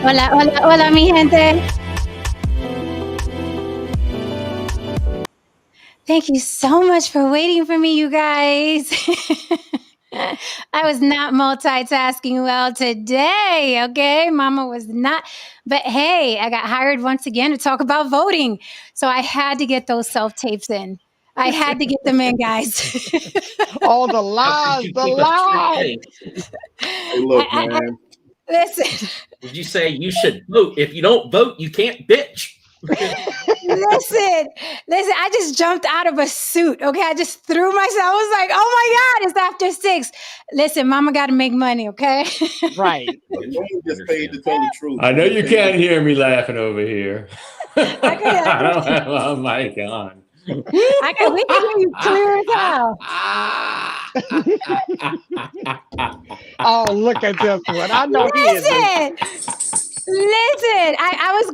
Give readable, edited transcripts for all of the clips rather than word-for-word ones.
Hola, hola, hola, mi gente. Thank you so much for waiting for me, you guys. I was not multitasking well today, okay? Mama was not. But hey, I got hired once again to talk about voting. So I had to get those self-tapes in. I had to get them in, guys. All the lies, the lies. Hey, look, man. Listen. Did you say you should vote? If you don't vote, you can't bitch. Listen, I just jumped out of a suit. Okay. I just threw myself. I was like, oh my God, it's after 6. Listen, mama got to make money. Okay. Right. No one gets paid to tell the truth. I know you can't hear me laughing over here. I don't have a mic on. We can hear you clear as hell. Oh, look at this one. I know he is. Listen, I was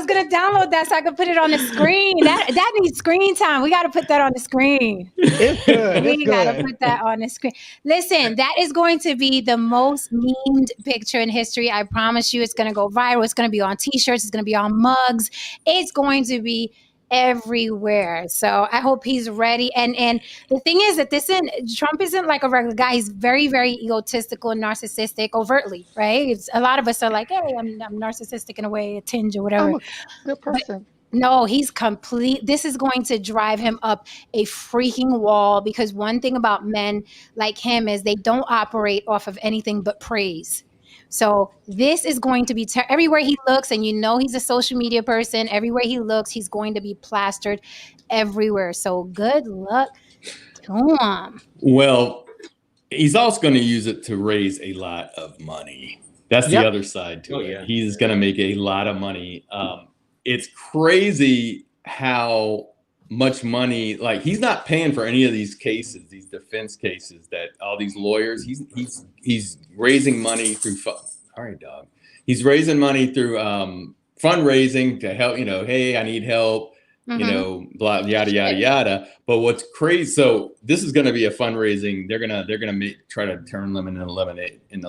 gonna download that so I could put it on the screen. That needs screen time. We got to put that on the screen. It's good. We got to put that on the screen. Listen, that is going to be the most memed picture in history. I promise you, it's going to go viral. It's going to be on T-shirts. It's going to be on mugs. It's going to be everywhere. So I hope he's ready. And the thing is that Trump isn't like a regular guy. He's very, very egotistical and narcissistic overtly, right? A lot of us are like, hey, I'm narcissistic in a way, a tinge or whatever. I'm a good person. No, he's complete. This is going to drive him up a freaking wall because one thing about men like him is they don't operate off of anything but praise. So this is going to be everywhere he looks, and he's a social media person. Everywhere he looks, he's going to be plastered everywhere. So good luck to him. Well, he's also going to use it to raise a lot of money. That's the other side to it. Yeah. He's going to make a lot of money. It's crazy how much money, like he's not paying for any of these cases, these defense cases that all these lawyers, he's raising money through, all right, dog. He's raising money through fundraising to help, hey, I need help, blah, yada, yada, yada. But what's crazy, so this is going to be a fundraising. They're going to try to turn lemon into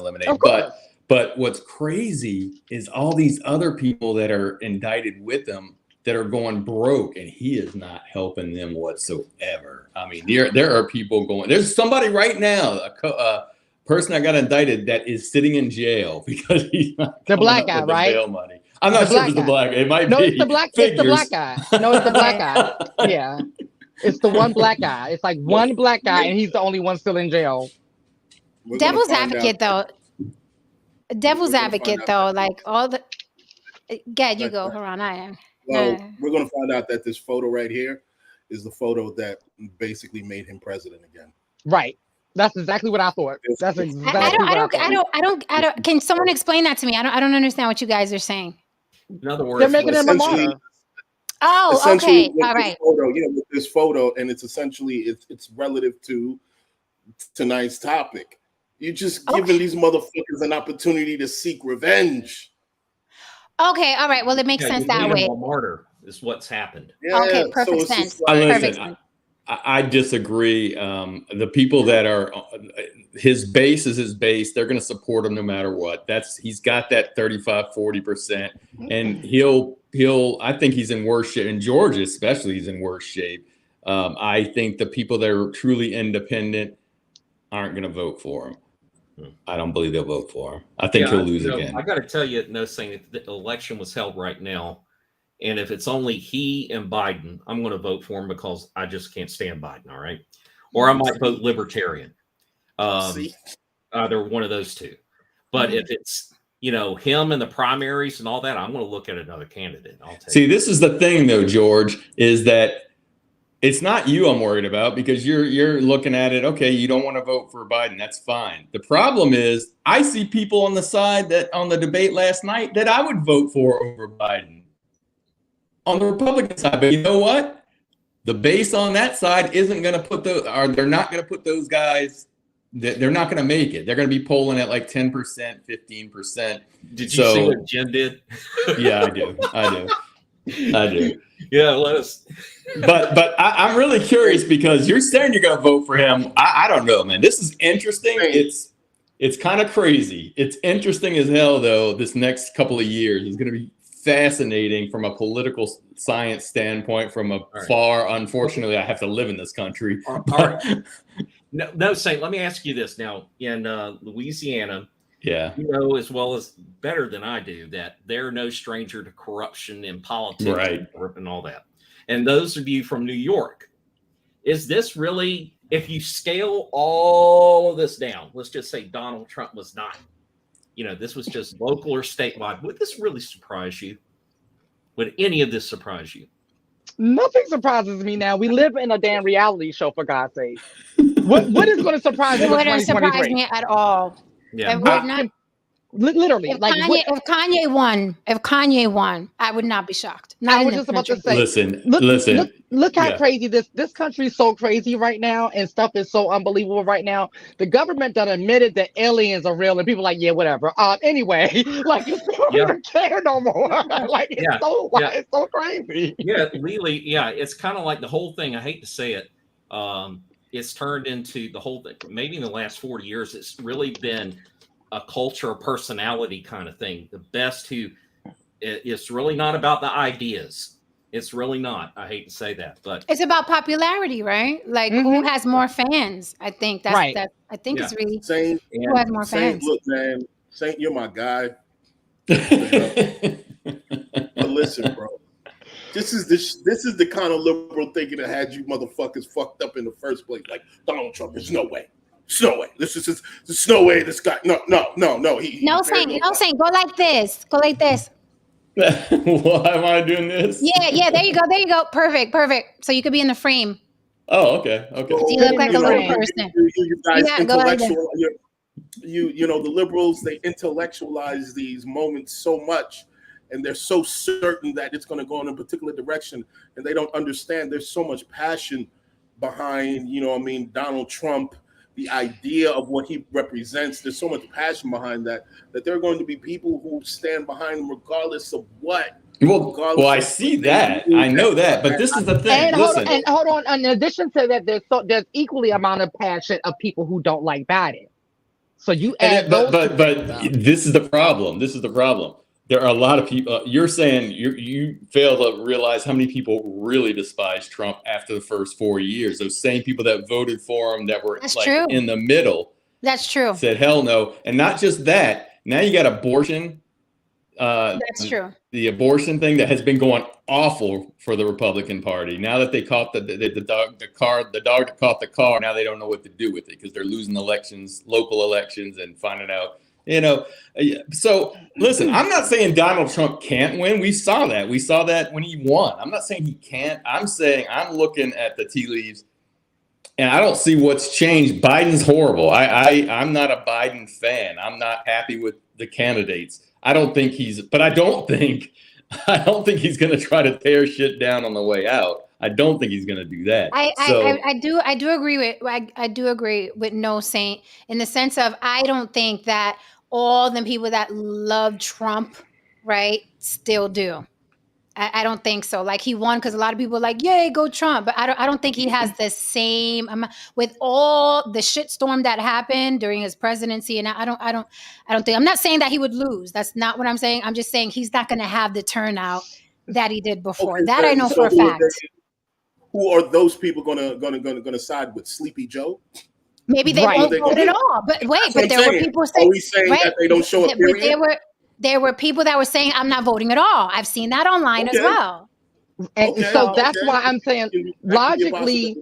lemonade. But what's crazy is all these other people that are indicted with him that are going broke, and he is not helping them whatsoever. I mean, there are people there's somebody right now, a person that got indicted that is sitting in jail because he's not the black guy, right? Bail money. I'm not sure if it's the black guy. It might be. It's the black guy. No, it's the black guy. Yeah. It's the one black guy. It's like one black guy, and he's the only one still in jail. Devil's advocate, though. Like all the. Gad, you go, Haran. I am. Well, we're going to find out that this photo right here is the photo that basically made him president again. Right. That's exactly what I thought. That's exactly I don't. Can someone explain that to me? I don't understand what you guys are saying. In other words, they're making him a martyr. Oh, okay. All right. With this photo, and it's essentially it's relative to tonight's topic. You're just giving these motherfuckers an opportunity to seek revenge. Okay, all right. Well, it makes sense that way. A martyr is what's happened. Yeah, okay, perfect sense. I disagree. The people that are his base is his base. They're going to support him no matter what. He's got that 35-40%, and I think he's in worse shape. In Georgia, especially, he's in worse shape. I think the people that are truly independent aren't going to vote for him. I don't believe they'll vote for him. I think he'll lose again. I got to tell you, NoSaint, if the election was held right now, and if it's only he and Biden, I'm going to vote for him because I just can't stand Biden. All right, or I might vote Libertarian. Either one of those two. But if it's him in the primaries and all that, I'm going to look at another candidate. See, this is the thing, though, George, is that. It's not you I'm worried about because you're looking at it. Okay, you don't want to vote for Biden. That's fine. The problem is I see people on the side that on the debate last night that I would vote for over Biden on the Republican side. But you know what? The base on that side isn't going to put they're not going to put those guys. They're not going to make it. They're going to be polling at like 10%, 15%. Did you see what Jen did? Yeah, I do. Yeah, let us. But I'm really curious because you're saying you're going to vote for him. I don't know, man. This is interesting. It's kind of crazy. It's interesting as hell, though. This next couple of years is going to be fascinating from a political science standpoint. From afar, unfortunately, I have to live in this country. All right. No, Saint, let me ask you this now. In Louisiana, yeah, you know as well as better than I do that they're no stranger to corruption in politics, right, and all that. And those of you from New York, is this really, if you scale all of this down, let's just say Donald Trump was not, this was just local or statewide, would this really surprise you? Would any of this surprise you? Nothing surprises me now. We live in a damn reality show, for God's sake. What is going to surprise you? It wouldn't surprise me at all. Yeah. It would not. Literally, if Kanye won, I would not be shocked. I was just about to say, look how crazy this country is so crazy right now, and stuff is so unbelievable right now. The government done admitted that aliens are real, and people are like, yeah, whatever. Anyway, like you don't care no more. Like it's so crazy. Yeah, really, it's kind of like the whole thing. I hate to say it, it's turned into the whole thing. Maybe in the last 40 years, it's really been a culture, personality kind of thing. The best it's really not about the ideas. It's really not. I hate to say that, but it's about popularity, right? Like who has more fans? I think that's right. I think it's really Saint, who has more fans. Look, man, Saint, you're my guy. But listen, bro. This is the kind of liberal thinking that had you motherfuckers fucked up in the first place. Like Donald Trump, there's no way. There's no way. There's no way this guy. No. Saint. Go like this. Go like this. Why am I doing this? Yeah. There you go. Perfect. So you could be in the frame. Oh, okay. You look like a little person. You guys intellectual. The liberals, they intellectualize these moments so much, and they're so certain that it's going to go in a particular direction, and they don't understand there's so much passion behind, Donald Trump. The idea of what he represents, there's so much passion behind that there are going to be people who stand behind him regardless of what. Well, I see that. I know that, but this is the thing. And hold on. In addition to that, there's equally amount of passion of people who don't like Biden. So you add but this is the problem. There are a lot of people. You're saying you fail to realize how many people really despise Trump after the first 4 years. Those same people that voted for him, that were true. In the middle. That's true. Said hell no, and not just that. Now you got abortion. That's true. The abortion thing that has been going awful for the Republican Party. Now that they caught the dog that caught the car. Now they don't know what to do with it because they're losing local elections, and finding out. So listen, I'm not saying Donald Trump can't win. We saw that when he won. I'm not saying he can't. I'm saying I'm looking at the tea leaves, and I don't see what's changed. Biden's horrible. I'm not a Biden fan. I'm not happy with the candidates. I don't think he's going to try to tear shit down on the way out. I don't think he's going to do that. I do agree with NoSaint in the sense of I don't think that all the people that love Trump, right, still do. I don't think so. Like he won because a lot of people are like, yay, go Trump. But I don't think he has the same with all the shitstorm that happened during his presidency. And I don't think, I'm not saying that he would lose. That's not what I'm saying. I'm just saying he's not going to have the turnout that he did before. Okay, that I know for a fact. Who are those people gonna side with? Sleepy Joe? Maybe they won't vote at all. But wait, but there were people saying, are we saying that they don't show up? There were people that were saying, I'm not voting at all. I've seen that online as well. And so that's why I'm saying logically,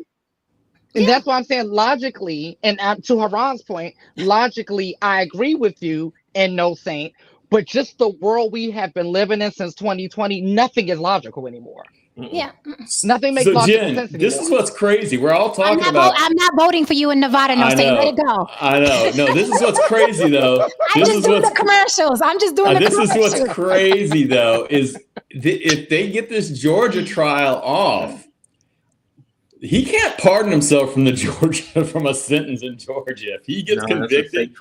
and that's why I'm saying logically, and to Haran's point, logically, I agree with you and NoSaint, but just the world we have been living in since 2020, nothing is logical anymore. Yeah. Nothing makes logical sense anymore. This is what's crazy. We're all talking about. I'm not voting for you in Nevada. No, say let it go. I know. No, this is what's crazy though. I'm just doing the commercials. This is what's crazy though is if they get this Georgia trial off, he can't pardon himself from a sentence in Georgia. If he gets convicted,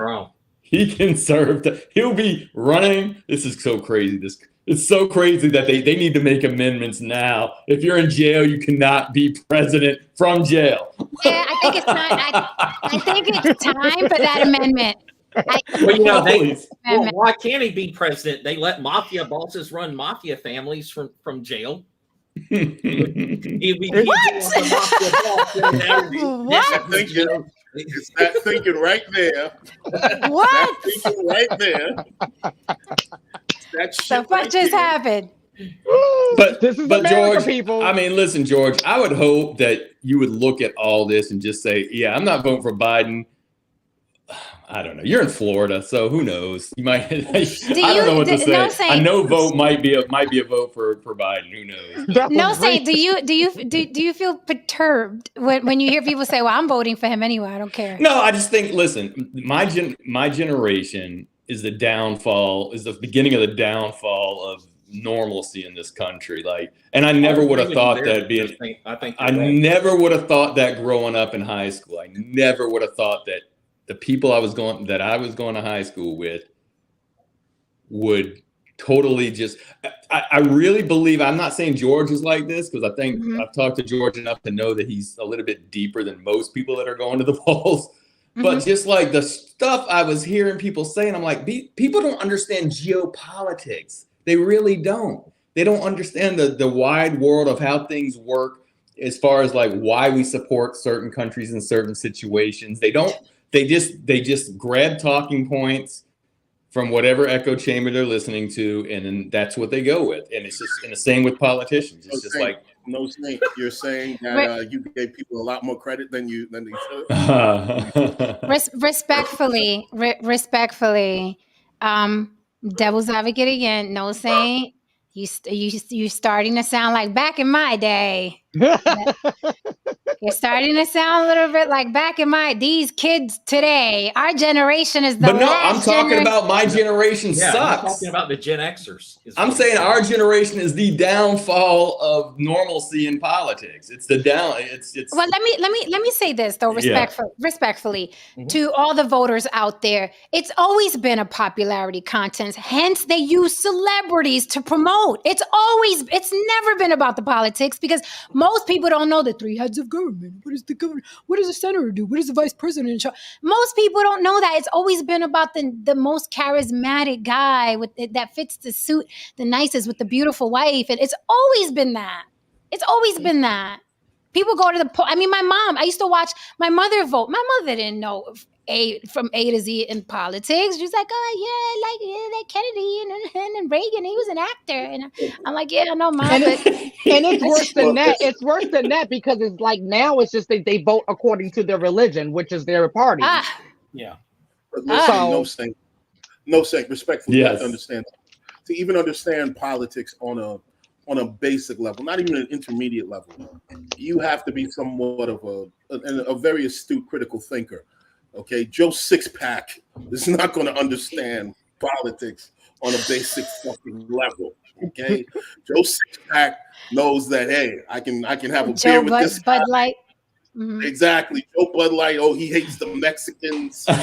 he can serve. He'll be running. This is so crazy. It's so crazy that they need to make amendments now. If you're in jail, you cannot be president from jail. Yeah, I think it's time. I think it's time for that amendment. Why can't he be president? They let mafia bosses run mafia families from jail. What? It's that thinking right there. What? That thinking right there. That shit so what just happened? But this is America, George, people. I mean, listen, George, I would hope that you would look at all this and just say, yeah, I'm not voting for Biden. I don't know. You're in Florida, so who knows? You might. I don't know what to say. A no vote might be a vote for Biden. Who knows? NoSaint, do you feel perturbed when you hear people say, "Well, I'm voting for him anyway. I don't care." No, I just think. Listen, my generation is the beginning of the downfall of normalcy in this country. And I never would have thought that being. I never would have thought that growing up in high school. I never would have thought that the people I was going to high school with would totally just. I really believe. I'm not saying George is like this because I think I've talked to George enough to know that he's a little bit deeper than most people that are going to the polls. But just like the stuff I was hearing people saying, I'm like, people don't understand geopolitics. They really don't. They don't understand the wide world of how things work as far as why we support certain countries in certain situations. They don't. They just grab talking points from whatever echo chamber they're listening to, and then that's what they go with. And it's just the same with politicians. It's just like NoSaint, you're saying that you gave people a lot more credit than they should. Respectfully, devil's advocate again. NoSaint, you starting to sound like back in my day. You're starting to sound a little bit like back in these kids today. Our generation is the. But no, I'm talking about my generation sucks. I'm talking about the Gen Xers. I'm saying our generation is the downfall of normalcy in politics. It's the down. It's. Well, let me say this though, respectfully to all the voters out there. It's always been a popularity contest. Hence, they use celebrities to promote. It's never been about the politics because most people don't know the three heads of government. What is the governor? What does the senator do? What does the vice president? Most people don't know that. It's always been about the most charismatic guy that fits the suit the nicest with the beautiful wife. And it's always been that. It's always been that. People go to the poll. I mean, my mom, I used to watch my mother vote. My mother didn't know from A to Z in politics. She was like, like Kennedy and Reagan. He was an actor. And I'm like, yeah, I know, Mom. And it's worse than that. It's worse than that because it's like now it's just they vote according to their religion, which is their party. Yeah. But listen, NoSaint, respectfully, yes. Understand. To even understand politics on a basic level, not even an intermediate level, you have to be somewhat of a very astute critical thinker. Okay, Joe Sixpack is not going to understand politics on a basic fucking level. Okay, Joe Sixpack knows that I can have a beer with this guy. Bud Light. Exactly, Joe Bud Light. Oh, he hates the Mexicans. I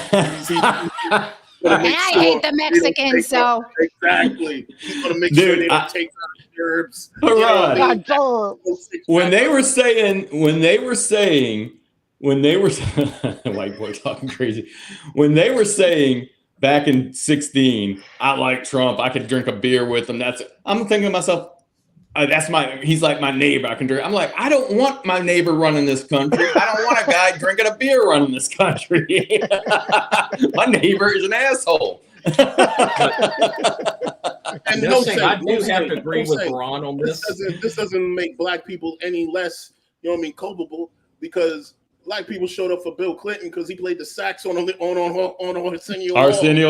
hate the Mexicans, so exactly. He's gonna make sure they don't take out the herbs. When they were saying, like we're talking crazy. When they were saying back in 2016, I like Trump. I could drink a beer with him. I'm thinking to myself, he's like my neighbor. I can drink. I'm like, I don't want my neighbor running this country. I don't want a guy drinking a beer running this country. My neighbor is an asshole. And I do have to agree with Ron on this. This doesn't make black people any less, culpable because black people showed up for Bill Clinton because he played the sax on Arsenio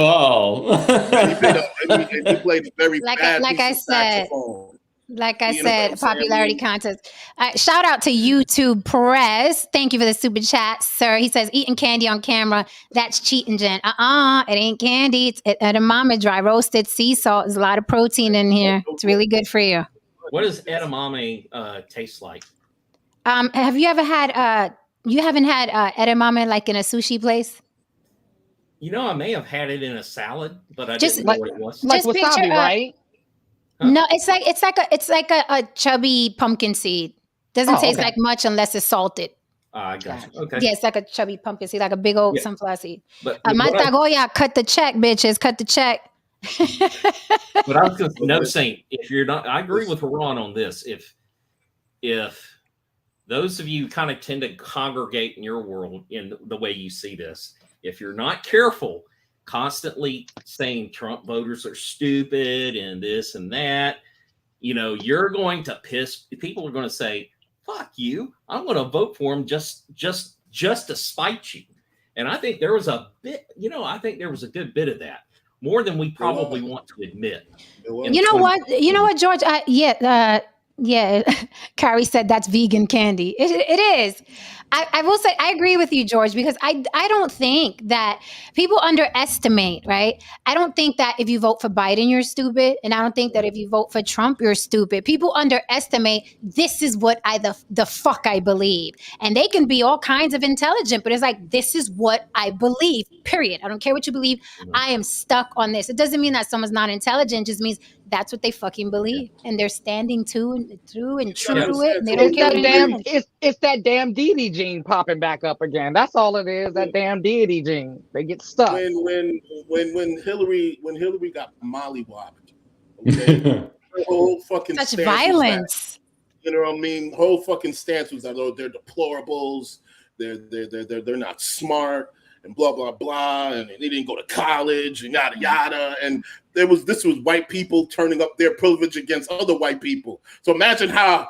Hall. He played very bad saxophone. Like I said, popularity contest. Shout out to YouTube Perez. Thank you for the super chat, sir. He says, eating candy on camera, that's cheating, Jen. It ain't candy. It's edamame, dry roasted sea salt. There's a lot of protein in here. It's really good for you. What does edamame taste like? Have you ever had, you haven't had edamame like in a sushi place? I may have had it in a salad, but I didn't know what it was. Like wasabi, right? Huh? No, it's like a chubby pumpkin seed. Doesn't taste like much unless it's salted. I got you. Okay. Yeah, it's like a chubby pumpkin seed, like a big old sunflower seed. But Matagoya, cut the check, bitches. Cut the check. But I was going to NoSaint, if you're not, I agree with Ron on this. If those of you kind of tend to congregate in your world in the way you see this, if you're not careful, constantly saying Trump voters are stupid and this and that, you're going to piss. People are going to say, "Fuck you! I'm going to vote for him just to spite you." And I think there was a bit, I think there was a good bit of that, more than we probably want to admit. You know what, George? Yeah, Carrie said that's vegan candy. It is. I will say I agree with you, George, because I don't think that people underestimate, right? I don't think that if you vote for Biden, you're stupid. And I don't think that if you vote for Trump, you're stupid. People underestimate this is what the fuck I believe. And they can be all kinds of intelligent, but it's like, this is what I believe, period. I don't care what you believe. I am stuck on this. It doesn't mean that someone's not intelligent. It just means that's what they fucking believe, and they're standing true to it. And they don't care. It's that damn deity gene popping back up again. That's all it is. That damn deity gene. They get stuck. When Hillary got mollywopped, her whole fucking such violence. You know what I mean? Whole fucking stance was that they're deplorables. They're not smart. And blah blah blah, and they didn't go to college, and yada yada, and this was white people turning up their privilege against other white people. So imagine how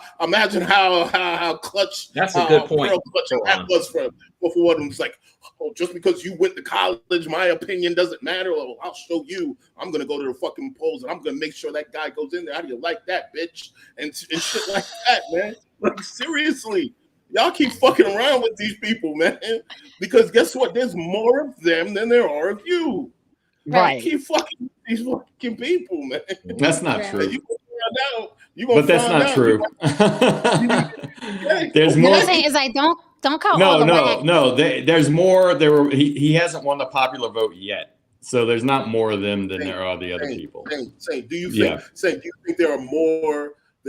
clutch. That's a good point. That was for what it was like. Oh, just because you went to college, my opinion doesn't matter. Oh, I'll show you. I'm gonna go to the fucking polls, and I'm gonna make sure that guy goes in there. How do you like that, bitch? And shit like that, man. Like seriously. Y'all keep fucking around with these people, man. Because guess what? There's more of them than there are of you. Right. Keep fucking with these fucking people, man. That's not true. But that's not true. There's more. Is like don't call. No. There's more. He hasn't won the popular vote yet, so there's not more of them than there are the other people. Do you think there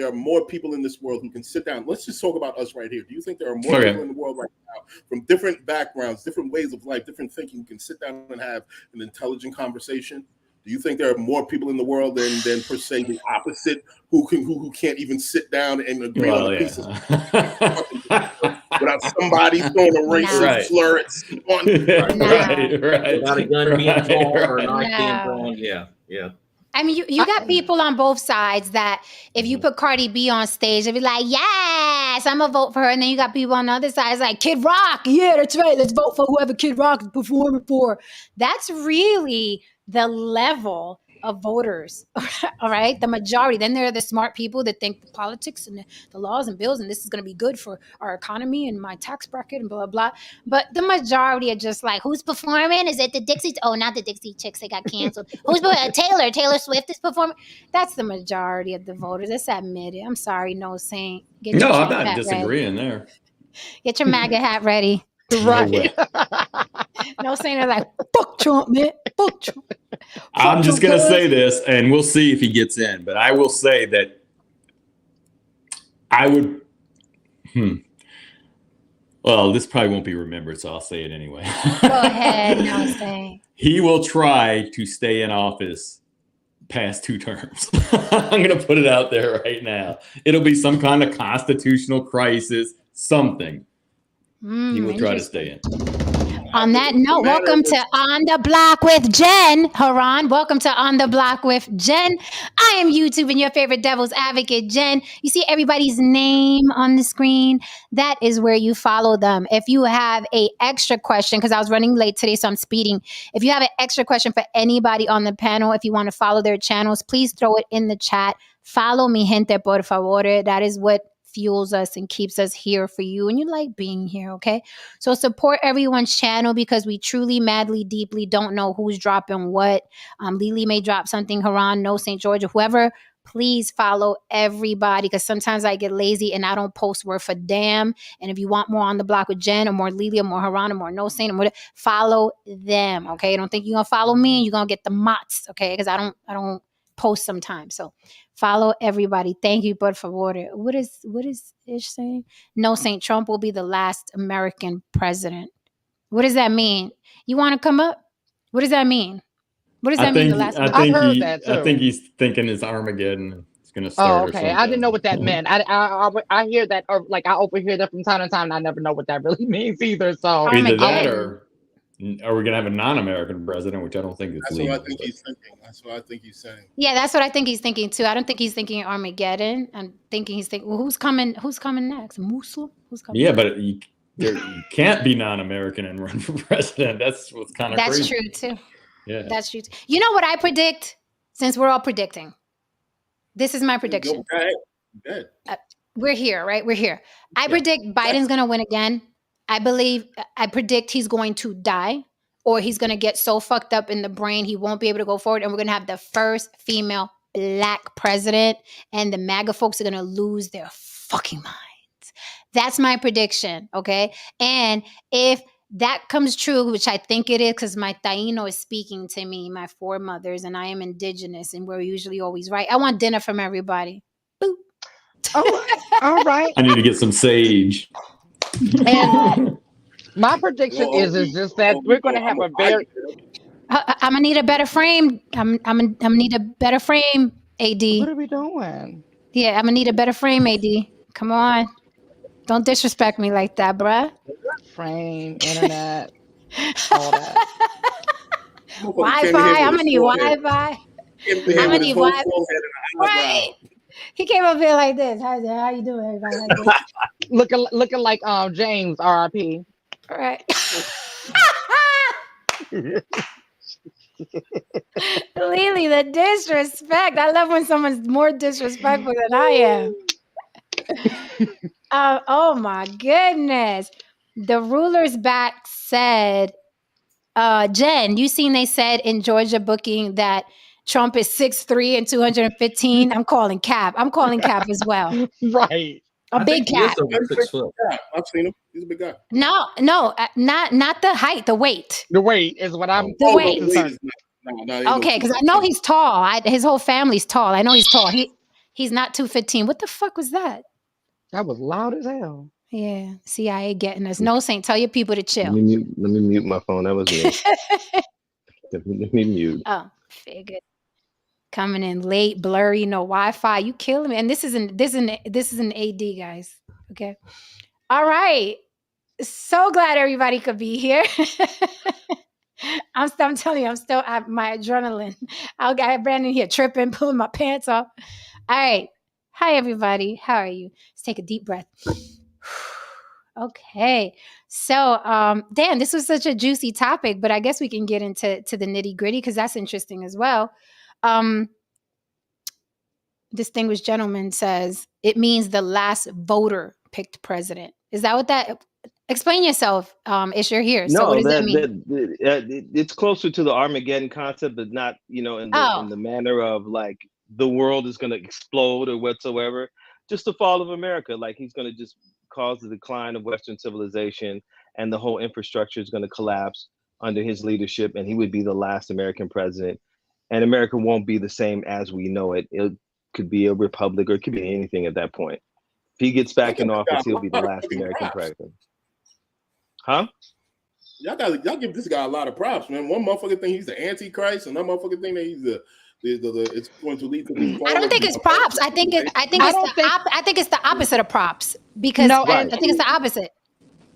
are more people in this world who can sit down? Let's just talk about us right here. Do you think there are more people in the world right now from different backgrounds, different ways of life, different thinking, who can sit down and have an intelligent conversation? Do you think there are more people in the world than per se the opposite who can't even sit down and agree on a piece of without somebody throwing a racist slur at someone? Right. Without a gun being drawn or a knife being drawn. Yeah. I mean, you got people on both sides that if you put Cardi B on stage, they'll be like, yes, I'm going to vote for her. And then you got people on the other side, it's like, Kid Rock, yeah, that's right. Let's vote for whoever Kid Rock is performing for. That's really the level of voters, all right? The majority. Then there are the smart people that think the politics and the laws and bills, and this is going to be good for our economy and my tax bracket and blah, blah, blah. But the majority are just like, who's performing? Is it the Dixie? Oh, not the Dixie Chicks. They got canceled. Who's Taylor Swift is performing? That's the majority of the voters. Let's admit it. I'm sorry, NoSaint. No, I'm not disagreeing there. Get your MAGA hat ready. Right. NoSaint is like, fuck Trump, man. Fuck Trump. I'm just going to say this, and we'll see if he gets in. But I will say that I would. Well, this probably won't be remembered, so I'll say it anyway. Go ahead, NoSaint. He will try to stay in office past 2 terms. I'm going to put it out there right now. It'll be some kind of constitutional crisis, something. He will try to stay in. On that note, welcome to On the Block with Jen. Haran, welcome to On the Block with Jen. I am YouTube and your favorite devil's advocate, Jen. You see everybody's name on the screen? That is where you follow them. If you have an extra question, because I was running late today, so I'm speeding. If you have an extra question for anybody on the panel, if you want to follow their channels, please throw it in the chat. Follow me, gente, por favor. That is what fuels us and keeps us here for you, and you like being here, okay? So support everyone's channel because we truly, madly, deeply don't know who's dropping what. Lily may drop something, Haran, NoSaint Georgia, whoever. Please follow everybody because sometimes I get lazy and I don't post worth a damn. And if you want more On the Block with Jen or more Lily or more Haran or more NoSaint or more, follow them, okay? Don't think you're gonna follow me and you're gonna get the mots, okay? Because I don't post sometime. So follow everybody. Thank you, but for water. What is Ish saying? No, Saint Trump will be the last American president. What does that mean? You want to come up? What does that mean? What does that mean? The last I've heard that too. I think he's thinking it's Armageddon. It's going to start. Oh, okay. I didn't know what that meant. I hear that, or like I overhear that from time to time, and I never know what that really means either. So either that, or are we going to have a non-American president, which I don't think is legal. That's what I think he's thinking. That's what I think he's saying. Yeah, that's what I think he's thinking too. I don't think he's thinking Armageddon. I'm thinking he's thinking, well, who's coming next? Musul? Who's coming? Yeah, but you can't be non-American and run for president. That's what's kind of crazy. That's true too. Yeah, that's true. You know what I predict? Since we're all predicting, this is my prediction. Good. We're here, right? We're here. I predict Biden's going to win again. I predict he's going to die, or he's going to get so fucked up in the brain he won't be able to go forward, and we're going to have the first female Black president, and the MAGA folks are going to lose their fucking minds. That's my prediction, okay? And if that comes true, which I think it is, because my Taino is speaking to me, my foremothers, and I am indigenous, and we're usually always right. I want dinner from everybody. Boop. Oh, all right. I need to get some sage. And my prediction is just that we're going to have a very. I'm gonna need a better frame. I'm gonna need a better frame. AD. What are we doing? Yeah, I'm gonna need a better frame. AD. Come on. Don't disrespect me like that, bruh. Frame, internet, all that. Wi-Fi. I'm gonna need Wi-Fi. I'm gonna need Wi-Fi. Right. He came up here like this. How you doing, everybody? looking like James, RIP. All right. Lily, the disrespect. I love when someone's more disrespectful than I am. Oh my goodness. The Rulers Back said, Jen, you seen they said in Georgia booking that Trump is 6'3" and 215. I'm calling cap. I'm calling cap as well. Right. A big cap. I've seen him. He's a big guy. No, not the height, the weight. The weight is what I'm. The weight. No, okay, because I know he's tall. His whole family's tall. I know he's tall. He's not 215. What the fuck was that? That was loud as hell. Yeah, CIA getting us. No, Saint, tell your people to chill. Let me mute my phone. That was me. Let me mute. Oh, figured. Coming in late, blurry, no Wi-Fi. You killing me. And this is an AD, guys. Okay. All right. So glad everybody could be here. I'm telling you, my adrenaline. I got Brandon here tripping, pulling my pants off. All right. Hi, everybody. How are you? Let's take a deep breath. Okay. So, Dan, this was such a juicy topic, but I guess we can get into the nitty gritty because that's interesting as well. Distinguished gentleman says it means the last voter picked president. Is that what that? Explain yourself, Ish, you're here. So what does that mean? It's closer to the Armageddon concept, but not, in the manner of like the world is going to explode or whatsoever. Just the fall of America. Like he's going to just cause the decline of Western civilization, and the whole infrastructure is going to collapse under his leadership, and he would be the last American president. And America won't be the same as we know it. It could be a republic, or it could be anything at that point. If he gets back in office, he'll be the last American president. Huh? Y'all give this guy a lot of props, man. One motherfucker think he's the Antichrist, and another motherfucker think that he's it's going to lead to the fall. I don't think it's props. I think it's the opposite of props, because I think it's the opposite.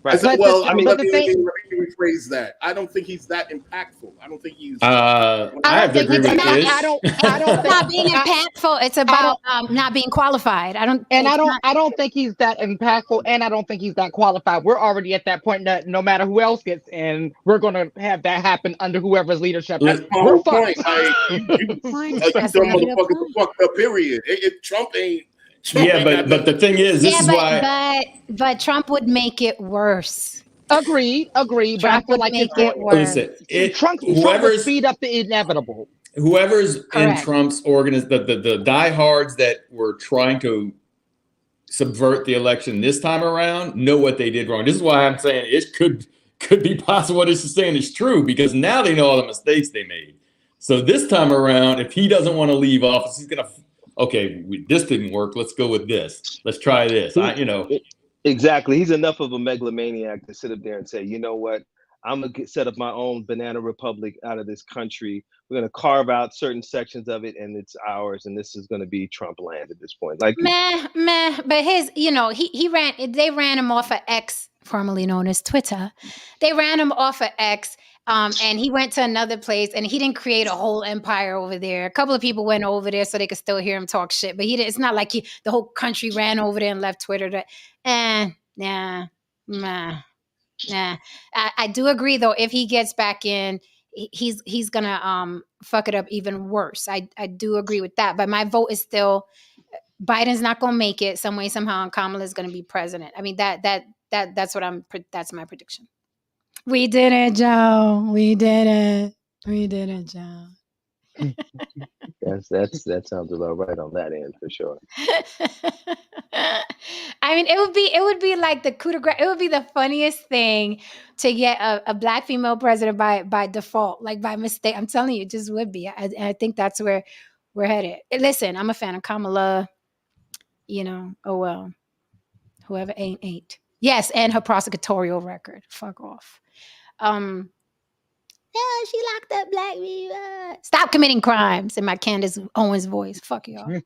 Right. Let me rephrase that. I don't think he's that impactful. I don't think he's. I have to agree with Ish. I don't. It's not being impactful. It's about not being qualified. I don't think he's that impactful, and I don't think he's that qualified. We're already at that point that no matter who else gets in, we're going to have that happen under whoever's leadership. That's my whole point. You motherfuckers fucked up. Period. Trump ain't. But the thing is, this is why. But Trump would make it worse. Agreed. But I feel like it worse. Listen, Trump would speed up the inevitable. Whoever's in Trump's organization, the diehards that were trying to subvert the election this time around know what they did wrong. This is why I'm saying it could be possible what this is saying is true, because now they know all the mistakes they made. So this time around, if he doesn't want to leave office, he's gonna, okay, this didn't work. Let's go with this. Let's try this. Exactly. He's enough of a megalomaniac to sit up there and say, you know what? I'm gonna set up my own banana republic out of this country. We're gonna carve out certain sections of it, and it's ours. And this is gonna be Trump land at this point. Like, meh. But they ran him off of X, formerly known as Twitter. They ran him off of X. And he went to another place, and he didn't create a whole empire over there. A couple of people went over there so they could still hear him talk shit, but it's not like the whole country ran over there and left Twitter. Nah. I do agree though. If he gets back in, he's gonna fuck it up even worse. I do agree with that. But my vote is still Biden's not gonna make it some way somehow, and Kamala's gonna be president. I mean that's my prediction. We did it, Joe. We did it, Joe. that sounds about right on that end for sure. I mean, it would be like the coup de grace. It would be the funniest thing to get a black female president by default, like by mistake. I'm telling you, it just would be. I think that's where we're headed. Listen, I'm a fan of Kamala. Oh well, whoever ain't. Yes, and her prosecutorial record. Fuck off. Yeah, she locked up black people. Stop committing crimes in my Candace Owens voice. Fuck y'all. Woo,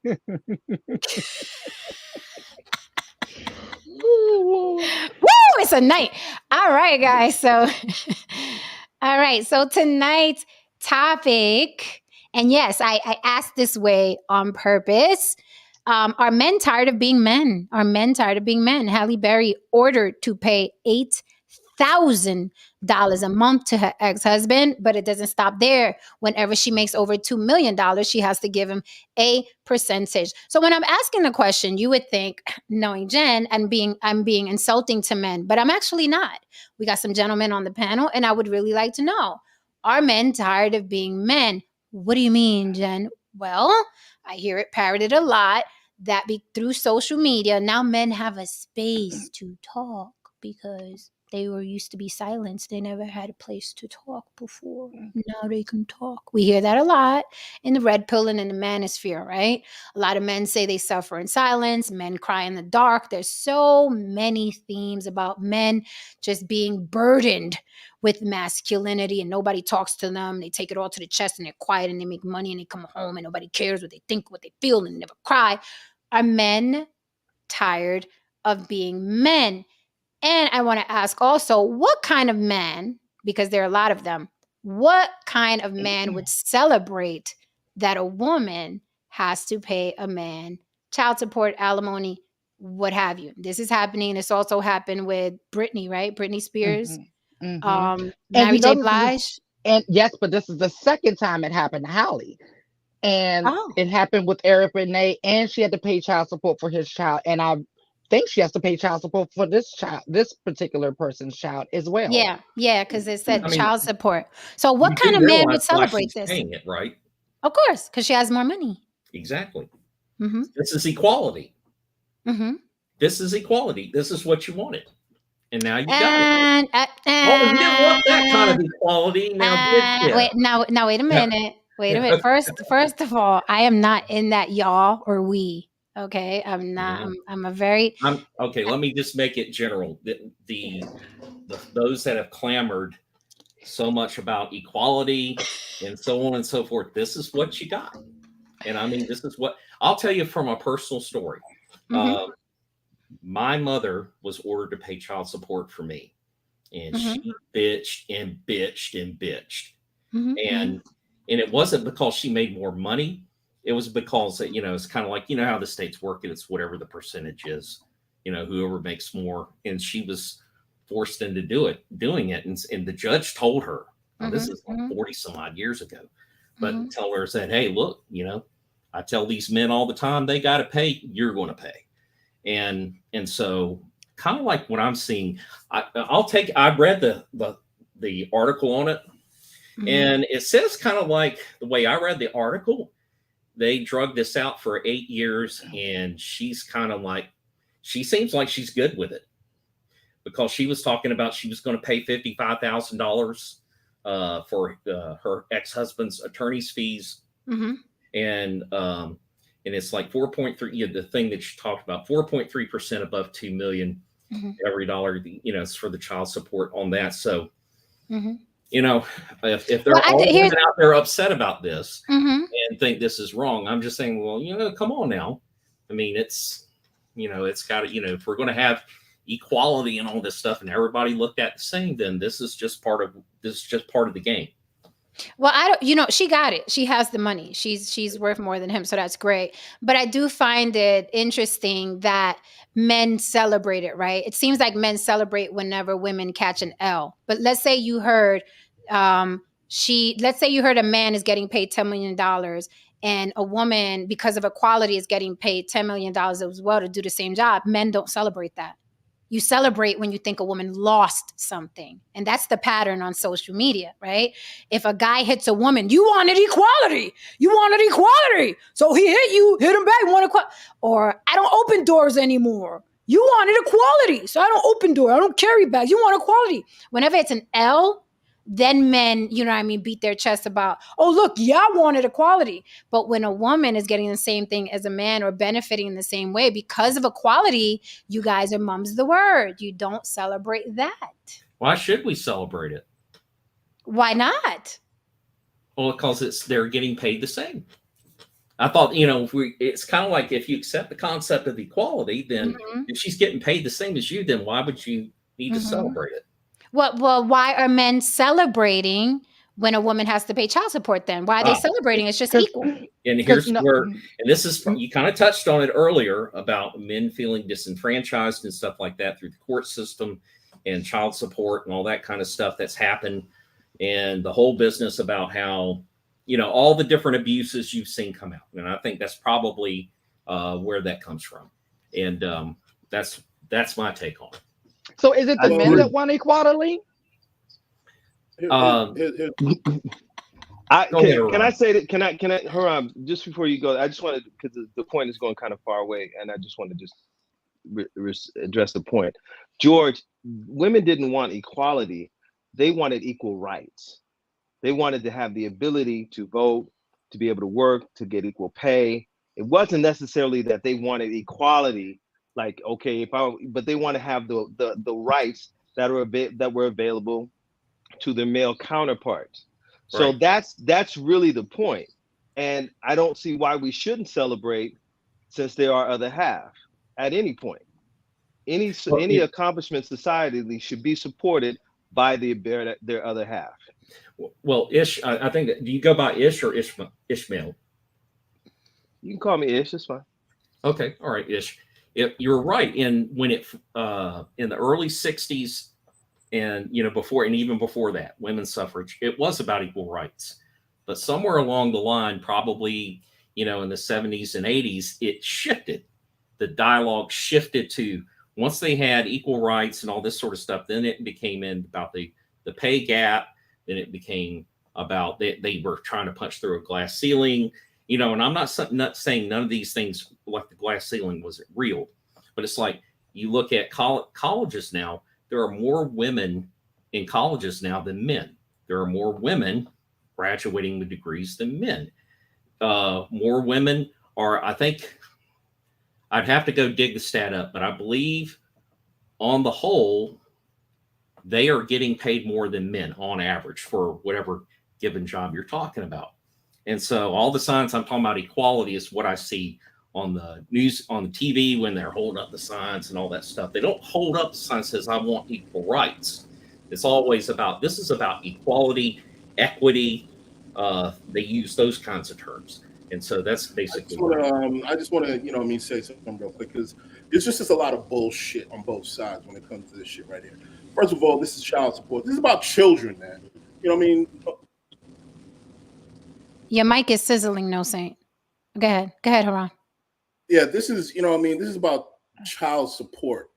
it's a night. All right, guys. So tonight's topic, and yes, I asked this way on purpose. Are men tired of being men? Are men tired of being men? Halle Berry ordered to pay $8,000 a month to her ex-husband, but it doesn't stop there. Whenever she makes over $2 million, she has to give him a percentage. So when I'm asking the question, you would think, knowing Jen, I'm being insulting to men, but I'm actually not. We got some gentlemen on the panel, and I would really like to know, are men tired of being men? What do you mean, Jen? Well, I hear it parroted a lot that through social media, now men have a space to talk because they were used to be silenced. They never had a place to talk before. Now they can talk. We hear that a lot in the red pill and in the manosphere, right? A lot of men say they suffer in silence. Men cry in the dark. There's so many themes about men just being burdened with masculinity, and nobody talks to them. They take it all to the chest, and they're quiet, and they make money, and they come home, and nobody cares what they think, what they feel, and they never cry. Are men tired of being men? And I want to ask also, what kind of man, because there are a lot of them, what kind of man would celebrate that a woman has to pay a man child support, alimony, what have you? This is happening. This also happened with Britney, right? Britney Spears, Mary J. Blige. And yes, but this is the second time it happened to Halle. And it happened with Eric Benet, and she had to pay child support for his child. And I think she has to pay child support for this particular person's child as well. Yeah, because it said child support. So what kind of man would celebrate this? Paying it, right? Of course, because she has more money. Exactly. Mm-hmm. This is equality. Mm-hmm. This is equality. This is what you wanted. And now you got it. You didn't want that kind of equality. Now, wait a minute. Wait a minute. First of all, I am not in that y'all or we. Okay, I'm not. Mm-hmm. Okay. Let me just make it general. The those that have clamored so much about equality and so on and so forth. This is what you got, and I mean, this is what I'll tell you from a personal story. Mm-hmm. My mother was ordered to pay child support for me, and she bitched and bitched and bitched, and it wasn't because she made more money. It was because, it's kind of like, how the states work, and it's whatever the percentage is, whoever makes more. And she was forced into doing it. And the judge told her, this is like 40 some odd years ago, but tell her, said, hey, look, I tell these men all the time, they got to pay, you're going to pay. And so kind of like what I'm seeing, I read the article on it, and it says kind of like the way I read the article, they drug this out for 8 years, and she's kind of like, she seems like she's good with it, because she was talking about she was going to pay $55,000 for her ex-husband's attorney's fees. Mm-hmm. And it's like 4.3, the thing that you talked about, 4.3% above 2 million every dollar, is for the child support on that. So, if there are all women out there upset about this and think this is wrong, I'm just saying, well, come on now. I mean, it's got to, if we're going to have equality and all this stuff and everybody looked at the same, then this is just part of the game. Well, she got it. She has the money. She's worth more than him. So that's great. But I do find it interesting that men celebrate it, right? It seems like men celebrate whenever women catch an L. But let's say you heard, let's say you heard a man is getting paid $10 million and a woman, because of equality, is getting paid $10 million as well to do the same job. Men don't celebrate that. You celebrate when you think a woman lost something. And that's the pattern on social media, right? If a guy hits a woman, you wanted equality. You wanted equality. So he hit you, hit him back, you want equality. Or I don't open doors anymore. You wanted equality. So I don't open doors. I don't carry bags. You want equality. Whenever it's an L, then men, beat their chest about, oh, look, I wanted equality. But when a woman is getting the same thing as a man or benefiting in the same way because of equality, you guys are mum's the word. You don't celebrate that. Why should we celebrate it? Why not? Well, because they're getting paid the same. I thought, it's kind of like if you accept the concept of equality, then if she's getting paid the same as you, then why would you need to celebrate it? Well, why are men celebrating when a woman has to pay child support then? Why are they celebrating? It's just equal. And here's where, and this is, you kind of touched on it earlier about men feeling disenfranchised and stuff like that through the court system and child support and all that kind of stuff that's happened. And the whole business about how, all the different abuses you've seen come out. And I think that's probably where that comes from. And that's my take on it. So is it the men that want equality? Can I say that? Can I, Haram, just before you go, I just wanted, because the point is going kind of far away, and I just want to just address the point. George, women didn't want equality. They wanted equal rights. They wanted to have the ability to vote, to be able to work, to get equal pay. It wasn't necessarily that they wanted equality. Like, okay, but they want to have the rights that were available to their male counterparts. So that's really the point. And I don't see why we shouldn't celebrate, since there are other half at any point. Any accomplishment societally should be supported by their other half. Well, Ish, I think that, do you go by Ish or Ishmael? You can call me Ish, it's fine. Okay, all right, Ish. You're right. When it in the early 60s and before, and even before that, women's suffrage, it was about equal rights. But somewhere along the line, probably in the 70s and 80s, it shifted. The dialogue shifted to, once they had equal rights and all this sort of stuff, then it became about the pay gap. Then it became about they were trying to punch through a glass ceiling. And I'm not saying none of these things, like the glass ceiling, wasn't real, but it's like you look at colleges now, there are more women in colleges now than men. There are more women graduating with degrees than men. More women are, I think, I'd have to go dig the stat up, but I believe on the whole, they are getting paid more than men on average for whatever given job you're talking about. And so all the signs I'm talking about equality is what I see on the news, on the TV, when they're holding up the signs and all that stuff. They don't hold up the sign that says, I want equal rights. It's always about, this is about equality, equity. They use those kinds of terms. And so that's basically I just want to, say something real quick, because it's just a lot of bullshit on both sides when it comes to this shit right here. First of all, this is child support. This is about children, man. Your mic is sizzling, NoSaint. Go ahead, Haran. Yeah, this is, this is about child support.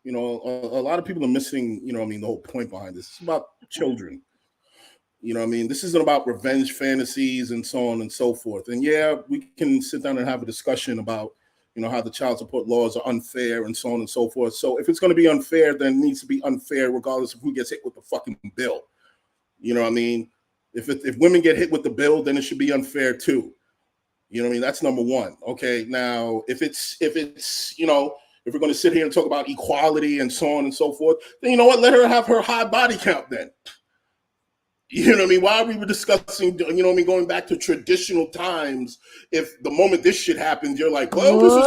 A lot of people are missing, the whole point behind this. It's about children. This isn't about revenge fantasies and so on and so forth. And yeah, we can sit down and have a discussion about, how the child support laws are unfair and so on and so forth. So if it's going to be unfair, then it needs to be unfair regardless of who gets hit with the fucking bill. You know what I mean? If women get hit with the bill, then it should be unfair too. You know what I mean? That's number one. Okay. Now, if it's you know, if we're going to sit here and talk about equality and so on and so forth, then you know what? Let her have her high body count then. You know what I mean? Why are we discussing, you know what I mean, going back to traditional times, if the moment this shit happens, you're like, well, this is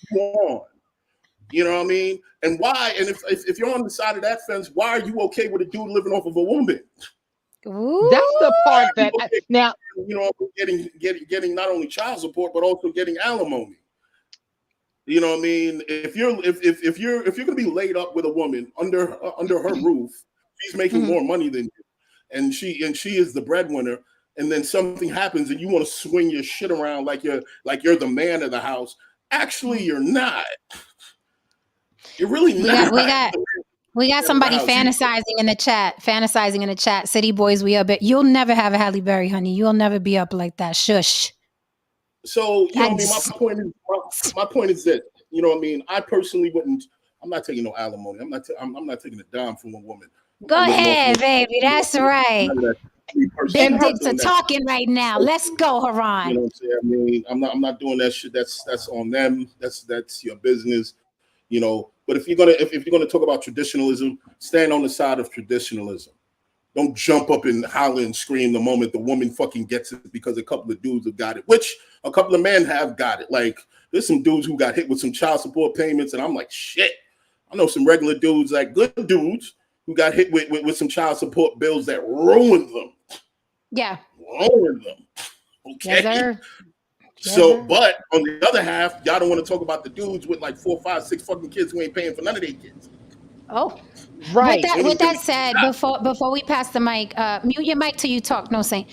what? You know what I mean? And why? And if you're on the side of that fence, why are you okay with a dude living off of a woman? Ooh. That's the part that now, you know, getting not only child support but also getting alimony. You know what I mean? If you're gonna be laid up with a woman under her roof, she's making more money than you, and she is the breadwinner, and then something happens and you want to swing your shit around like you're the man of the house. Actually, you're not. You're really not. We got somebody fantasizing in the chat. City boys, we up. You'll never have a Halle Berry, honey. You'll never be up like that. Shush. So, you know what I mean? My point is this. You know what I mean? I personally wouldn't. I'm not taking no alimony. I'm not taking a dime from a woman. Go ahead, baby. That's right. Big dicks are talking right now. Let's go, Haran. You know what I'm saying? I mean, I'm not doing that shit. That's on them. That's your business. You know. But if you're gonna talk about traditionalism, stand on the side of traditionalism. Don't jump up and holler and scream the moment the woman fucking gets it because a couple of dudes have got it, which a couple of men have got it. Like there's some dudes who got hit with some child support payments, and I'm like, shit. I know some regular dudes, like good dudes, who got hit with some child support bills that ruined them. Yeah. Ruined them. Okay. Yes, so, but on the other half, y'all don't want to talk about the dudes with like 4, 5, 6 fucking kids who ain't paying for none of their kids. Oh, right. With that said, before we pass the mic, mute your mic till you talk. No, Saint.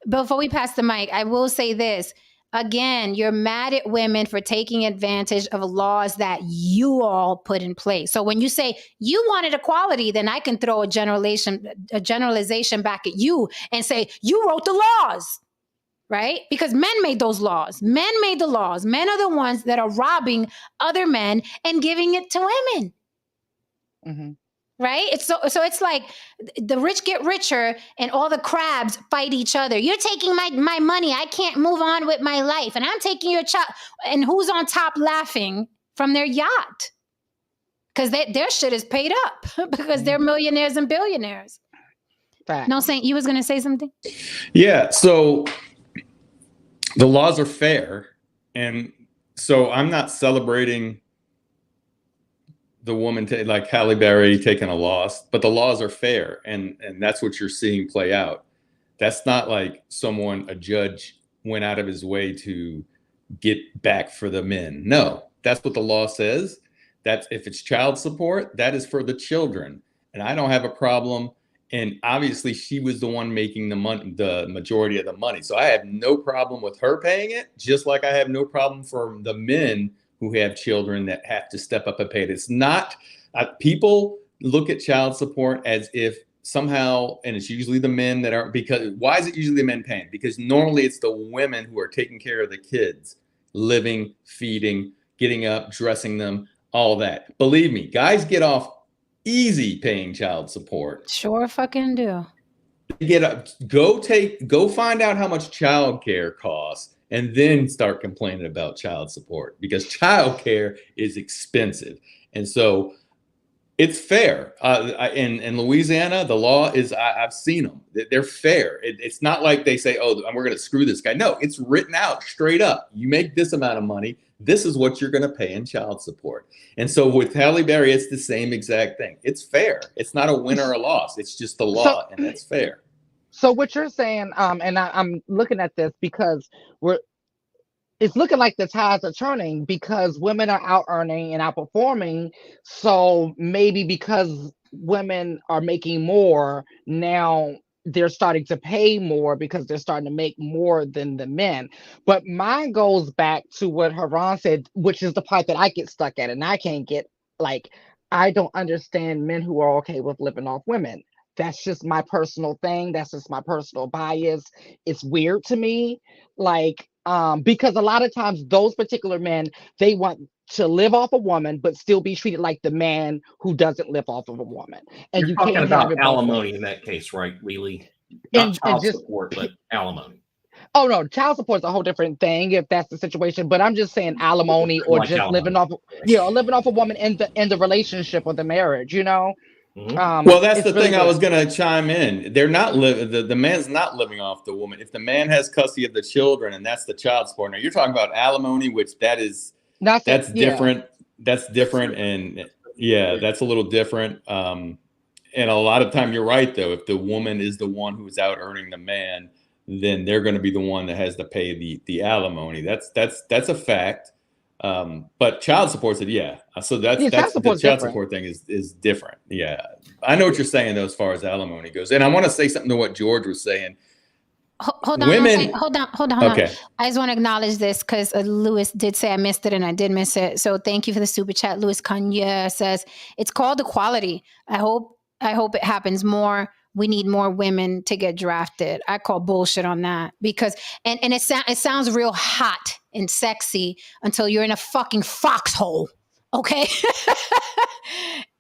Before we pass the mic, I will say this. Again, you're mad at women for taking advantage of laws that you all put in place. So when you say you wanted equality, then I can throw a generalization back at you and say you wrote the laws. Right? Because men made those laws. Men made the laws. Men are the ones that are robbing other men and giving it to women. Mm-hmm. Right? So it's like the rich get richer and all the crabs fight each other. You're taking my money. I can't move on with my life. And I'm taking your child. And who's on top laughing from their yacht? Because their shit is paid up because they're millionaires and billionaires. Fact. No, Saint, you was going to say something? Yeah. So the laws are fair. And so I'm not celebrating the woman like Halle Berry taking a loss, but the laws are fair. And that's what you're seeing play out. That's not like a judge went out of his way to get back for the men. No, that's what the law says. That's if it's child support, that is for the children. And I don't have a problem. And obviously she was the one making the money, the majority of the money. So I have no problem with her paying it, just like I have no problem for the men who have children that have to step up and pay it. It's not, people look at child support as if somehow, and it's usually the men that aren't, because why is it usually the men paying? Because normally it's the women who are taking care of the kids, living, feeding, getting up, dressing them, all that. Believe me, guys get off easy paying child support. Sure fucking do. Get up, go find out how much child care costs and then start complaining about child support, because child care is expensive. And so it's fair. In Louisiana, the law is, I've seen them. They're fair. It's not like they say, oh, we're going to screw this guy. No, it's written out straight up. You make this amount of money, this is what you're going to pay in child support. And so with Halle Berry, it's the same exact thing. It's fair. It's not a win or a loss. It's just the law, and that's fair. So what you're saying, and I'm looking at this because it's looking like the tides are turning because women are out earning and outperforming. So maybe because women are making more now, they're starting to pay more because they're starting to make more than the men. But mine goes back to what Haran said, which is the part that I get stuck at, and I can't get, like, I don't understand men who are okay with living off women. That's just my personal thing. That's just my personal bias. It's weird to me. Like, Because a lot of times those particular men, they want to live off a woman, but still be treated like the man who doesn't live off of a woman. And You're you talking can't have about it both alimony ways. in that case, right, Lily? Not child support, but alimony. Oh no, child support is a whole different thing if that's the situation. But I'm just saying alimony or Like just alimony. living off a woman in the relationship or the marriage, you know. Well, that's the really thing. good. I was going to chime in. They're not the man's not living off the woman. If the man has custody of the children and that's the child support. Now you're talking about alimony, which that's different. That's different, and yeah, that's a little different. And a lot of time, you're right though. If the woman is the one who's out earning the man, then they're going to be the one that has to pay the alimony. That's a fact. But child support said, yeah. So that's the child support thing is different. Yeah. I know what you're saying though, as far as alimony goes. And I want to say something to what George was saying. Hold on. Okay. I just want to acknowledge this because Lewis did say I missed it and I did miss it. So thank you for the super chat. Louis Kanye says it's called equality. I hope it happens more. We need more women to get drafted. I call bullshit on that because and it sounds real hot and sexy until you're in a fucking foxhole. Okay.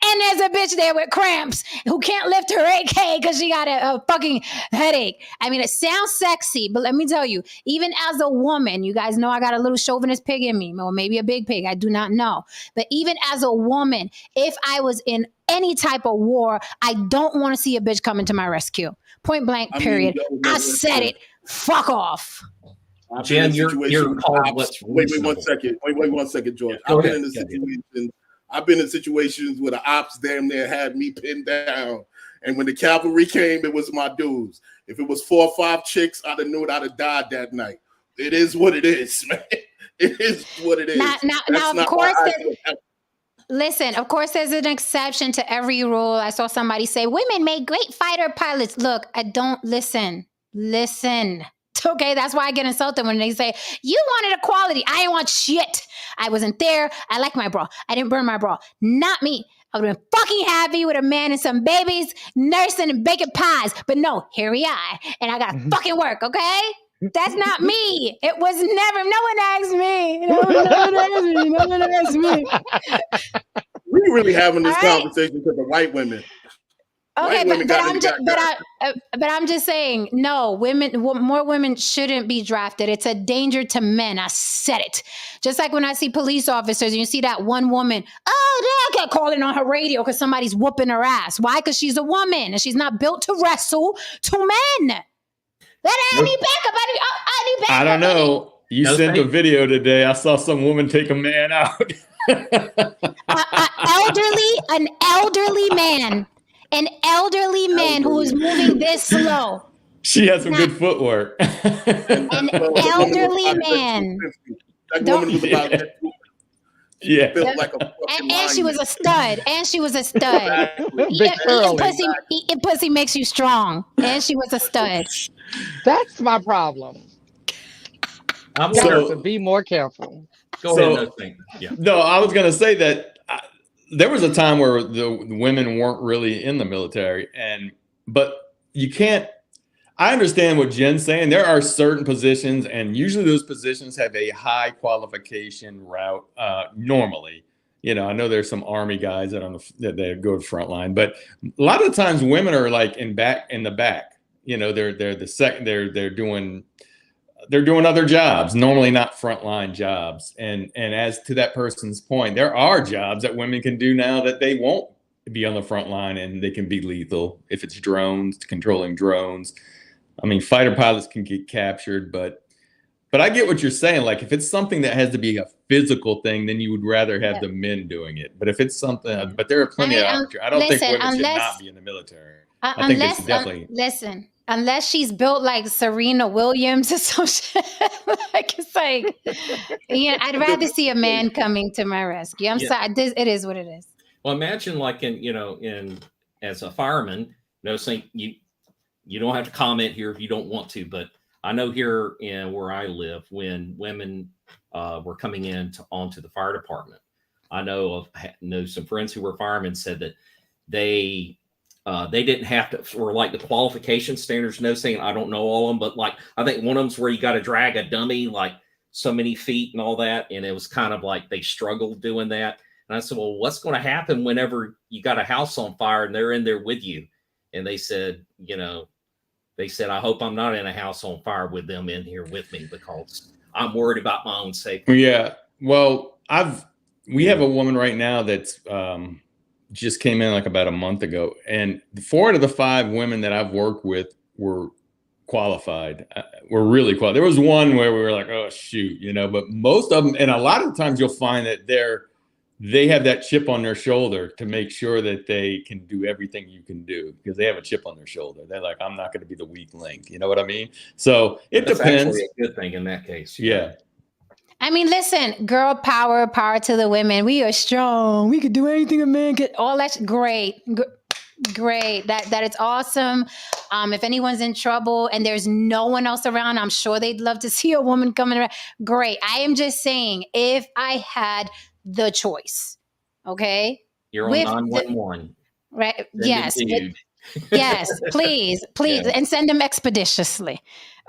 And there's a bitch there with cramps who can't lift her AK because she got a fucking headache. I mean, it sounds sexy, but let me tell you, even as a woman, you guys know I got a little chauvinist pig in me, or maybe a big pig. I do not know. But even as a woman, if I was in any type of war, I don't want to see a bitch coming to my rescue. Point blank, period. I said it. Fuck off. Jen, you're called what's Wait 1 second. Wait 1 second, George. I've been in situations where the ops damn near had me pinned down. And when the cavalry came, it was my dudes. If it was 4 or 5 chicks, I'd have known I'd have died that night. It is what it is, man. It is what it is. Now of course, listen, of course, there's an exception to every rule. I saw somebody say, women make great fighter pilots. Look, I don't listen. Okay, that's why I get insulted when they say, you wanted equality. I didn't want shit. I wasn't there. I like my bra. I didn't burn my bra. Not me. I would have been fucking happy with a man and some babies, nursing and baking pies. But no, here we are. And I got to fucking work, okay? That's not me. It was never. No one asked me. We're really having this conversation because of white women. Okay, but I'm just saying, no, more women shouldn't be drafted. It's a danger to men. I said it. Just like when I see police officers and you see that one woman, they get calling on her radio because somebody's whooping her ass. Why? Because she's a woman and she's not built to wrestle two men. I need backup. I need backup. I don't know. You sent a video today. I saw some woman take a man out. An elderly man who is moving this slow. She has some good footwork. An elderly man. That woman was about that. Yeah. Built like and she was a stud. Pussy makes you strong. And she was a stud. That's my problem. So be more careful. Go ahead. No, I was going to say that there was a time where the women weren't really in the military, but you can't. I understand what Jen's saying. There are certain positions, and usually those positions have a high qualification route. Normally, I know there's some Army guys that they go to the front line, but a lot of the times women are like in the back. They're the second. They're doing other jobs, normally not frontline jobs. And as to that person's point, there are jobs that women can do now that they won't be on the front line and they can be lethal. If it's drones, controlling drones. I mean, fighter pilots can get captured, but I get what you're saying. Like if it's something that has to be a physical thing, then you would rather have the men doing it. But if it's something, but there are plenty of opportunities. I don't think women should not be in the military. I think it's definitely. Unless she's built like Serena Williams or some shit. It's like, I'd rather see a man coming to my rescue. I'm sorry. It is what it is. Well, imagine like as a fireman, Saint, you don't have to comment here if you don't want to, but I know here in where I live, when women were coming onto the fire department, I know some friends who were firemen said that they They didn't have to, for like the qualification standards, NoSaint, I don't know all of them, but like, I think one of them's where you got to drag a dummy like so many feet and all that. And it was kind of like they struggled doing that. And I said, well, what's going to happen whenever you got a house on fire and they're in there with you? And they said, I hope I'm not in a house on fire with them in here with me because I'm worried about my own safety. Yeah. Well, we have a woman right now that's just came in like about a month ago, and 4 out of the 5 women that I've worked with were qualified. Were really qualified. There was one where we were like, oh shoot, but most of them, and a lot of the times you'll find that they have that chip on their shoulder to make sure that they can do everything you can do because they have a chip on their shoulder. They're like, I'm not going to be the weak link. You know what I mean? So it That's depends. Actually a good thing in that case. Yeah. I mean, listen, girl power to the women. We are strong. We could do anything a man could. All that's great. Great. That is awesome. If anyone's in trouble and there's no one else around, I'm sure they'd love to see a woman coming around. Great. I am just saying, if I had the choice, okay? You're on 911. Right. Yes. Yes, please. Yeah. And send them expeditiously.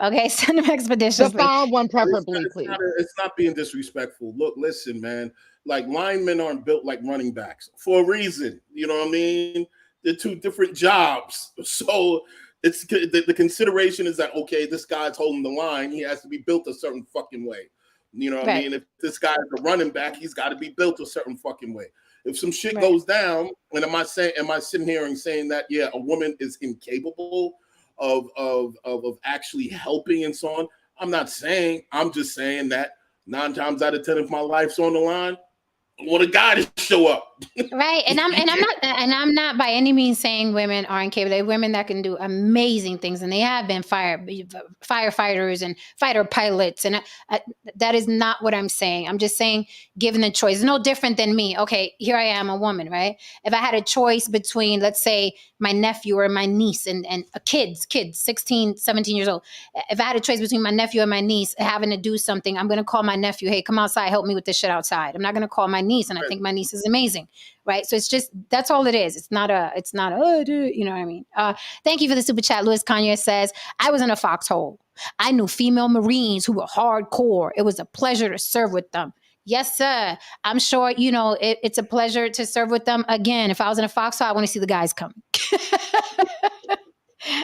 Okay, send them expeditiously. The found one, preferably, please. It's not being disrespectful. Look, listen, man. Like linemen aren't built like running backs for a reason. You know what I mean? They're 2 different jobs. So it's the consideration is that okay, this guy's holding the line. He has to be built a certain fucking way. You know what I mean? If this guy is a running back, he's got to be built a certain fucking way. If some shit goes down, and am I sitting here and saying that a woman is incapable of actually helping and so on? I'm not saying. I'm just saying that 9 times out of 10, if my life's on the line, I want a guy to show up. Right. And I'm not by any means saying women aren't capable. There are women that can do amazing things, and they have been firefighters and fighter pilots. And that is not what I'm saying. I'm just saying, given the choice, no different than me. Okay, here I am, a woman, right? If I had a choice between, let's say, my nephew or my niece and kids, 16, 17 years old. If I had a choice between my nephew and my niece having to do something, I'm going to call my nephew, hey, come outside, help me with this shit outside. I'm not going to call my niece, and I think my niece is amazing, right? So it's just, that's all it is. It's not oh, dude, you know what I mean? Thank you for the super chat. Louis Kanye says, I was in a foxhole. I knew female Marines who were hardcore. It was a pleasure to serve with them. Yes, sir. I'm sure, it's a pleasure to serve with them. Again, if I was in a foxhole, I want to see the guys coming.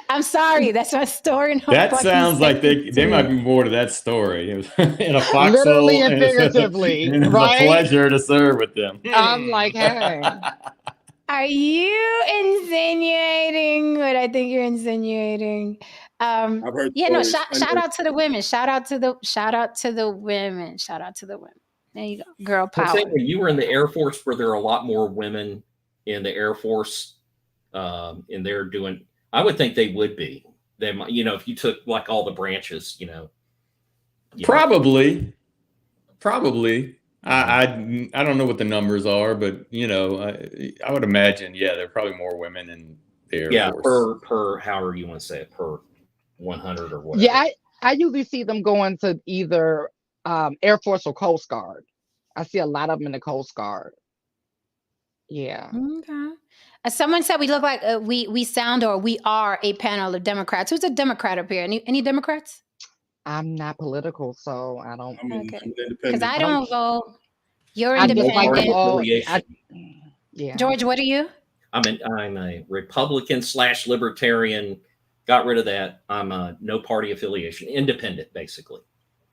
I'm sorry. That's my story. That sounds like they might be more to that story. In a foxhole. Literally and figuratively. It's a pleasure to serve with them. I'm like, hey. Are you insinuating what I think you're insinuating? I've heard shout out to the women. Shout out to the women. There you go. Girl power. When you were in the Air Force, where there are a lot more women in the Air Force, and they're doing, I would think they would be. They might, if you took like all the branches, Probably. I don't know what the numbers are, but I would imagine, there are probably more women in the Air Force. per however you want to say it, per 100 or whatever. Yeah, I usually see them going to either Air Force or Coast Guard. I see a lot of them in the Coast Guard. Yeah. Okay. Someone said we look like we sound, or we are a panel of Democrats. Who's a Democrat up here? Any Democrats? I'm not political, so I don't. Okay. Because I don't vote. You're independent. Yeah. George, what are you? I'm a Republican / Libertarian. Got rid of that. I'm a no party affiliation, independent, basically.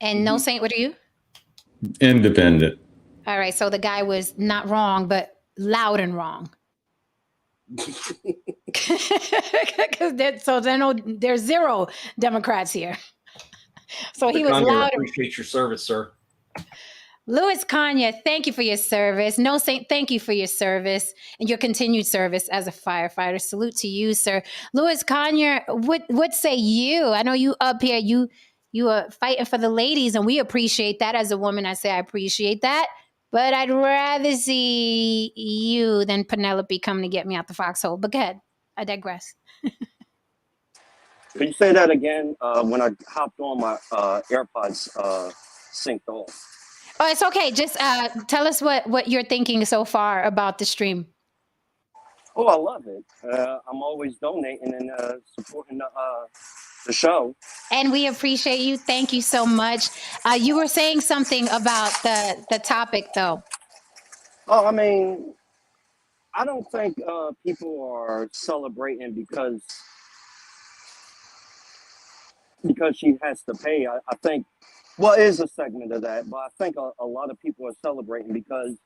And NoSaint, what are you? Independent. All right. So the guy was not wrong, but loud and wrong. So there's 0 Democrats here. So he was loud. Appreciate your service, sir. Louis Kanye, thank you for your service. NoSaint, thank you for your service and your continued service as a firefighter. Salute to you, sir. Louis Kanye, what say you? I know you up here, you are fighting for the ladies, and we appreciate that. As a woman, I say I appreciate that. But I'd rather see you than Penelope coming to get me out the foxhole. But go ahead. I digress. Could you say that again? When I hopped on, my AirPods synced off. Oh, it's okay. Just tell us what you're thinking so far about the stream. Oh, I love it. I'm always donating and supporting the show. And we appreciate you. Thank you so much. You were saying something about the topic, though. Oh, I mean, I don't think people are celebrating because she has to pay. I think, well, it is a segment of that, but I think a lot of people are celebrating because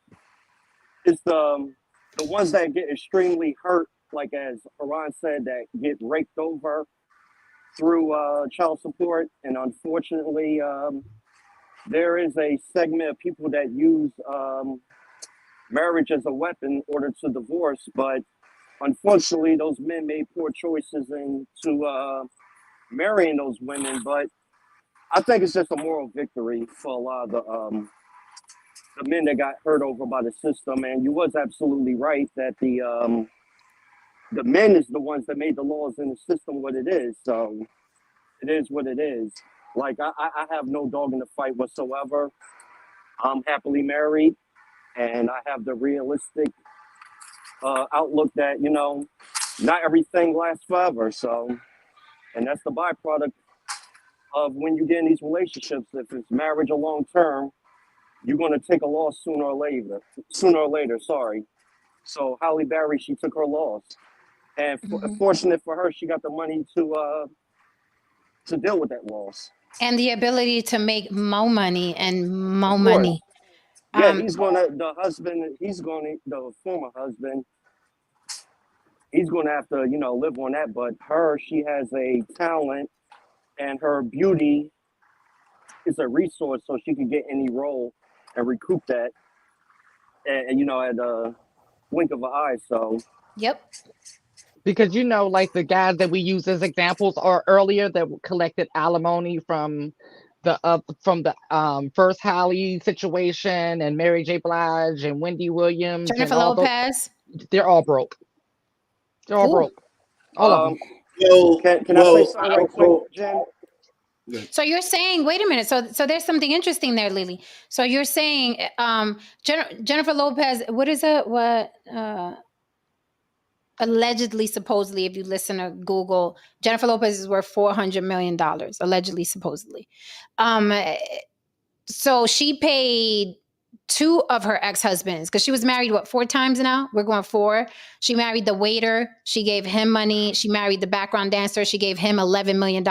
it's the ones that get extremely hurt, like as Haran said, that get raked over through child support. And unfortunately, there is a segment of people that use marriage as a weapon in order to divorce. But unfortunately, those men made poor choices into marrying those women. But I think it's just a moral victory for a lot of the men that got hurt over by the system. And you was absolutely right that the men is the ones that made the laws in the system what it is. So it is what it is. Like I have no dog in the fight whatsoever. I'm happily married, and I have the realistic outlook that not everything lasts forever. So, and that's the byproduct of when you get in these relationships. If it's marriage or long term, you're going to take a loss sooner or later. Sorry. So Halle Berry, she took her loss, and fortunate for her, she got the money to deal with that loss and the ability to make more money and more money. Yeah, the former husband, he's going to have to, live on that. But she has a talent, and her beauty is a resource, so she can get any role and recoup that, and at a blink of an eye. So, yep. Because like the guys that we use as examples are earlier that collected alimony from the first Halle situation, and Mary J. Blige and Wendy Williams, Jennifer Lopez. They're all broke. They're all broke. All of them. Can I say something right quick, Jen? So you're saying, wait a minute. So there's something interesting there, Lily. So you're saying, Jennifer Lopez. What is it? What? Allegedly, supposedly, if you listen to Google, Jennifer Lopez is worth $400 million, allegedly, supposedly. So she paid 2 of her ex-husbands, because she was married, 4 times now? We're going 4. She married the waiter. She gave him money. She married the background dancer. She gave him $11 million.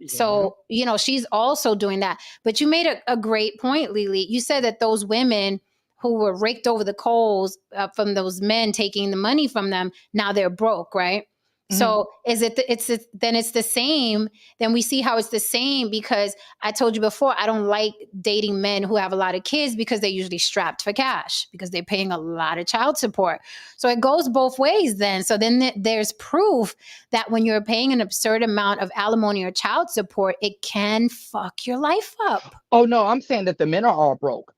So, she's also doing that. But you made a great point, Lily. You said that those women who were raked over the coals from those men taking the money from them, now they're broke, right? Mm-hmm. So then it's the same. Then we see how it's the same, because I told you before, I don't like dating men who have a lot of kids, because they're usually strapped for cash, because they're paying a lot of child support. So it goes both ways then. So then there's proof that when you're paying an absurd amount of alimony or child support, it can fuck your life up. Oh no, I'm saying that the men are all broke.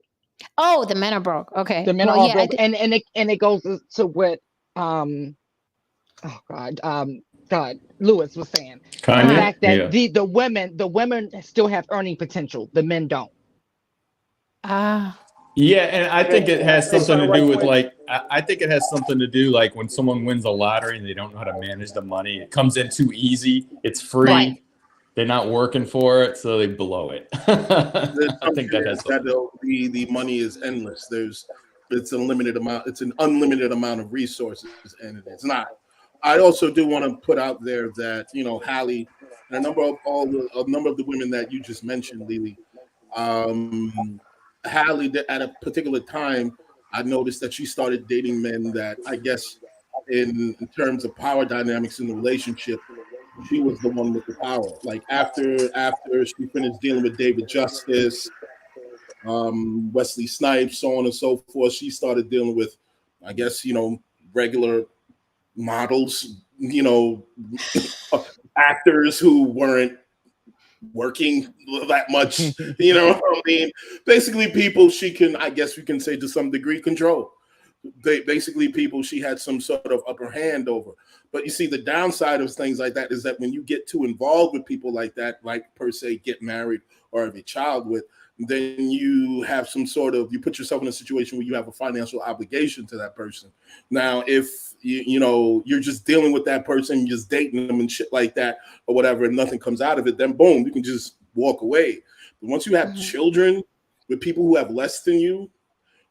Oh, the men are broke. Okay. The men are all broke. And it goes to what Lewis was saying. Kanye? The fact that the women still have earning potential. The men don't. Yeah, and I think it has something to do with I think it has something to do like when someone wins a lottery and they don't know how to manage the money. It comes in too easy. It's free. Right. They're not working for it, so they blow it. I think that has the money is endless. It's an unlimited amount of resources, and it's not. I also do want to put out there that Halle and a number of the women that you just mentioned, Lily, Halle at a particular time, I noticed that she started dating men that I guess in terms of power dynamics in the relationship, she was the one with the power. Like after she finished dealing with David Justice, Wesley Snipes, so on and so forth, she started dealing with, I guess, regular models, actors who weren't working that much, what I mean? Basically people she can, I guess we can say to some degree, control. Basically people she had some sort of upper hand over. But you see, the downside of things like that is that when you get too involved with people like that, like per se get married or have a child with, then you have you put yourself in a situation where you have a financial obligation to that person. Now, if you're just dealing with that person, just dating them and shit like that or whatever, and nothing comes out of it, then boom, you can just walk away. But once you have children with people who have less than you,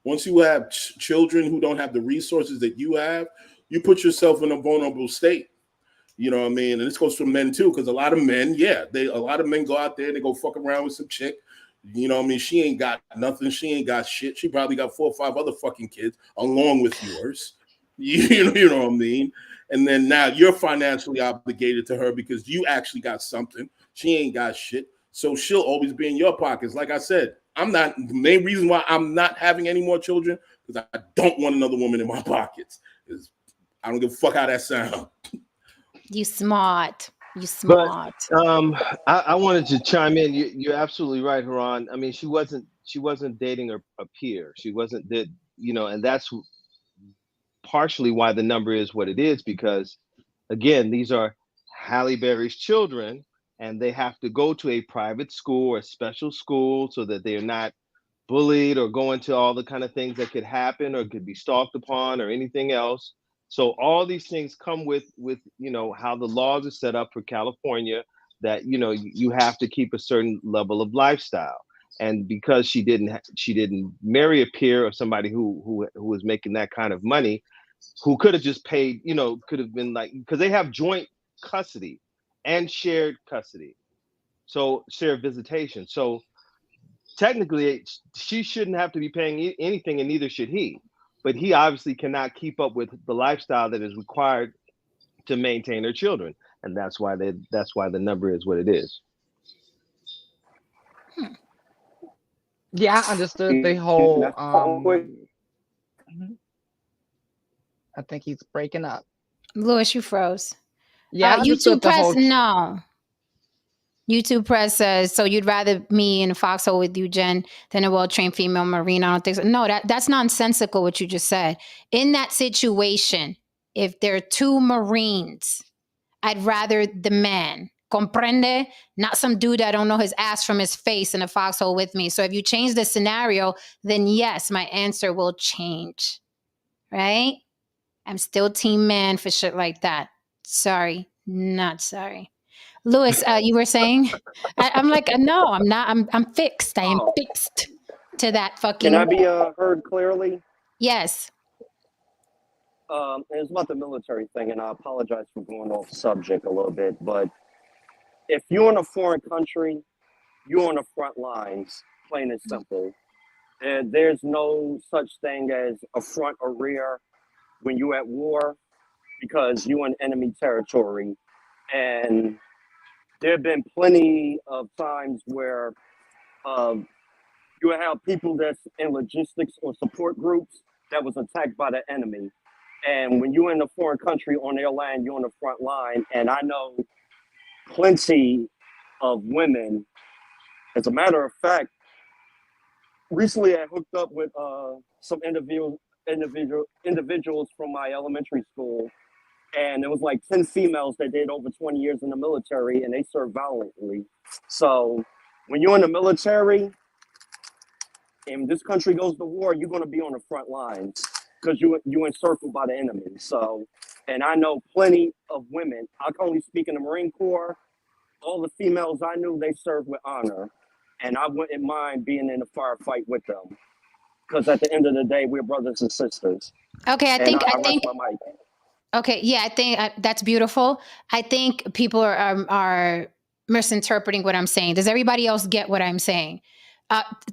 once you have children who don't have the resources that you have, you put yourself in a vulnerable state. You know what I mean? And this goes for men too, because a lot of men go out there and they go fuck around with some chick. You know what I mean? She ain't got nothing. She ain't got shit. She probably got 4 or 5 other fucking kids along with yours. You know what I mean? And then now you're financially obligated to her because you actually got something. She ain't got shit. So she'll always be in your pockets. Like I said, the main reason why I'm not having any more children because I don't want another woman in my pockets. Is I don't give a fuck how that sounds. You smart. You smart. But I wanted to chime in. You're absolutely right, Haran. I mean, she wasn't dating a peer. She wasn't and that's partially why the number is what it is, because again, these are Halle Berry's children, and they have to go to a private school or a special school so that they're not bullied or go into all the kind of things that could happen or could be stalked upon or anything else. So all these things come with how the laws are set up for California, that you have to keep a certain level of lifestyle. And because she didn't marry a peer or somebody who was making that kind of money, who could have just paid, could have been like, because they have joint custody and shared custody, so shared visitation. So technically, she shouldn't have to be paying anything, and neither should he. But he obviously cannot keep up with the lifestyle that is required to maintain her children, and that's why the number is what it is. Yeah, I understood the whole. I think he's breaking up. Louis, you froze. Yeah, YouTube press no. YouTube press says, so you'd rather me in a foxhole with you, Jen, than a well-trained female Marine? I don't think so. No, that's nonsensical what you just said. In that situation, if there are 2 Marines, I'd rather the man. Comprende? Not some dude that I don't know his ass from his face in a foxhole with me. So if you change the scenario, then yes, my answer will change. Right? I'm still team man for shit like that. Sorry, not sorry. Louis, you were saying? I'm like, no, I'm not. I'm fixed. I am fixed to that fucking. Can I be heard clearly? Yes. It's about the military thing, and I apologize for going off subject a little bit, but if you're in a foreign country, you're on the front lines, plain and simple. And there's no such thing as a front or rear when you're at war, because you're in enemy territory. And there have been plenty of times where you have people that's in logistics or support groups that was attacked by the enemy. And when you're in a foreign country on their land, you're on the front line. And I know plenty of women. As a matter of fact, recently I hooked up with some individuals from my elementary school. And it was like 10 females that did over 20 years in the military, and they served valiantly. So when you're in the military and this country goes to war, you're going to be on the front lines because you're encircled by the enemy. So, and I know plenty of women. I can only speak in the Marine Corps. All the females I knew, they served with honor. And I wouldn't mind being in a firefight with them, because at the end of the day, we're brothers and sisters. Okay, I think. Okay, yeah, I think that's beautiful. I think people are misinterpreting what I'm saying. Does everybody else get what I'm saying?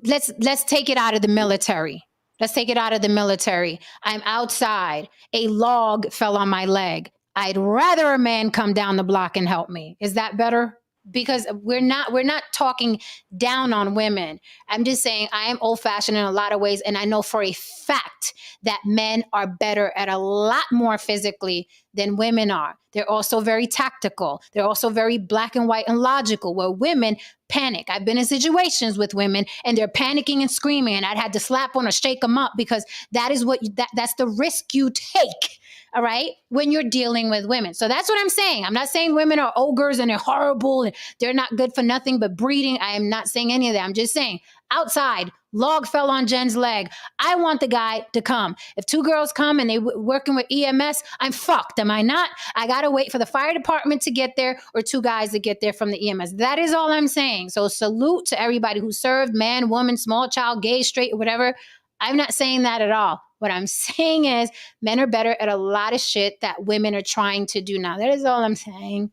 Let's take it out of the military. Let's take it out of the military. I'm outside. A log fell on my leg. I'd rather a man come down the block and help me. Is that better? Because we're not talking down on women. I'm just saying I am old-fashioned in a lot of ways, and I know for a fact that men are better at a lot more physically than women are. They're also very tactical. They're also very black and white and logical, where women panic. I've been in situations with women and they're panicking and screaming, and I'd had to slap on or shake them up, because that is that's the risk you take. all right, when you're dealing with women. So that's what I'm saying. I'm not saying women are ogres and they're horrible and they're not good for nothing but breeding. I am not saying any of that. I'm just saying outside, log fell on Jen's leg. I want the guy to come. If two girls come and they working with EMS, I'm fucked. Am I not? I got to wait for the fire department to get there or two guys to get there from the EMS. That is all I'm saying. So salute to everybody who served, man, woman, small child, gay, straight, whatever. I'm not saying that at all. What I'm saying is men are better at a lot of shit that women are trying to do now. That is all I'm saying.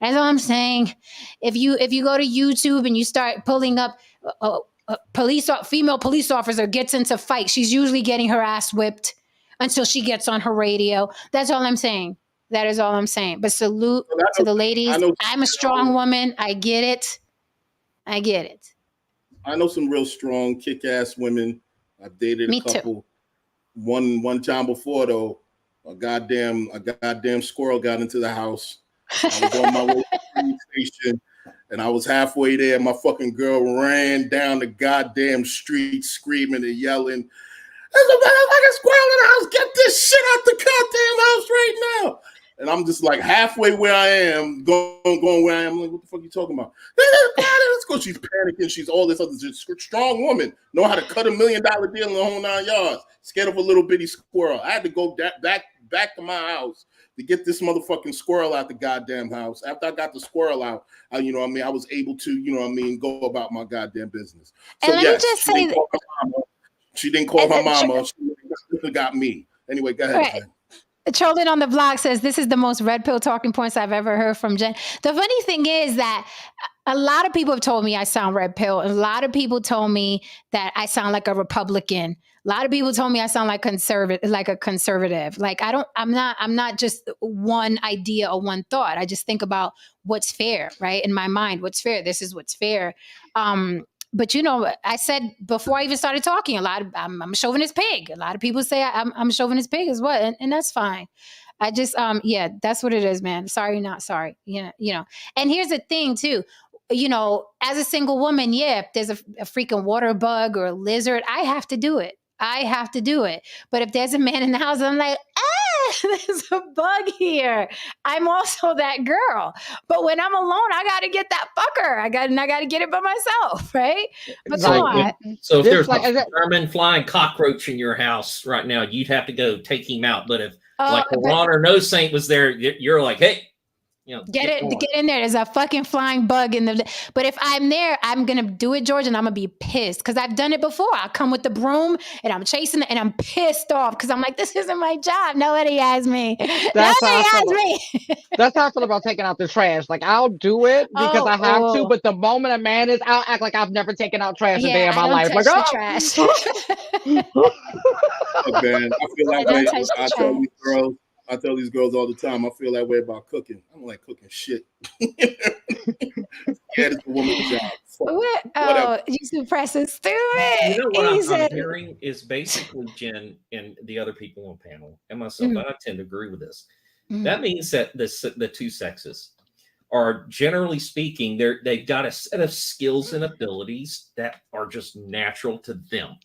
That's all I'm saying. If you go to YouTube and you start pulling up female police officer gets into fight, she's usually getting her ass whipped until she gets on her radio. That's all I'm saying. That is all I'm saying. But salute to the ladies. I'm a strong woman. I get it. I get it. I know some real strong, kick-ass women. I've dated a couple. Too. One time before though, a goddamn squirrel got into the house. I was on my way to the police station, and I was halfway there. My fucking girl ran down the goddamn street screaming and yelling, "There's a motherfucking squirrel in the house! Get this shit out the goddamn house right now!" And I'm just like halfway where I am, going where I am. I'm like, what the fuck are you talking about? Let's go. She's panicking. She's all this other strong woman. Know how to cut $1 million deal in the whole 9 yards. Scared of a little bitty squirrel. I had to go back to my house to get this motherfucking squirrel out the goddamn house. After I got the squirrel out, I was able to, go about my goddamn business. So and let me just say that she didn't call her mama. She got me. Anyway, go ahead. Right. Trolling on the Block says, this is the most red pill talking points I've ever heard from Jen. The funny thing is that a lot of people have told me I sound red pill. And a lot of people told me that I sound like a Republican. A lot of people told me I sound like a conservative. Like I'm not just one idea or one thought. I just think about what's fair, right? In my mind, what's fair. This is what's fair. But I said before I even started talking, I'm a chauvinist pig. A lot of people say I'm a chauvinist pig as well, and that's fine. I just that's what it is, man. Sorry, not sorry. And here's the thing too. As a single woman, if there's a freaking water bug or a lizard, I have to do it. But if there's a man in the house, I'm like, there's a bug here. I'm also that girl. But when I'm alone, I got to get that fucker. I got to get it by myself, right? But come on. So if there's a German flying cockroach in your house right now, you'd have to go take him out. But if Ron or NoSaint was there, you're like, hey, get in there. There's a fucking flying bug in the. But if I'm there, I'm gonna do it, George, and I'm gonna be pissed because I've done it before. I come with the broom and I'm chasing it, and I'm pissed off because I'm like, this isn't my job. Nobody has me. That's how I feel about taking out the trash. Like I'll do it because I have to, but the moment a man is out, act like I've never taken out trash a day in my life. Like, trash. Man, I feel like I tell these girls all the time, I feel that way about cooking. I don't like cooking shit. It's a woman's job. You suppressing stupid. What I'm hearing is basically Jen and the other people on the panel and myself, and I tend to agree with this. That means that the two sexes are, generally speaking, they've got a set of skills and abilities that are just natural to them.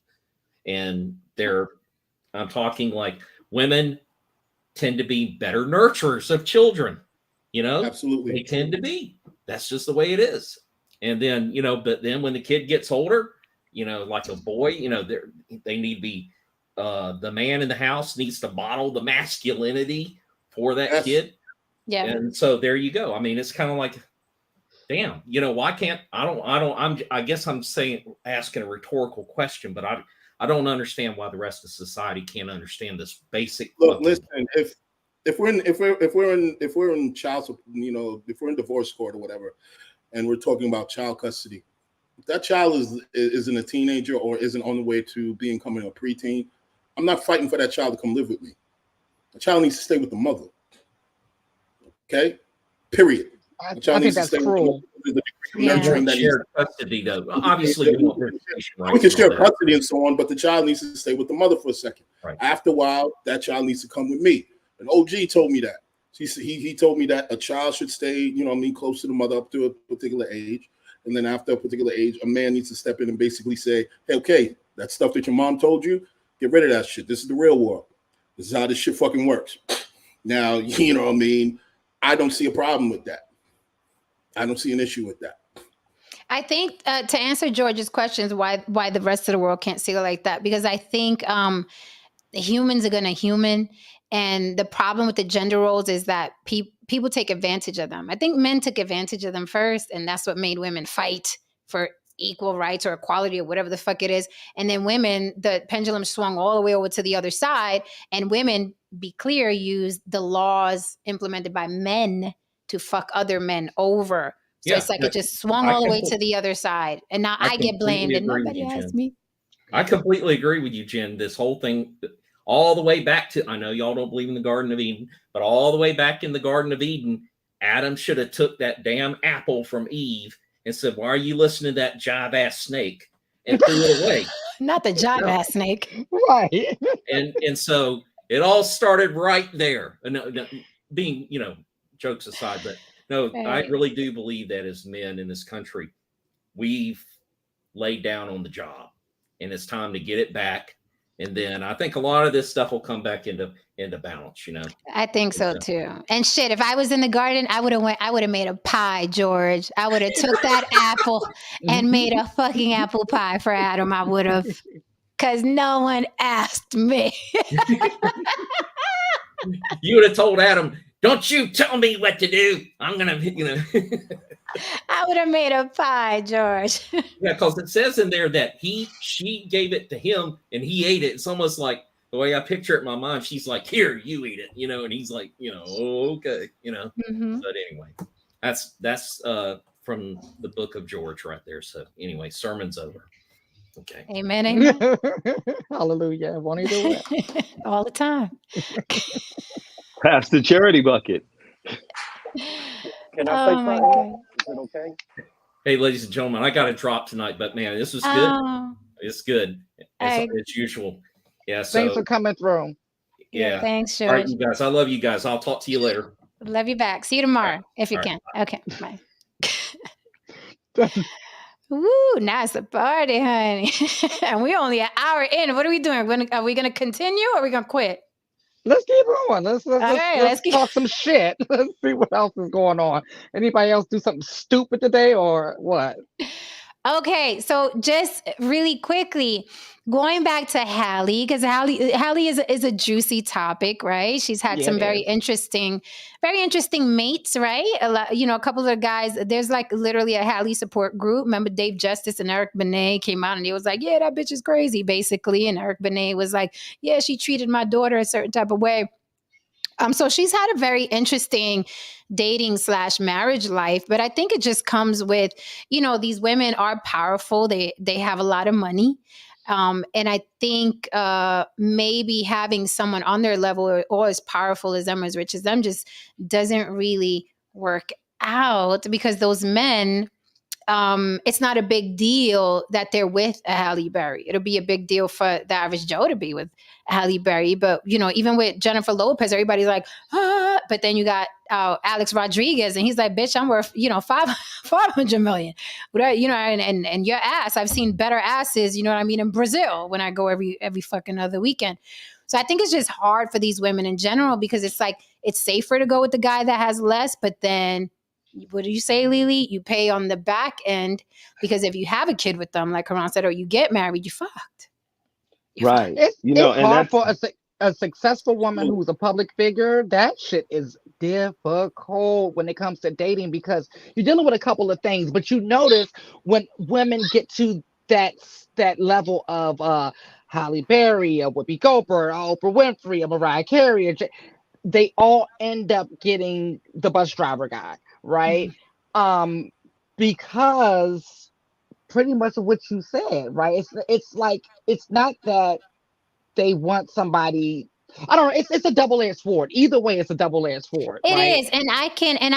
And I'm talking like women tend to be better nurturers of children, Absolutely. They tend to be. That's just the way it is. And then, but then when the kid gets older, like a boy, they need to be, the man in the house needs to model the masculinity for that kid. Yeah. And so there you go. I mean, it's kind of like, damn, why can't, I guess I'm asking a rhetorical question, but I don't understand why the rest of society can't understand this basic. Look, listen. If we're in child, if we're in divorce court or whatever, and we're talking about child custody, if that child isn't a teenager or isn't on the way to becoming a preteen, I'm not fighting for that child to come live with me. The child needs to stay with the mother. Okay. Period. I think that's cruel. Nurturing that shared custody, though. Obviously, we can share custody and so on, but the child needs to stay with the mother for a second. Right. After a while, that child needs to come with me. And OG told me that. He told me that a child should stay, close to the mother up to a particular age, and then after a particular age, a man needs to step in and basically say, "Hey, okay, that stuff that your mom told you, get rid of that shit. This is the real world. This is how this shit fucking works." Now, you know what I mean? I don't see a problem with that. I don't see an issue with that. I think to answer George's questions, why the rest of the world can't see it like that, because I think humans are going to human. And the problem with the gender roles is that people take advantage of them. I think men took advantage of them first, and that's what made women fight for equal rights or equality or whatever the fuck it is. And then women, the pendulum swung all the way over to the other side, and women, be clear, used the laws implemented by men to fuck other men over. So it's like it just swung all the way to the other side. And now I get blamed and nobody asked me. I completely agree with you, Jen. This whole thing, all the way back to, I know y'all don't believe in the Garden of Eden, but all the way back in the Garden of Eden, Adam should have took that damn apple from Eve and said, why are you listening to that jive-ass snake? And threw it away. Not the jive-ass snake. Right. And so it all started right there. Being, jokes aside, but no, I really do believe that as men in this country, we've laid down on the job, and it's time to get it back. And then I think a lot of this stuff will come back into balance, I think so too. And shit, if I was in the garden, I would have made a pie, George. I would have took that apple and made a fucking apple pie for Adam. I would have, because no one asked me. You would have told Adam, don't you tell me what to do. I'm going to, I would have made a pie, George. Yeah, because it says in there that she gave it to him and he ate it. It's almost like the way I picture it in my mind. She's like, here, you eat it, and he's like, okay, Mm-hmm. But anyway, that's from the book of George right there. So anyway, sermon's over. Okay. Amen. Amen. Hallelujah. Won't he do it? All the time. Pass the charity bucket. Can I say something? Is it okay? Hey, ladies and gentlemen, I got to drop tonight, but man, this was good. It's good as usual. Yeah. So thanks for coming through. Yeah. Thanks, George. All right, you guys. I love you guys. I'll talk to you later. Love you back. See you tomorrow if you can. Okay. Bye. Woo, now it's a party, honey. And we're only an hour in. What are we doing? Are we going to continue or are we going to quit? Let's keep going. Let's talk some shit. Let's see what else is going on. Anybody else do something stupid today or what? Okay, so just really quickly, going back to Hallie, because Hallie is a juicy topic, right? She's had some very interesting mates, right? A couple of the guys. There's like literally a Hallie support group. Remember Dave Justice and Eric Benet came out and he was like, "Yeah, that bitch is crazy," basically. And Eric Benet was like, "Yeah, she treated my daughter a certain type of way." So she's had a very interesting dating/marriage life, but I think it just comes with, these women are powerful. They have a lot of money. And I think maybe having someone on their level or as powerful as them, as rich as them, just doesn't really work out because those men, it's not a big deal that they're with a Halle Berry. It'll be a big deal for the average Joe to be with Halle Berry. But, even with Jennifer Lopez, everybody's like, ah. But then you got Alex Rodriguez, and he's like, bitch, I'm worth, 500 million. And your ass, I've seen better asses, in Brazil when I go every fucking other weekend. So I think it's just hard for these women in general because it's like, it's safer to go with the guy that has less, but then what do you say, Lily? You pay on the back end because if you have a kid with them, like Karan said, or you get married, you're fucked. Right. It's hard for a successful woman who's a public figure. That shit is difficult when it comes to dating because you're dealing with a couple of things, but you notice when women get to that level of Halle Berry, Whoopi Goldberg, Oprah Winfrey, Mariah Carey, they all end up getting the bus driver guy. Right. Mm-hmm. Because pretty much of what you said, right? It's like, it's not that they want somebody, I don't know. It's a double-edged sword. Either way, it's a double-edged sword. It is. And I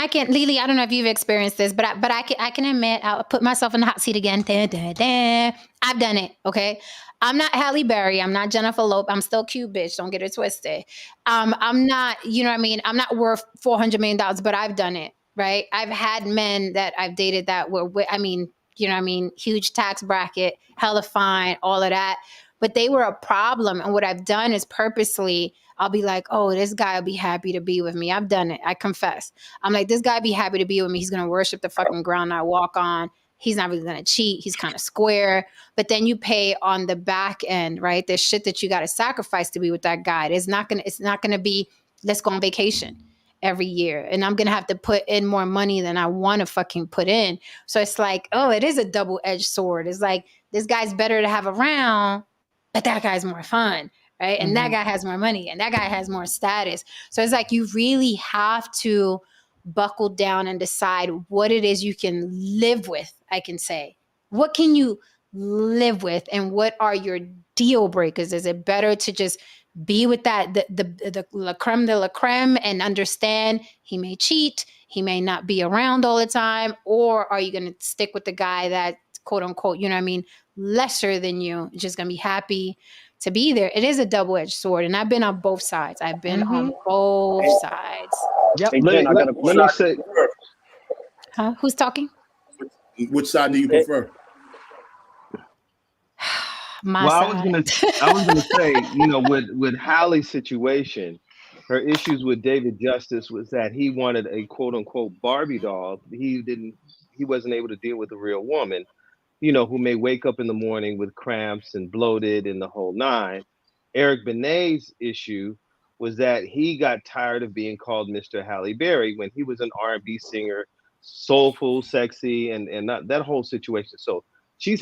can, Lily, I don't know if you've experienced this, but I can admit, I'll put myself in the hot seat again. I've done it. Okay. I'm not Halle Berry. I'm not Jennifer Lopez. I'm still cute, bitch. Don't get it twisted. I'm not, I'm not worth $400 million, but I've done it. Right. I've had men that I've dated that were, huge tax bracket, hella fine, all of that. but they were a problem. And what I've done is purposely, I'll be like, oh, this guy will be happy to be with me. I've done it. I confess. I'm like, this guy be happy to be with me. He's going to worship the fucking ground I walk on. He's not really going to cheat. He's kind of square. But then you pay on the back end, right? There's shit that you got to sacrifice to be with that guy. It's not going to be, let's go on vacation every year. And I'm going to have to put in more money than I want to fucking put in. So it's like, oh, it is a double-edged sword. It's like, this guy's better to have around, but that guy's more fun, right? And that guy has more money and that guy has more status. So it's like, you really have to buckle down and decide what it is you can live with, I can say. What can you live with and what are your deal breakers? Is it better to just be with that, the la creme de la creme, and understand he may cheat, he may not be around all the time? Or are you going to stick with the guy that, quote unquote, you know what I mean, lesser than you, just going to be happy to be there? It is a double-edged sword. And I've been on both sides. I've been on both sides. Yep. Hey, Jen, let me say. Huh? Who's talking? Which side do you prefer? My side. I was gonna say, you know, with Hallie's situation, her issues with David Justice was that he wanted a quote unquote Barbie doll. He wasn't able to deal with a real woman, you know, who may wake up in the morning with cramps and bloated and the whole nine. Eric Benet's issue was that he got tired of being called Mr. Halle Berry when he was an R&B singer, soulful, sexy, and not that whole situation. So she's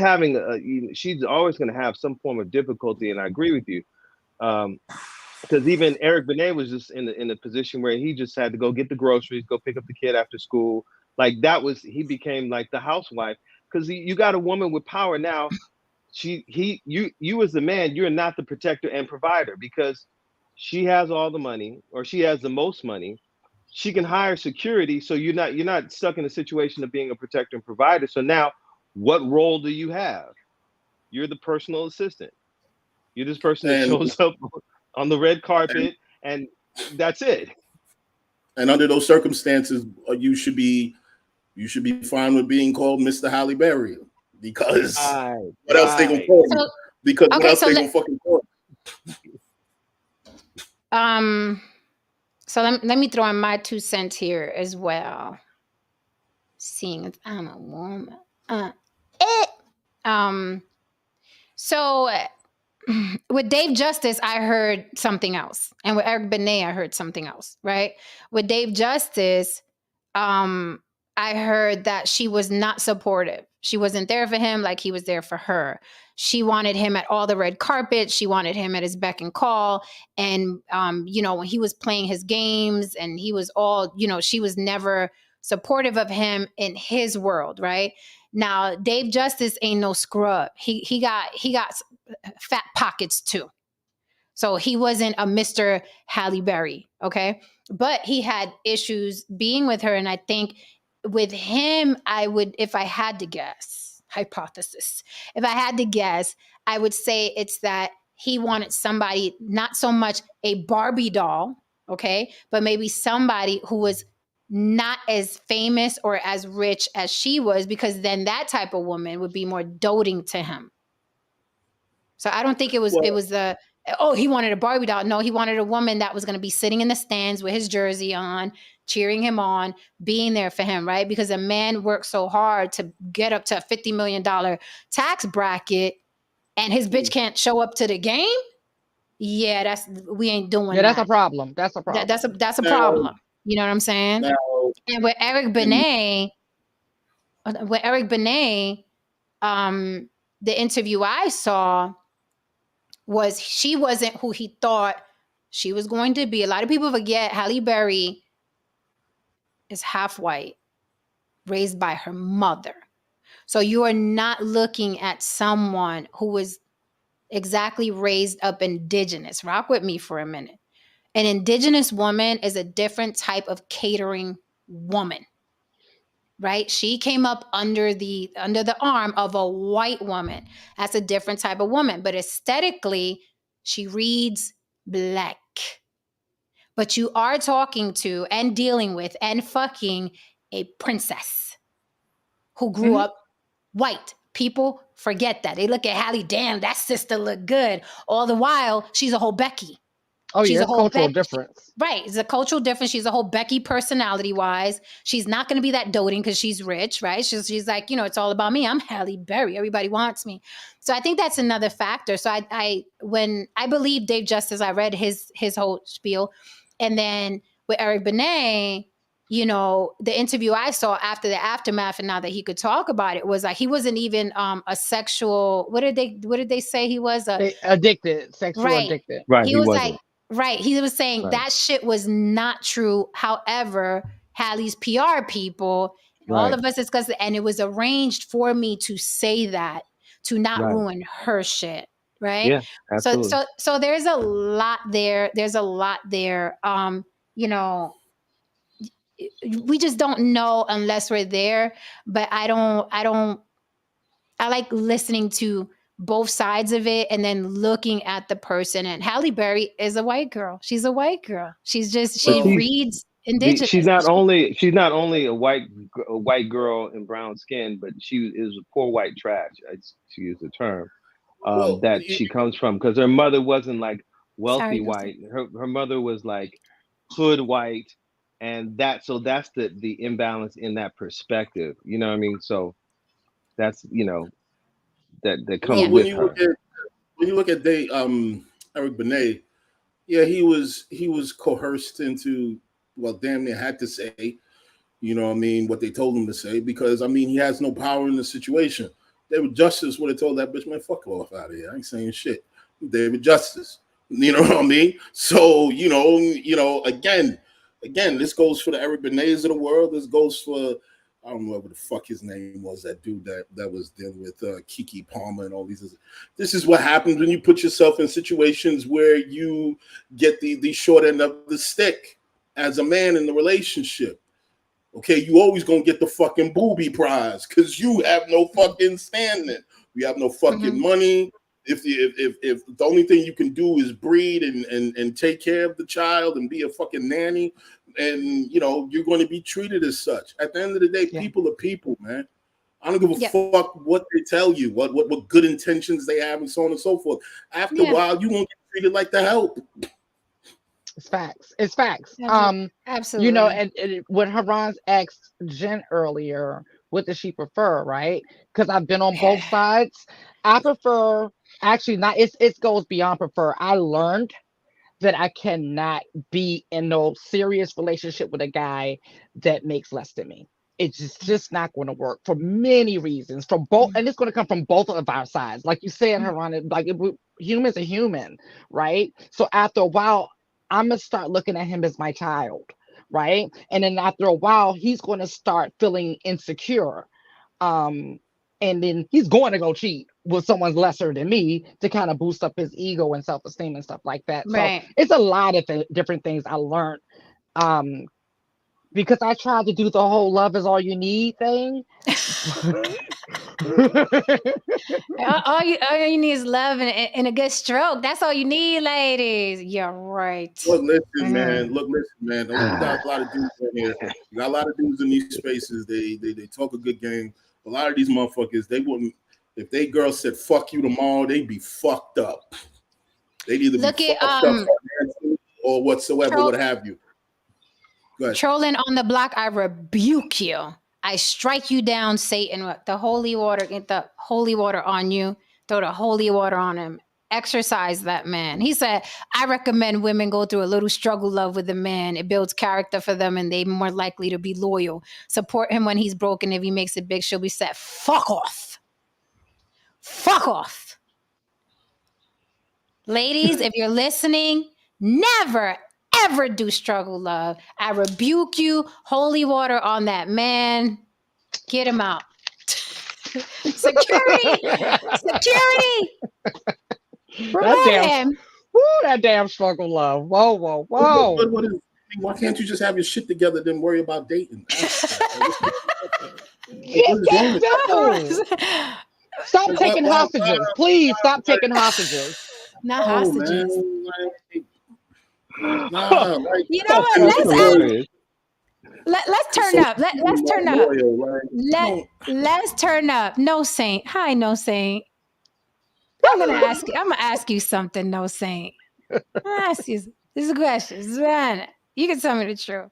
she's always going to have some form of difficulty, and I agree with you, because even Eric Benet was just in a position where he just had to go get the groceries, go pick up the kid after school. Like he became like the housewife, because you got a woman with power now. You as the man, you're not the protector and provider, because she has all the money, or she has the most money. She can hire security, so you're not stuck in a situation of being a protector and provider. So now, what role do you have? You're the personal assistant. You're this person that shows up on the red carpet, and that's it. And under those circumstances, you should be fine with being called Mr. Halle Berry, because what else they gonna call you? Because what else they gonna fucking call you? So let me throw in my 2 cents here as well. Seeing as I'm a woman. So with Dave Justice, I heard something else. And with Eric Benet, I heard something else, right? With Dave Justice, I heard that she was not supportive. She wasn't there for him like he was there for her. She wanted him at all the red carpet. She wanted him at his beck and call. And, you know, when he was playing his games and he was all, you know, she was never supportive of him in his world, right? Now, Dave Justice ain't no scrub. He got fat pockets too. So he wasn't a Mr. Halle Berry, okay? But he had issues being with her. And I think with him, I would, if I had to guess, hypothesis, if I had to guess, I would say it's that he wanted somebody, not so much a Barbie doll, okay? But maybe somebody who was not as famous or as rich as she was, because then that type of woman would be more doting to him. So I don't think he wanted a Barbie doll. No, he wanted a woman that was going to be sitting in the stands with his jersey on, cheering him on, being there for him, right? Because a man works so hard to get up to a $50 million tax bracket, and his bitch can't show up to the game. Yeah, we ain't doing that. That's a problem. That's a problem. That's a problem. You know what I'm saying? And with Eric Benet, the interview I saw was she wasn't who he thought she was going to be. A lot of people forget Halle Berry is half white, raised by her mother. So you are not looking at someone who was exactly raised up indigenous. Rock with me for a minute. An indigenous woman is a different type of catering woman, right? She came up under the arm of a white woman. That's a different type of woman. But aesthetically, she reads black. But you are talking to and dealing with and fucking a princess who grew up white, People forget that. They look at Halle, damn, that sister look good. All the while, she's a whole Becky. Oh, she's yeah, a whole cultural difference. Right. It's a cultural difference. She's a whole Becky personality-wise. She's not going to be that doting because she's rich, right? She's like, it's all about me. I'm Halle Berry. Everybody wants me. So I think that's another factor. So when I believe Dave Justice, I read his whole spiel. And then with Eric Benet, the interview I saw after the aftermath, and now that he could talk about it, was like he wasn't even a sexual. What did they say he was? Addicted, sexual addicted. Right. He was like, right. He was saying that shit was not true. However, Halle's PR people, all of us discussed it, and it was arranged for me to say that to not ruin her shit. Right. Yeah, absolutely. So there's a lot there. We just don't know unless we're there. But I like listening to both sides of it and then looking at the person. And Halle Berry is a white girl. She's a white girl. She reads indigenous. She's not only a white girl in brown skin, but she is a poor white trash. To use the term that she comes from, because her mother wasn't like wealthy white. Her mother was like hood white, and that's the imbalance in that perspective. You know what I mean? So that's that comes with her. When you look at Eric Benet, yeah, he was coerced into, well, damn near had to say, what they told him to say, because he has no power in the situation. David Justice would have told that bitch, man, fuck off out of here. I ain't saying shit. David Justice. You know what I mean? So, again, this goes for the Eric Benets of the world. This goes for, I don't know what the fuck his name was, that dude that was dealing with Kiki Palmer and all these. This is what happens when you put yourself in situations where you get the short end of the stick as a man in the relationship. Okay, you always gonna get the fucking booby prize because you have no fucking standing. You have no fucking money. If the only thing you can do is breed and take care of the child and be a fucking nanny, and you're going to be treated as such. At the end of the day, people are people, man. I don't give a fuck what they tell you, what good intentions they have, and so on and so forth. After a while, you won't get treated like the help. It's facts. It's facts. Absolutely. And when Haran's asked Jen earlier, what does she prefer, right? Because I've been on both sides. I prefer, actually, not. It goes beyond prefer. I learned that I cannot be in no serious relationship with a guy that makes less than me. It's just not going to work for many reasons. From both, and it's going to come from both of our sides. Like you said, Haran, like humans are human, right? So after a while, I'm gonna start looking at him as my child, right? And then after a while, he's going to start feeling insecure. And then he's going to go cheat with someone lesser than me to kind of boost up his ego and self-esteem and stuff like that. Right. So it's a lot of different things I learned. Because I tried to do the whole love is all you need thing. all you need is love and a good stroke. That's all you need, ladies. You're right. Look, listen, man. We got a lot of dudes in here. We got a lot of dudes in these spaces. They talk a good game. A lot of these motherfuckers, they wouldn't. If they girl said "fuck you" tomorrow, they'd be fucked up. They'd either be fucked up financially or whatsoever, what have you. Trolling on the block, I rebuke you. I strike you down, Satan. The holy water, get the holy water on you. Throw the holy water on him. Exercise that man. He said, I recommend women go through a little struggle love with a man. It builds character for them and they're more likely to be loyal. Support him when he's broken. If he makes it big, she'll be set. Fuck off. Fuck off. Ladies, if you're listening, never, ever do struggle love. I rebuke you. Holy water on that man. Get him out. Security. Remove him. Woo, that damn struggle love. Whoa. Why can't you just have your shit together, then worry about dating? Stop taking hostages. Please stop taking hostages. Not hostages. You know what? Let's turn up. Let's turn up. Let's turn up. No Saint. Hi, No Saint. I'm gonna ask you something, No Saint. I'll ask you. This is a question. Man, you can tell me the truth.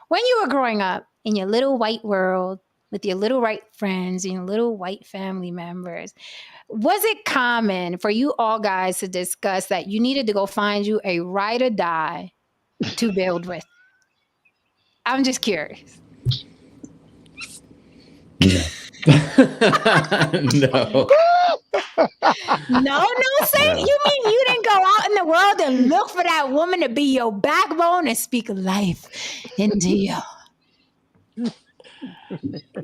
When you were growing up in your little white world with your little white friends and your little white family members, was it common for you all guys to discuss that you needed to go find you a ride or die to build with? I'm just curious. No. No, Saint. You mean you didn't go out in the world and look for that woman to be your backbone and speak life into you?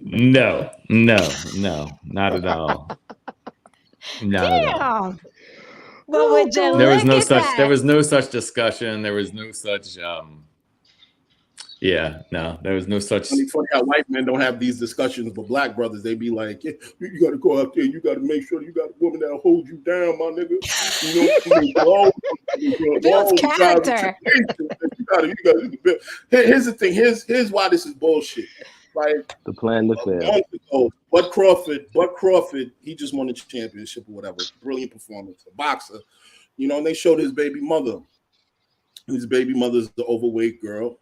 No, not at all. Not at all. Well, would you there was no look at such that? there was no such discussion. There was no such there was no such. It's funny how white men don't have these discussions, but black brothers, they be like, yeah, you got to go out there. You got to make sure you got a woman that'll hold you down, my nigga. You know, builds character. Here's the thing. Here's why this is bullshit. Like the plan to fail. Bud Crawford, he just won the championship or whatever. Brilliant performance, a boxer. You know, and they showed his baby mother. His baby mother's the overweight girl.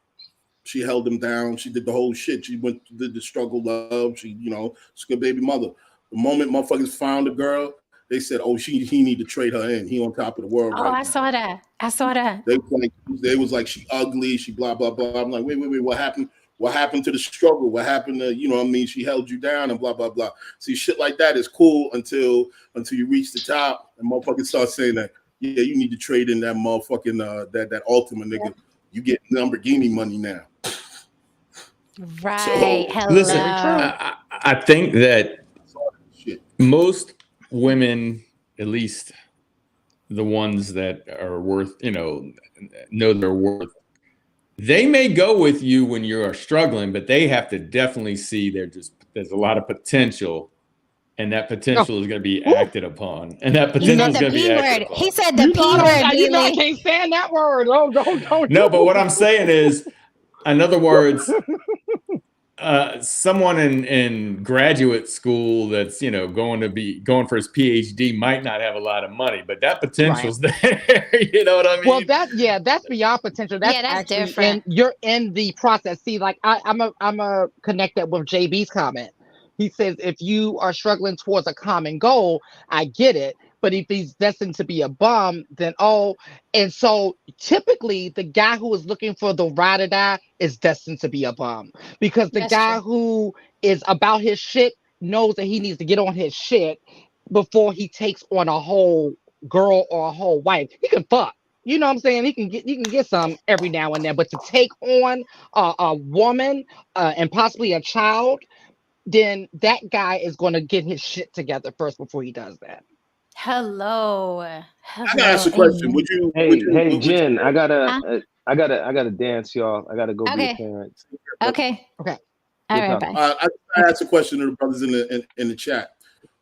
She held him down. She did the whole shit. She did the struggle love. She's a good baby mother. The moment motherfuckers found a girl, they said, "Oh, he need to trade her in. He on top of the world." Oh, right I saw that. They was like she ugly. She blah blah blah. I'm like, wait. What happened? What happened to the struggle? What happened to She held you down and blah blah blah. See, shit like that is cool until you reach the top and motherfuckers start saying that. Yeah, you need to trade in that motherfucking that Ultima nigga. You get Lamborghini money now. Right. So, listen, I think that most women, at least the ones that are worth, know their worth, they may go with you when you are struggling, but they have to definitely see there's a lot of potential. And that potential is going to be acted upon. And that potential is going to be acted upon. He said the P word. You know I can't stand that word. Oh, don't. No, but what I'm saying is, in other words, someone in graduate school that's going for his PhD might not have a lot of money, but that potential's there. You know what I mean? Well, that's beyond potential. That's actually different. You're in the process. See, like I'm a connect that with JB's comment. He says, if you are struggling towards a common goal, I get it. But if he's destined to be a bum, then and so typically the guy who is looking for the ride or die is destined to be a bum, because the guy who is about his shit knows that he needs to get on his shit before he takes on a whole girl or a whole wife. He can fuck. You know what I'm saying? You can get some every now and then, but to take on a woman and possibly a child, then that guy is going to get his shit together first before he does that. Hello. I gotta ask a question. Would you? Hey, Jen, I gotta dance, y'all. I gotta go be a parent. Okay. All right. Bye. I asked a question to the brothers in the chat.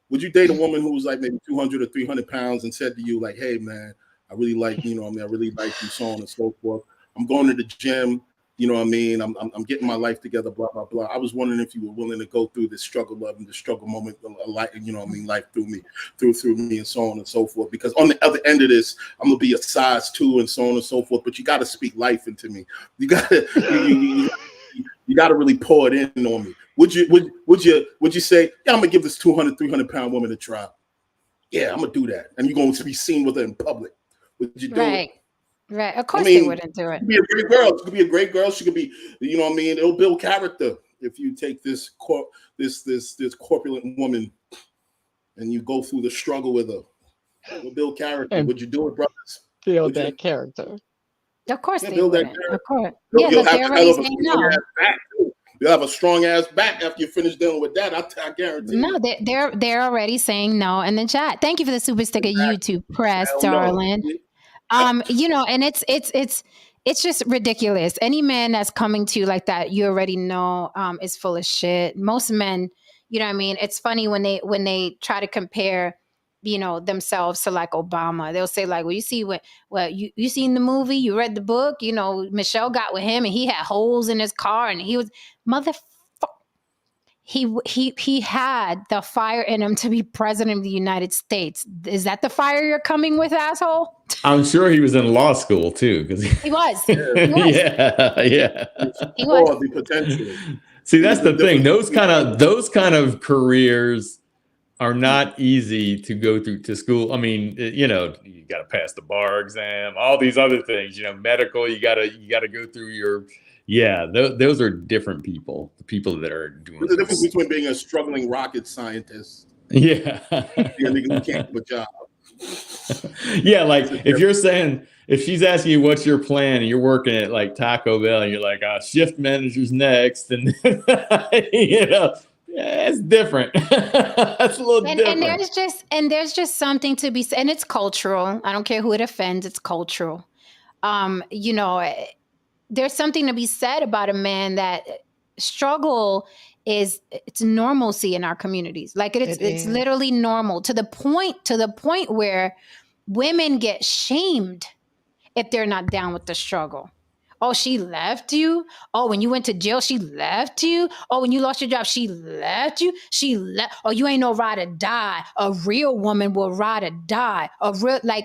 Would you date a woman who was like maybe 200 or 300 pounds and said to you like, "Hey, man, I really like I really like you, so on and so forth. I'm going to the gym. You know what I mean? I'm getting my life together, blah, blah, blah." I was wondering if you were willing to go through this struggle love and the struggle moment, life through me and so on and so forth. Because on the other end of this, I'm gonna be a size 2 and so on and so forth. But you gotta speak life into me. You gotta you gotta really pour it in on me. Would you say, yeah, I'm gonna give this 200, 300 pound woman a try? Yeah, I'm gonna do that. And you're going to be seen with her in public. Would you do it? Right. Of course they wouldn't do it. She could be a great girl. She could be a great girl. She could be, it'll build character if you take this corpulent woman and you go through the struggle with her. It'll build character. Would you do it, brothers? Build that character. Of course they build would. that character. Of course. You'll have a strong ass back after you finish dealing with that. I guarantee. No, they're already saying no in the chat. Thank you for the super sticker, YouTube press, darling. And it's just ridiculous. Any man that's coming to you like that, you already know is full of shit. Most men, you know what I mean? It's funny when they try to compare themselves to like Obama. They'll say like, well, you see you seen the movie, you read the book, Michelle got with him and he had holes in his car and he was he had the fire in him to be president of the United States. Is that the fire you're coming with, asshole? I'm sure he was in law school too, because he was. Yeah. He was. The potential. See, that's the thing. Those kind of careers are not easy to go through to school. I mean, you got to pass the bar exam, all these other things. Medical. You got to go through your. Yeah, those are different people. The people that are doing. There's a difference between being a struggling rocket scientist. Yeah. You can't do a job. Yeah, like if she's asking you what's your plan and you're working at like Taco Bell and you're like, shift manager's next, and it's different. That's a little different. And there's just something to be said, and it's cultural. I don't care who it offends, it's cultural. There's something to be said about a man that struggle it's normalcy in our communities. Like it's literally normal to the point where women get shamed if they're not down with the struggle. Oh, she left you. Oh, when you went to jail, she left you. Oh, when you lost your job, she left you. Oh, you ain't no ride or die. A real woman will ride or die.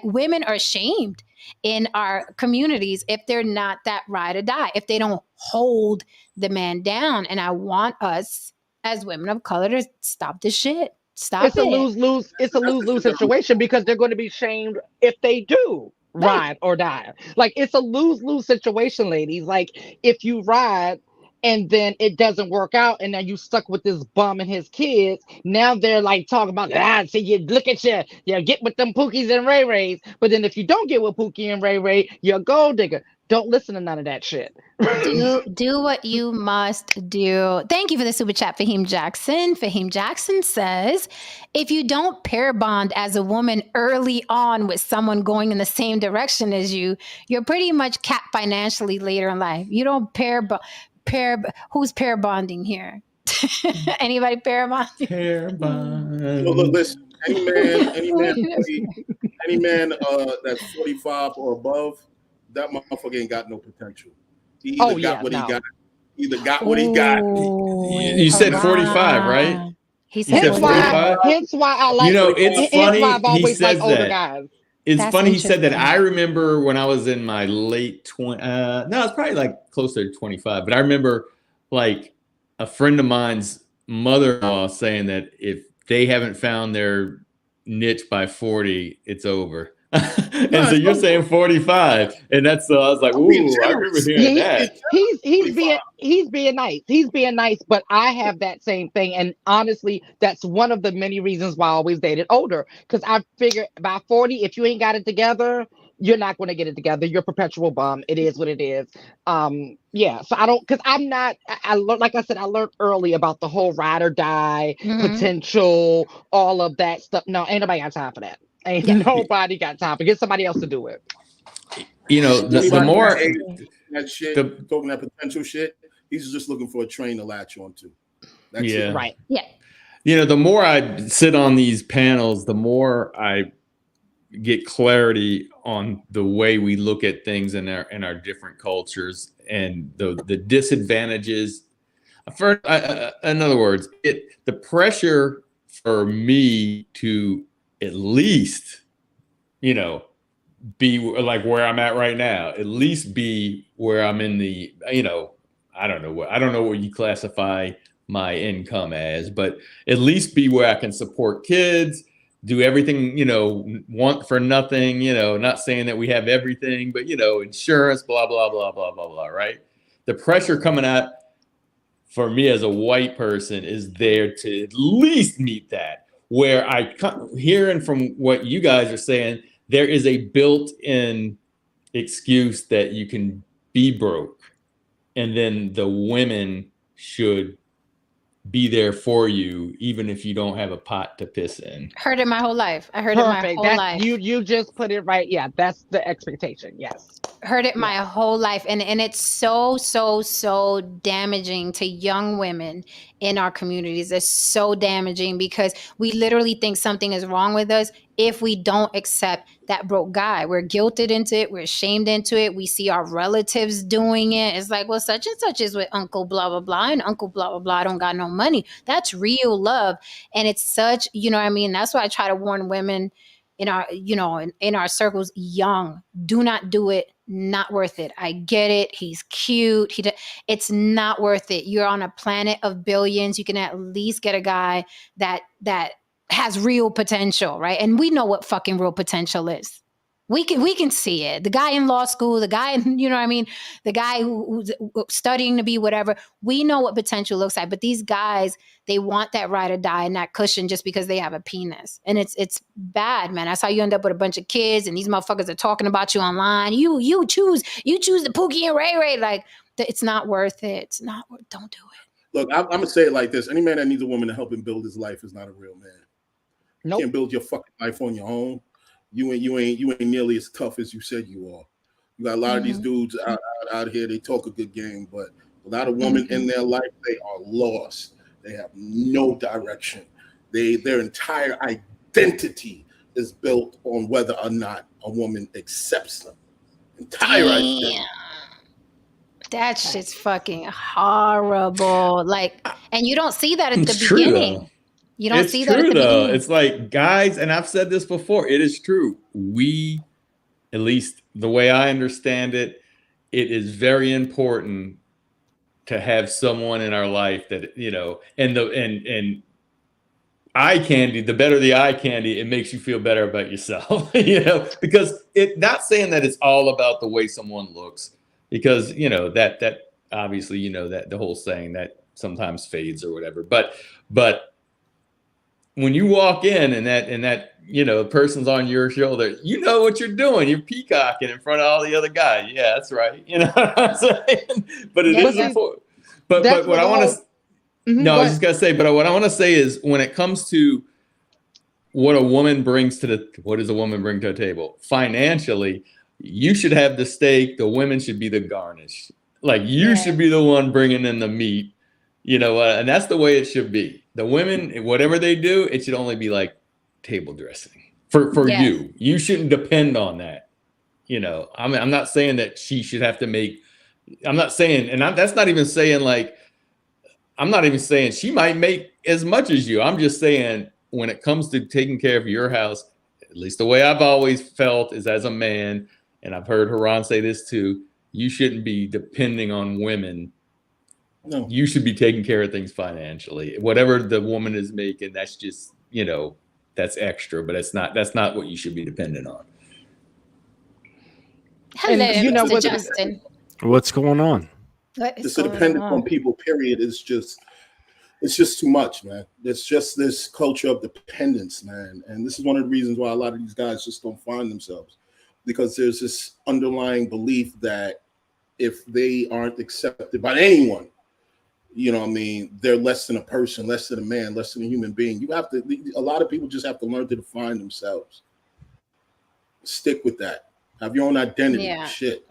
Women are shamed in our communities if they're not that ride or die, if they don't hold the man down. And I want us as women of color to stop this shit. It's a lose-lose. It's a lose-lose situation because they're going to be shamed if they do ride or die. Like, it's a lose-lose situation, ladies. Like, if you ride and then it doesn't work out and now you stuck with this bum and his kids, now they're like talking about see, you look at you get with them Pookies and Ray Rays, but then if you don't get with Pookie and Ray Ray, you're a gold digger. Don't listen to none of that shit. Do what you must do. Thank you for the super chat, Fahim Jackson. Fahim Jackson says, if you don't pair bond as a woman early on with someone going in the same direction as you, you're pretty much capped financially later in life. You don't who's pair bonding here? Anybody pair bonding? Pair bond. Look, listen, any man that's 45 or above, that motherfucker ain't got no potential. He either got what he got. You said 45, right? He said 45. Hence why I like. It's funny. I've always he says liked older that. Guys. It's funny he said that. I remember when I was in my late 20s. No, it's probably like closer to 25. But I remember like a friend of mine's mother-in-law saying that if they haven't found their niche by 40, it's over. And so you're saying 45, and that's so I was like, ooh, I remember hearing that. He's being nice. He's being nice, but I have that same thing, and honestly, that's one of the many reasons why I always dated older. Because I figured by 40, if you ain't got it together, you're not going to get it together. You're a perpetual bum. It is what it is. Yeah. So I don't, because I'm not. I learned, like I said, I learned early about the whole ride or die potential, all of that stuff. No, ain't nobody got time for that. Ain't nobody got time for. Get somebody else to do it. The more that shit, talking that potential shit, he's just looking for a train to latch onto. That's it. Right. Yeah. The more I sit on these panels, the more I get clarity on the way we look at things in our different cultures and the disadvantages. In other words, the pressure for me to at least, be like where I'm at right now, at least be where I'm in the, I don't know what you classify my income as, but at least be where I can support kids, do everything, want for nothing, not saying that we have everything, but, insurance, blah, blah, blah, blah, blah, blah, right? The pressure coming out for me as a white person is there to at least meet that. Where hearing from what you guys are saying, there is a built-in excuse that you can be broke, and then the women should be there for you, even if you don't have a pot to piss in. Heard it my whole life. I heard it my whole life. You just put it right. Yeah, that's the expectation. Yes. heard it my whole life, and it's so damaging to young women in our communities. It's so damaging because we literally think something is wrong with us if we don't accept that broke guy. We're guilted into it. We're shamed into it. We see our relatives doing it. It's like, well, such and such is with Uncle blah blah blah, and Uncle blah blah blah don't got no money. That's real love, and it's such, you know what I mean? That's why I try to warn women in our, you know, in our circles, young, do not do it. Not worth it. I get it. He's cute. It's not worth it. You're on a planet of billions. You can at least get a guy that has real potential, right? And we know what fucking real potential is. We can see it. The guy in law school, the guy, you know what I mean? The guy who's studying to be whatever. We know what potential looks like. But these guys, they want that ride or die and that cushion just because they have a penis. And it's bad, man. That's how you end up with a bunch of kids and these motherfuckers are talking about you online. You choose the Pookie and Ray Ray. Like, it's not worth it. It's not, don't do it. Look, I'm going to say it like this. Any man that needs a woman to help him build his life is not a real man. You can't build your fucking life on your own. You ain't nearly as tough as you said you are. You got a lot of these dudes out here. They talk a good game, but without a woman in their life, they are lost. They have no direction. Their entire identity is built on whether or not a woman accepts them. Entire identity. That shit's fucking horrible. Like, and you don't see that at the beginning. You don't see that at the beginning. It's like, guys, and I've said this before, it is true. We, at least the way I understand it, it is very important to have someone in our life that, you know, and eye candy, the better the eye candy, it makes you feel better about yourself, you know, because not saying that it's all about the way someone looks, because, you know, that obviously, you know, that the whole saying that sometimes fades or whatever, but when you walk in and that, you know, person's on your shoulder, you know what you're doing. You're peacocking in front of all the other guys. Yeah, that's right. You know what I'm saying? But it is important. But what I want to, I was just gonna say, but what I want to say is when it comes to what a woman brings what does a woman bring to the table? Financially, you should have the steak. The women should be the garnish. Like you should be the one bringing in the meat. You know, and that's the way it should be. The women, whatever they do, it should only be like table dressing for you. You shouldn't depend on that. You know, I'm not saying that she should have to make. I'm not saying, and that's not even saying like. I'm not even saying she might make as much as you. I'm just saying when it comes to taking care of your house, at least the way I've always felt is as a man, and I've heard Haran say this too. You shouldn't be depending on women. No, you should be taking care of things financially. Whatever the woman is making, that's just, you know, that's extra, but that's not what you should be dependent on. Hello, you know, Justin. What's going on? This dependence on people, period, is it's just too much, man. It's just this culture of dependence, man. And this is one of the reasons why a lot of these guys just don't find themselves, because there's this underlying belief that if they aren't accepted by anyone, you know what I mean, they're less than a person, less than a man, less than a human being. A lot of people just have to learn to define themselves. Stick with that. Have your own identity. Yeah. Shit.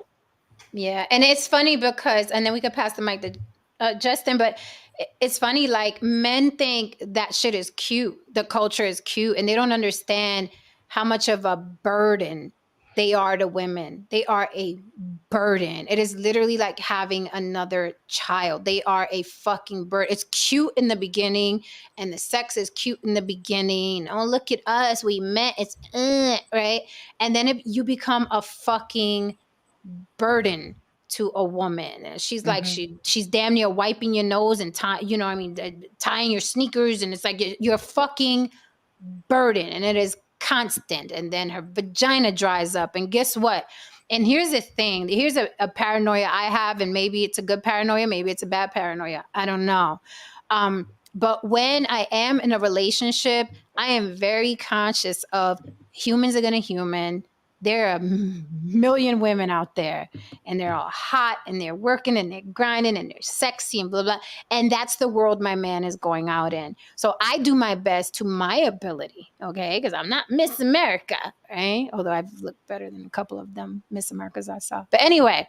Yeah. And it's funny because, and then we could pass the mic to Justin, but it's funny, like men think that shit is cute. The culture is cute, and they don't understand how much of a burden they are to women. They are a burden. It is literally like having another child. They are a fucking burden. It's cute in the beginning, and the sex is cute in the beginning. Oh, look at us. We met. It's right. And then if you become a fucking burden to a woman, and she's like, she's damn near wiping your nose and tying your sneakers, and it's like you're a fucking burden, and it is constant. And then her vagina dries up, and guess what? And here's the thing, here's a paranoia I have, and maybe it's a good paranoia, maybe it's a bad paranoia, I don't know. But when I am in a relationship, I am very conscious of humans are gonna human. there are a million women out there, and they're all hot, and they're working, and they're grinding, and they're sexy, and blah, blah. And that's the world my man is going out in. So I do my best to my ability, okay? Because I'm not Miss America, right? Although I've looked better than a couple of them Miss Americas I saw. But anyway,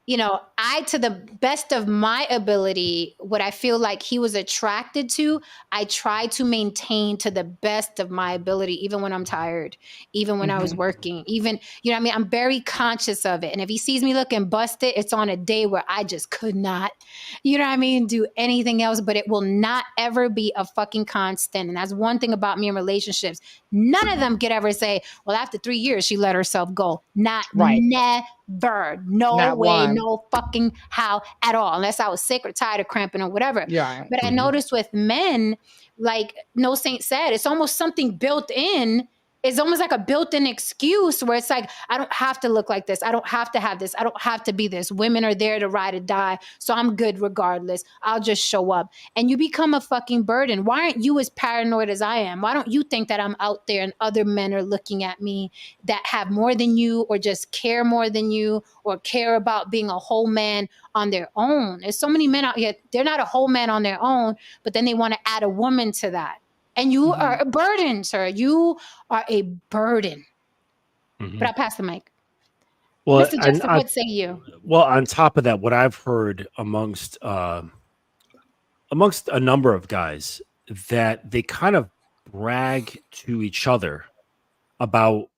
you know, I, to the best of my ability, what I feel like he was attracted to, I try to maintain to the best of my ability, even when I'm tired, even when I was working, even, you know what I mean? I'm very conscious of it. And if he sees me looking busted, it's on a day where I just could not, you know what I mean, do anything else, but it will not ever be a fucking constant. And that's one thing about me in relationships. None of them could ever say, well, after 3 years, she let herself go. Not never. No Not way, one. no fucking how at all, unless I was sick or tired of cramping or whatever. Yeah. But I noticed with men, like NoSaint said, it's almost something built in. It's almost like a built-in excuse where it's like, I don't have to look like this. I don't have to have this. I don't have to be this. Women are there to ride or die. So I'm good regardless. I'll just show up. And you become a fucking burden. Why aren't you as paranoid as I am? Why don't you think that I'm out there and other men are looking at me that have more than you, or just care more than you, or care about being a whole man on their own? There's so many men out here, they're not a whole man on their own, but then they want to add a woman to that. And you are a burden, sir. You are a burden. But I'll pass the mic. Well, Mr. Joseph, what say you? Well, on top of that, what I've heard amongst a number of guys, that they kind of brag to each other about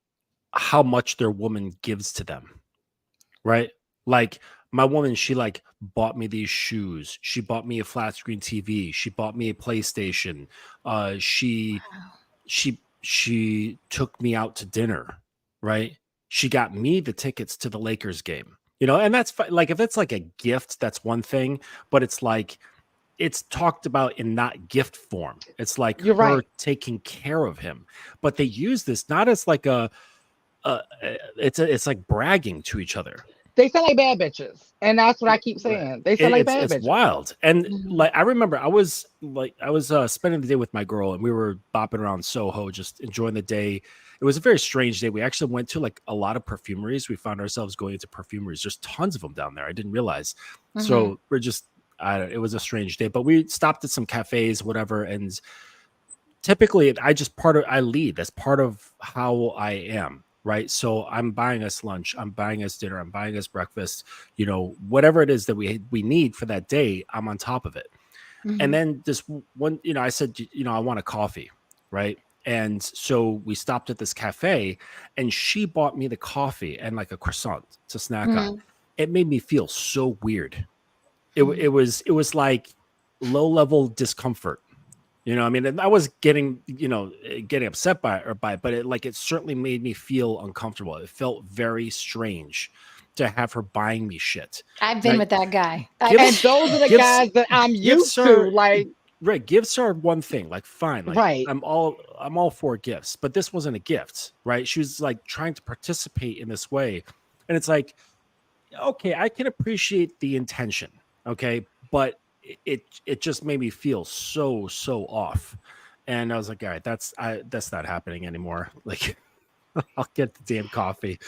how much their woman gives to them, right? Like, my woman, she like bought me these shoes. She bought me a flat screen TV. She bought me a PlayStation. She took me out to dinner, right? She got me the tickets to the Lakers game, you know, and that's like, if it's like a gift, that's one thing, but it's like, it's talked about in not gift form. It's like her taking care of him, but they use this not as like it's like bragging to each other. They sound like bad bitches, and that's what I keep saying. They sound like bad bitches. It's wild. And like, I remember I was spending the day with my girl, and we were bopping around Soho, just enjoying the day. It was a very strange day. We actually went to like a lot of perfumeries. We found ourselves going into perfumeries. There's tons of them down there. I didn't realize. So we're just, it was a strange day, but we stopped at some cafes, whatever. And typically I lead. That's part of how I am. Right. So I'm buying us lunch. I'm buying us dinner. I'm buying us breakfast. You know, whatever it is that we need for that day, I'm on top of it. And then this one, you know, I said, you know, I want a coffee. Right. And so we stopped at this cafe, and she bought me the coffee and like a croissant to snack on. It made me feel so weird. It was like low level discomfort. You know, I mean, I was getting upset by it, but it certainly made me feel uncomfortable. It felt very strange to have her buying me shit. I've been with that guy. And those are the guys that I'm used to. Like, right, gifts are one thing. Like, fine, like, right. I'm all for gifts, but this wasn't a gift, right? She was like trying to participate in this way, and it's like, okay, I can appreciate the intention, okay, but it just made me feel so off, and I was like, all right, that's not happening anymore. Like, I'll get the damn coffee.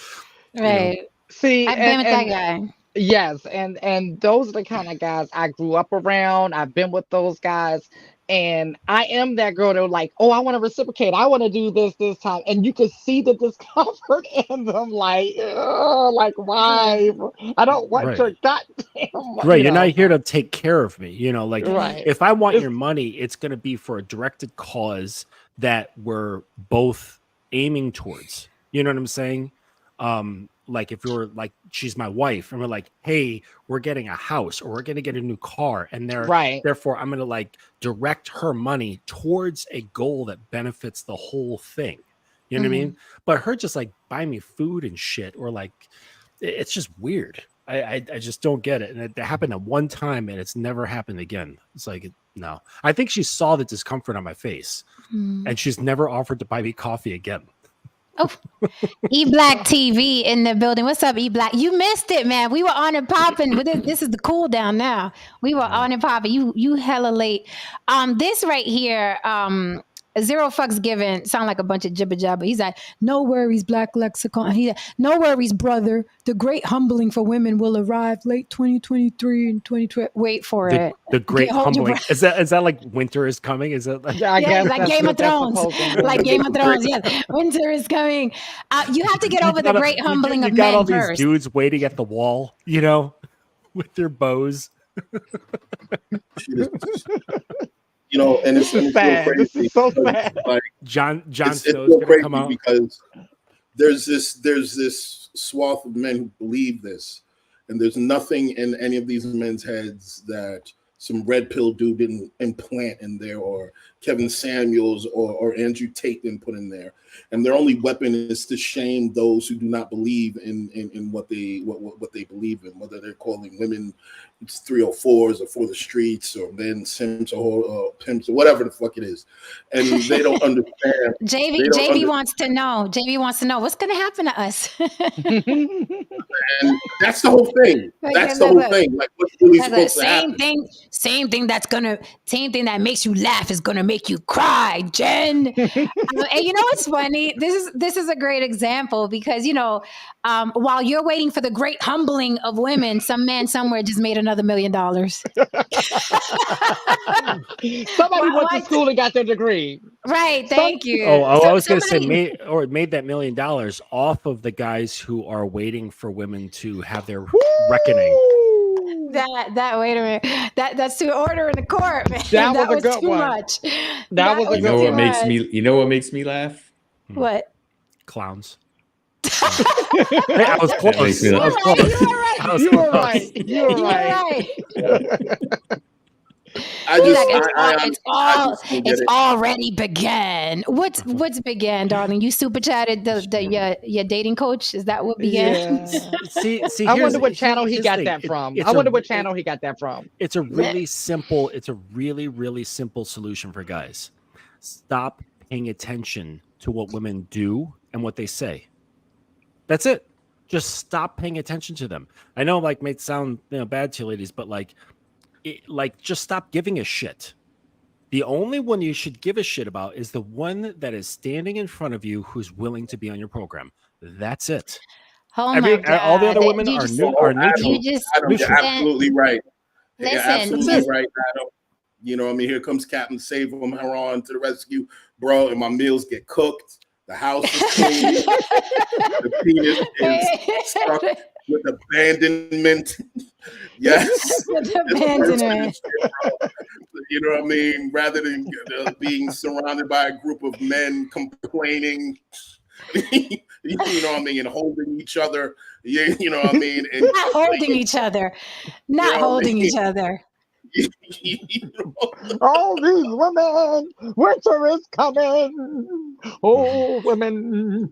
Right. You know? See, I've been with that guy. Yes, and those are the kind of guys I grew up around. I've been with those guys, and I am that girl that like, oh, I want to reciprocate. I want to do this time, and you can see the discomfort in them. Like why? I don't want your goddamn. Right, you're not here to take care of me. You know, like if I want your money, it's going to be for a directed cause that we're both aiming towards. You know what I'm saying? Like if you're like, she's my wife, and we're like, hey, we're getting a house, or we're going to get a new car, and therefore I'm going to like direct her money towards a goal that benefits the whole thing. You know what I mean? But her just like buy me food and shit, or like, it's just weird. I just don't get it. And it happened at one time, and it's never happened again. It's like, no, I think she saw the discomfort on my face, and she's never offered to buy me coffee again. Oh, E-Black TV in the building. What's up, E-Black? You missed it, man. We were on and popping. This is the cool down now. We were on and popping. You hella late. This right here, Zero fucks given sound like a bunch of jibber jabber. He's like, no worries, Black Lexicon. He's like, no worries, brother. The great humbling for women will arrive late 2023 and 2020. Wait for it. The great humbling. Is that like winter is coming? Is that like, I guess like Game of Thrones? Like Game of Thrones, yes. Winter is coming. You have to get over the great humbling of men. You got all these dudes waiting at the wall, you know, with their bows. You know, and it's so crazy. This is so sad. Like Jon Snow's so gonna come out because there's this swath of men who believe this, and there's nothing in any of these men's heads that some red pill dude didn't implant in there, or Kevin Samuels or Andrew Tate didn't put in there. And their only weapon is to shame those who do not believe in what they believe in, whether they're calling women 304s or for the streets, or men simps or pimps or whatever the fuck it is. And they don't understand. JV wants to know. JV wants to know what's going to happen to us. And that's the whole thing. That's the whole thing. Like, what's really supposed to happen? Same thing that makes you laugh is gonna make you cry, Jen. And you know what's funny? This is a great example because, you know, while you're waiting for the great humbling of women, some man somewhere just made another $1 million. Somebody went to school and got their degree. Right. Thank you. Oh, I was going to say made that $1 million off of the guys who are waiting for women to have their reckoning. That wait a minute. That's too order in the court, man. That was a good too one. Much. That was a good one. You know what makes me laugh? What? Clowns. I was close. You were right. You were right. It's already began. What's began, darling? You super chatted your dating coach. Is that what began? Yeah. See. I wonder what channel he got that from. It's a really simple. It's a really, really simple solution for guys. Stop paying attention to what women do and what they say. That's it. Just stop paying attention to them. I know, like, may sound bad to you ladies, but just stop giving a shit. The only one you should give a shit about is the one that is standing in front of you who's willing to be on your program. That's it. Oh my God. All the other women are neutral. You're absolutely right. You're absolutely right, Adam. You know, I mean, here comes Captain Save him, Haran to the rescue, bro, and my meals get cooked. The house is clean. The penis is stuck with abandonment. Yes. With abandonment. You know what I mean? Rather than being surrounded by a group of men complaining, you know what I mean, and holding each other. You know what I mean? And not holding each other. Not holding each other. All these women, winter is coming. Oh, women.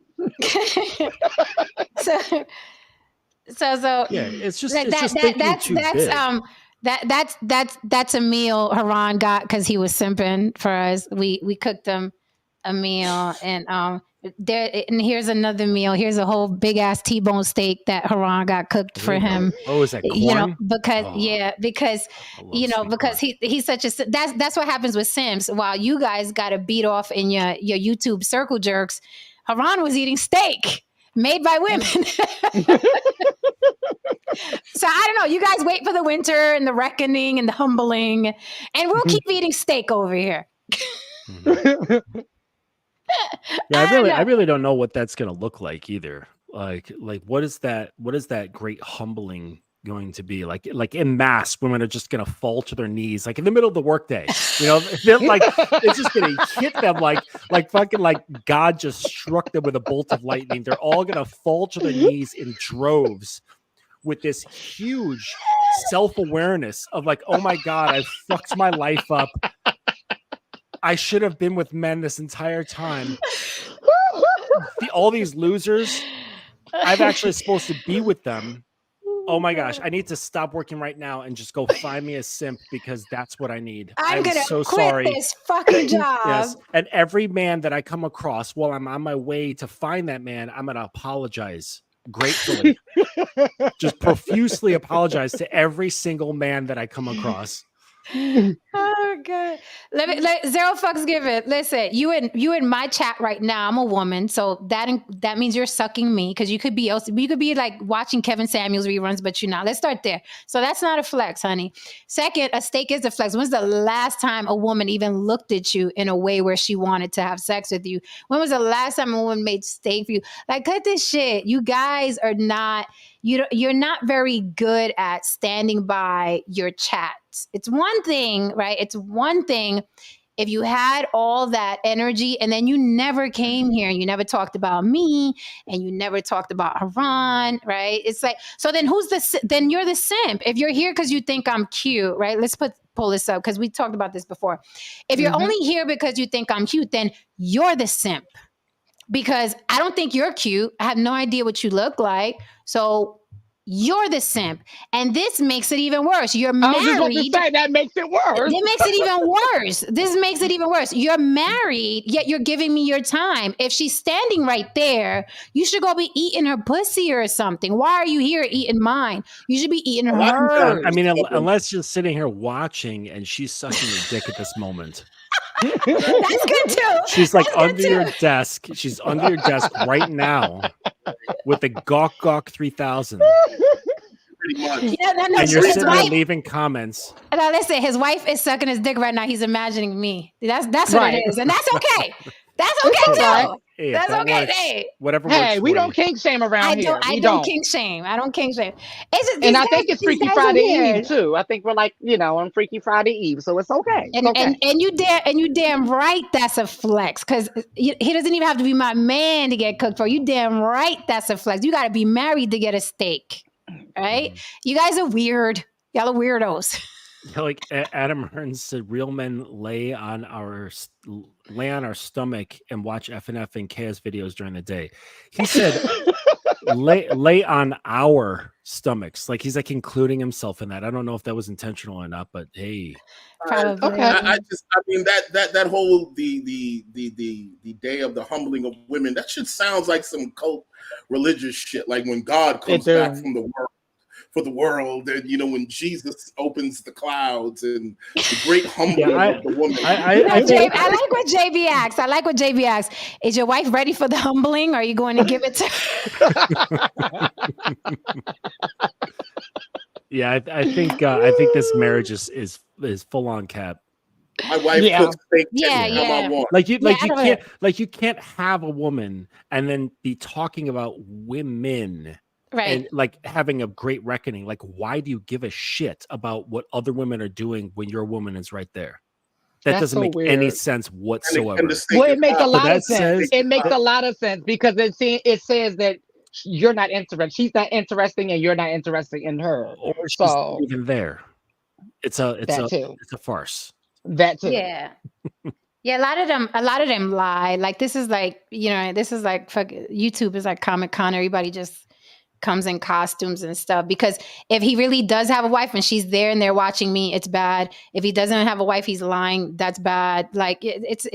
So yeah, it's just that's a meal Haran got because he was simping for us. We cooked him a meal, and here's another meal. Here's a whole big ass T-bone steak that Haran got cooked for him. Oh, is that corn? You know, because he's such a that's what happens with Sims. While you guys got to beat off in your YouTube circle jerks, Haran was eating steak made by women. So I don't know. You guys wait for the winter and the reckoning and the humbling, and we'll keep eating steak over here. Yeah, I really don't know what that's gonna look like either. Like what is that great humbling going to be? Like in mass, women are just gonna fall to their knees, like in the middle of the workday. You know, they're like it's just gonna hit them like fucking like God just struck them with a bolt of lightning. They're all gonna fall to their knees in droves with this huge self-awareness of like, oh my God, I fucked my life up. I should have been with men this entire time. All these losers, I'm actually supposed to be with them. Oh my gosh, I need to stop working right now and just go find me a simp because that's what I need. I'm gonna quit this fucking job. Yes, and every man that I come across while I'm on my way to find that man, I'm gonna apologize gratefully. Just profusely apologize to every single man that I come across. Oh god. Let zero fucks given. Listen, you in my chat right now. I'm a woman, so that means you're sucking me because you could be like watching Kevin Samuels reruns, but you're not. Let's start there. So that's not a flex, honey. Second, a steak is a flex. When's the last time a woman even looked at you in a way where she wanted to have sex with you? When was the last time a woman made steak for you? Like, cut this shit. You guys are not. You're not very good at standing by your chats. It's one thing, right? It's one thing if you had all that energy and then you never came here and you never talked about me and you never talked about Haran, right? It's like, so then then you're the simp. If you're here because you think I'm cute, right? Let's pull this up because we talked about this before. If you're only here because you think I'm cute, then you're the simp. Because I don't think you're cute. I have no idea what you look like. So you're the simp. And this makes it even worse. You're married. I was just about to say, that makes it worse. It makes it even worse. This makes it even worse. You're married, yet you're giving me your time. If she's standing right there, you should go be eating her pussy or something. Why are you here eating mine? You should be eating hers. I mean, unless you're sitting here watching and she's sucking your dick at this moment. That's good too. She's like under your desk. She's under your desk right now with the Gawk 3000. Pretty much. Yeah, and you're sitting there leaving comments. Now listen, his wife is sucking his dick right now. He's imagining me. That's what it is, and that's okay. That's okay too. Hey, that's okay. Works, hey, whatever. Hey, we don't kink shame around here. I don't kink shame. I don't kink shame. And I think it's Freaky Friday Eve too. I think we're like, on Freaky Friday Eve, so it's okay. And you damn right that's a flex because he doesn't even have to be my man to get cooked for. You damn right that's a flex. You got to be married to get a steak, right? You guys are weird. Y'all are weirdos. Like Adam Hearns said, real men lay on our stomach and watch FNF and KS videos during the day. He said lay on our stomachs. Like he's like including himself in that. I don't know if that was intentional or not, but hey. Probably. I mean that whole the day of the humbling of women, that shit sounds like some cult religious shit. Like when God comes back from the world. For the world, and when Jesus opens the clouds and the great humbling of the woman. I like what JB asks. Is your wife ready for the humbling? Or are you going to give it to her? Yeah, I think this marriage is full on cap. My wife cooks steak I want. You can't have a woman and then be talking about women. Right. And like having a great reckoning. Like, why do you give a shit about what other women are doing when your woman is right there? That doesn't make any sense whatsoever. Well, it makes a lot of sense. It makes a lot of sense because it says that you're not interested. She's not interesting, and you're not interested in her. Or she's not even there. It's a farce. That too. Yeah. Yeah, a lot of them lie. Like this is like fuck, YouTube is like Comic-Con. Everybody just comes in costumes and stuff, because if he really does have a wife and she's there and they're watching me, it's bad. If he doesn't have a wife, he's lying. That's bad. Like it's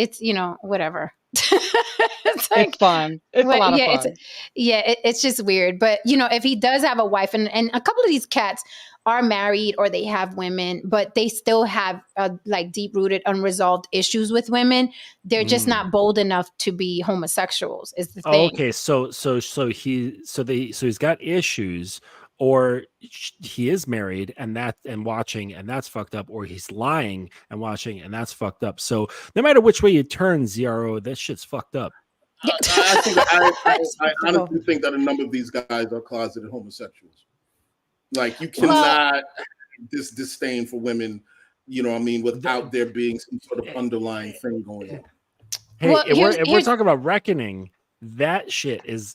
whatever. It's fun. It's a lot of fun. It's just weird. But if he does have a wife, and a couple of these cats are married or they have women, but they still have like deep-rooted unresolved issues with women. They're just not bold enough to be homosexuals is the thing. Okay, so he's got issues, or he is married and watching, and that's fucked up, or he's lying and watching and that's fucked up. So no matter which way you turn, Ziaro, that shit's fucked up. I honestly think that a number of these guys are closeted homosexuals. Like you cannot have this disdain for women, without there being some sort of underlying thing going on. Hey, if we're talking about reckoning, that shit is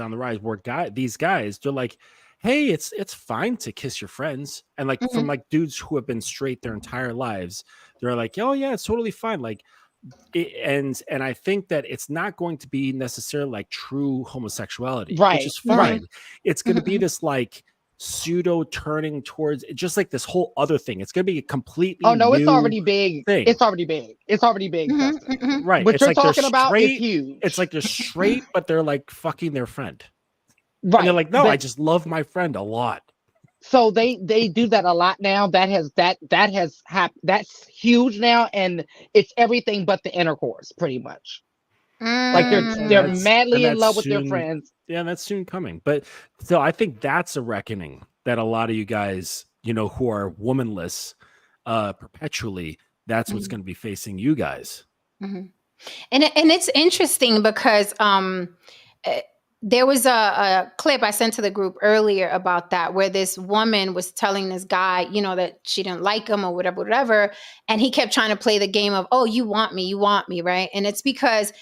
on the rise. Where these guys, they're like, hey, it's fine to kiss your friends, and like from like dudes who have been straight their entire lives, they're like, oh yeah, it's totally fine. Like, and I think that it's not going to be necessarily like true homosexuality, which is fine. Right. It's going to be this like pseudo turning towards just like this whole other thing. It's going to be a completely it's already big. It's already big. Right. What it's you're like talking about is huge. It's like they're straight, but they're like fucking their friend. Right. And they're like, no, I just love my friend a lot. So they do that a lot now. That's huge now, and it's everything but the intercourse, pretty much. Like they're madly in love with their friends. Yeah, that's soon coming. But still, I think that's a reckoning that a lot of you guys, who are womanless perpetually, that's what's going to be facing you guys. Mm-hmm. And it's interesting because there was a clip I sent to the group earlier about that, where this woman was telling this guy, that she didn't like him or whatever. And he kept trying to play the game of, oh, you want me, right? And it's because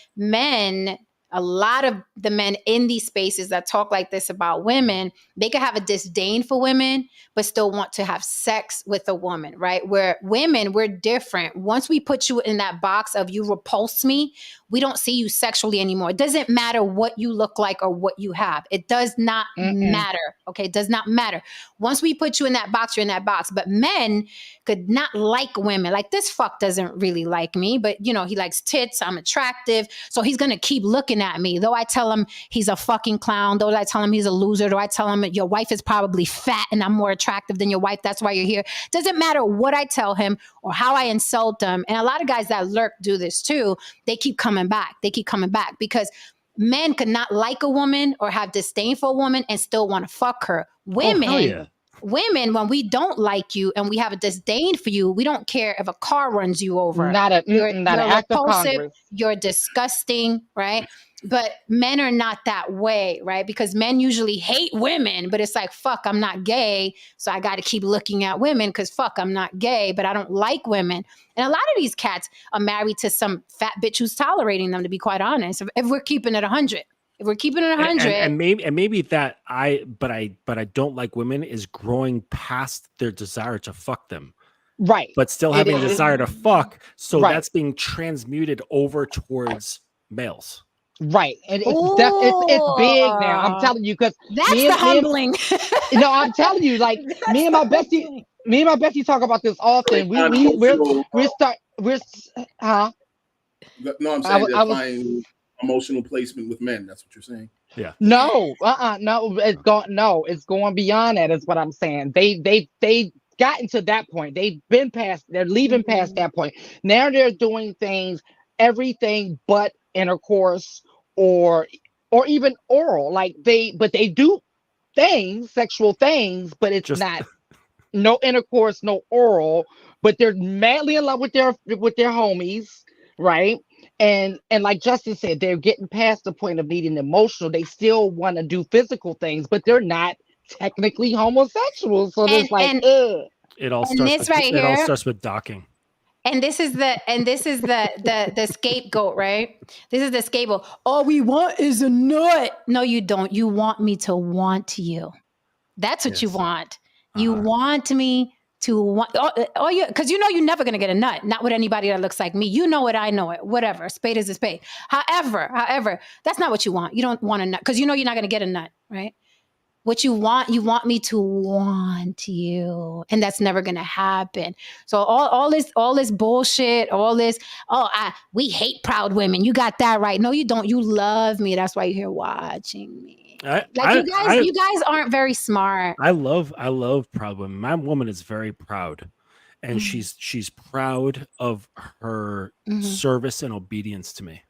a lot of the men in these spaces that talk like this about women, they could have a disdain for women, but still want to have sex with a woman, right? Where women, we're different. Once we put you in that box of you repulse me, we don't see you sexually anymore. It doesn't matter what you look like or what you have. It does not matter. Okay. It does not matter. Once we put you in that box, you're in that box. But men could not like women. Like, this fuck doesn't really like me, but he likes tits. I'm attractive. So he's going to keep looking at me. Though I tell him he's a fucking clown, though I tell him he's a loser, though I tell him your wife is probably fat and I'm more attractive than your wife. That's why you're here. Doesn't matter what I tell him or how I insult him. And a lot of guys that lurk do this too. They keep coming back. Because men could not like a woman or have disdain for a woman and still want to fuck her. Women, when we don't like you and we have a disdain for you, we don't care if a car runs you over. You're an act of Congress. You're disgusting, right? But men are not that way, right? Because men usually hate women, but it's like, fuck, I'm not gay, so I got to keep looking at women because fuck, I'm not gay, but I don't like women. And a lot of these cats are married to some fat bitch who's tolerating them, to be quite honest. If we're keeping it 100. If we're keeping it 100, and maybe that I don't like women is growing past their desire to fuck them, right? But still having a desire to fuck, so that's being transmuted over towards males, right? And it's big now. I'm telling you, because that's humbling. I'm telling you, like me and my bestie talk about this often. No, I'm saying they're finding emotional placement with men. That's what you're saying. Yeah. No, it's going beyond that. Is what I'm saying. They gotten to that point. They're leaving past that point. Now they're doing everything but intercourse or even oral. Like they do sexual things, but it's not no intercourse, no oral. But they're madly in love with their homies, right? And like Justin said, they're getting past the point of needing emotional. They still want to do physical things, but they're not technically homosexual. So there's it all starts with docking. And this is the scapegoat, right? This is the scapegoat. All we want is a nut. No, you don't. You want me to want you. That's what you want. You want me to want, because you're never going to get a nut. Not with anybody that looks like me. You know it, I know it. Whatever. A spade is a spade. However, that's not what you want. You don't want a nut because you're not going to get a nut, right? What you want me to want you, and that's never going to happen. So all this bullshit, we hate proud women. You got that right. No, you don't. You love me. That's why you're here watching me. You guys aren't very smart. I love proud women. My woman is very proud, and she's proud of her service and obedience to me,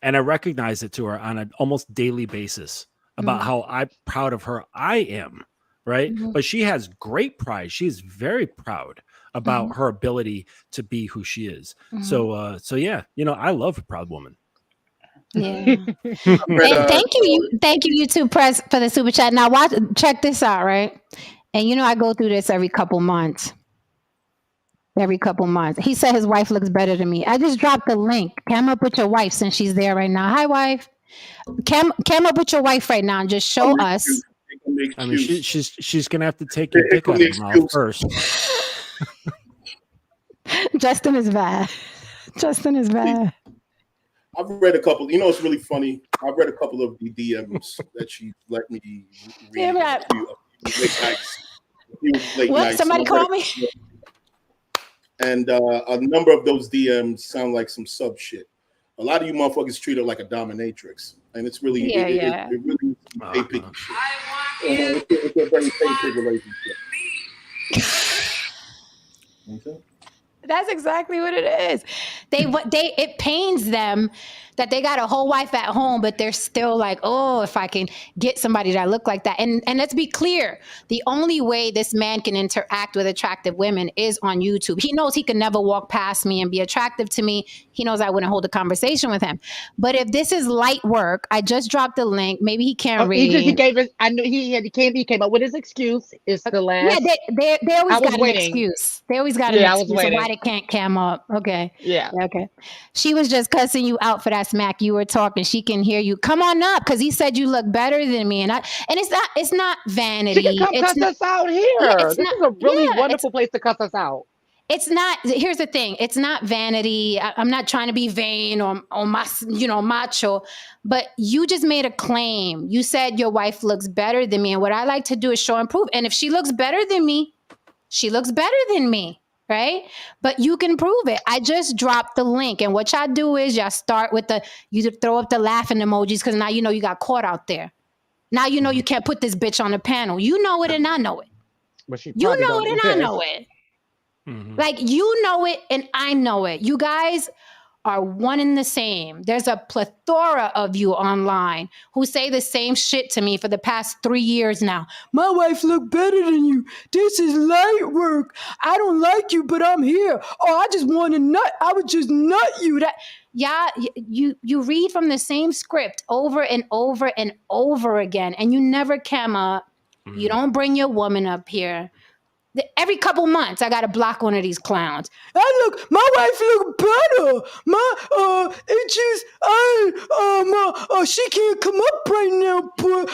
and I recognize it to her on an almost daily basis about how proud of her I am. Right, but she has great pride. She's very proud about her ability to be who she is. So yeah, I love a proud woman. Yeah. Thank you, YouTube Press, for the super chat. Now check this out, right? And I go through this every couple months. He said his wife looks better than me. I just dropped the link. Cam up with your wife since she's there right now. Hi, wife. Cam up with your wife right now and just show us. I mean, she's gonna have to take your dick out of her mouth first. Justin is bad. I've read a couple. It's really funny. I've read a couple of the DMs that she let me read. Late nights. Somebody call me? And a number of those DMs sound like some sub shit. A lot of you motherfuckers treat her like a dominatrix, and it's really, it really picky shit. It's a very patient relationship. Okay. That's exactly what it is. It pains them that they got a whole wife at home, but they're still like, oh, if I can get somebody that look like that. And let's be clear, the only way this man can interact with attractive women is on YouTube. He knows he can never walk past me and be attractive to me. He knows I wouldn't hold a conversation with him. But if this is light work, I just dropped the link. Maybe he can't read. He gave us. I knew he came up with his excuse. It's the last. Yeah, they always got an excuse. They always got an excuse of why they can't cam up. Okay. Yeah. Okay. She was just cussing you out for that smack you were talking. She can hear you. Come on up, because he said you look better than me, and it's not vanity. She can come cuss us out here. This is a really wonderful place to cuss us out. It's not. Here's the thing. It's not vanity. I'm not trying to be vain or macho, but you just made a claim. You said your wife looks better than me, and what I like to do is show and prove. And if she looks better than me, she looks better than me. Right? But you can prove it. I just dropped the link. And what y'all do is y'all start with you throw up the laughing emojis, because now you know you got caught out there. Now you know you can't put this bitch on the panel. You know it and I know it. But you know it and I know it. Mm-hmm. Like, you know it and I know it. You guys are one and the same. There's a plethora of you online who say the same shit to me for the past 3 years now. My wife look better than you. This is light work. I don't like you, but I'm here. Oh, I just want to nut. I would just nut you. You read from the same script over and over and over again, and you never cam up. Mm-hmm. You don't bring your woman up here. Every couple months, I gotta block one of these clowns. My wife look better. She can't come up right now, but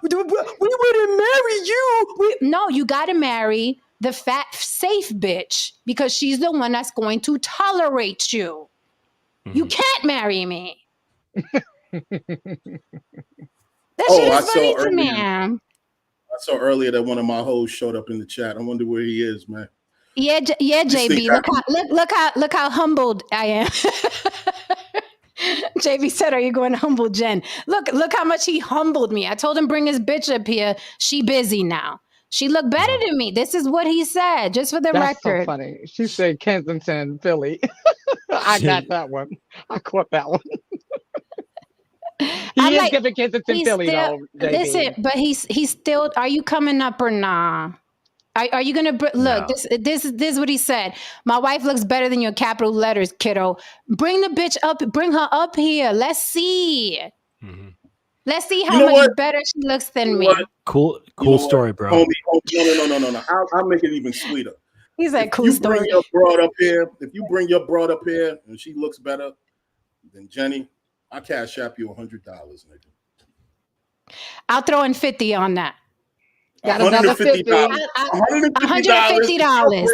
we wouldn't marry you. No, you gotta marry the fat, safe bitch, because she's the one that's going to tolerate you. Mm-hmm. You can't marry me. That shit is funny to me. I saw earlier that one of my hoes showed up in the chat. I wonder where he is, man. Yeah, JB. Look how humbled I am. JB said, "Are you going to humble Jen?" Look how much he humbled me. I told him bring his bitch up here. She busy now. She looked better than me. This is what he said, just for the record. That's so funny. She said Kensington, Philly. I got that one. I caught that one. He is giving Kensington, Philly, though. JB. Listen, but he's still. Are you coming up or nah? Are you gonna look? No. This is what he said. My wife looks better than your capital letters, kiddo. Bring the bitch up. Bring her up here. Let's see. Mm-hmm. Let's see how much better she looks than me. Cool story, bro. Homie, no. I'll make it even sweeter. He's like, cool story. If you bring your broad up here and she looks better than Jenny, I cash app you $100, nigga. I'll throw in 50 on that. Got another $50. $150.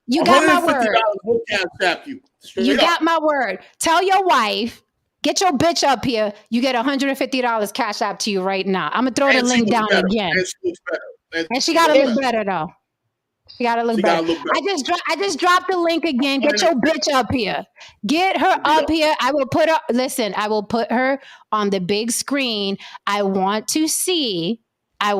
You got my word. We'll cash app you. You got my word. Tell your wife, get your bitch up here. You get $150 cash app to you right now. I'm gonna throw the link down again. And she gotta look better though. She gotta look better. I just dropped the link again. Get your bitch up here. Get her up here. I will put her on the big screen. I want to see her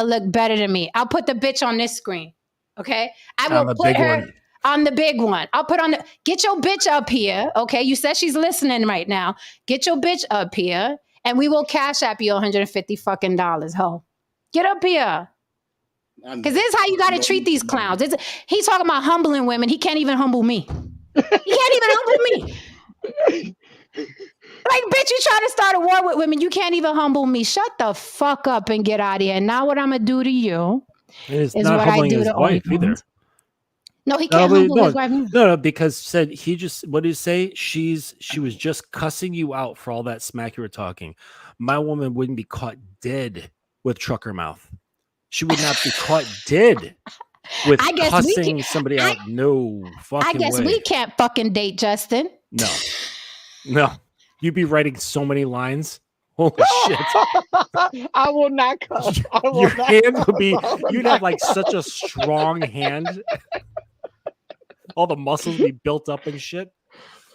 look better than me. I'll put the bitch on this screen. Okay? I will put her on the big one. Get your bitch up here. Okay? You said she's listening right now. Get your bitch up here and we will cash app you $150 fucking dollars, ho. Get up here. Because this is how you got to treat these clowns. He's talking about humbling women. He can't even humble me. He can't even humble me. Like, bitch, you trying to start a war with women. You can't even humble me. Shut the fuck up and get out of here. And now what I'm going to do to you is what I do to wife either. No, he can't humble his wife. No, because what did he say? She was just cussing you out for all that smack you were talking. My woman wouldn't be caught dead with trucker mouth. She would not be caught dead with cussing somebody out. No fucking way. I guess we can't fucking date, Justin. No. You'd be writing so many lines. Holy shit. I will not cuss. Your hand would be, you'd have like such a strong hand. All the muscles would be built up and shit.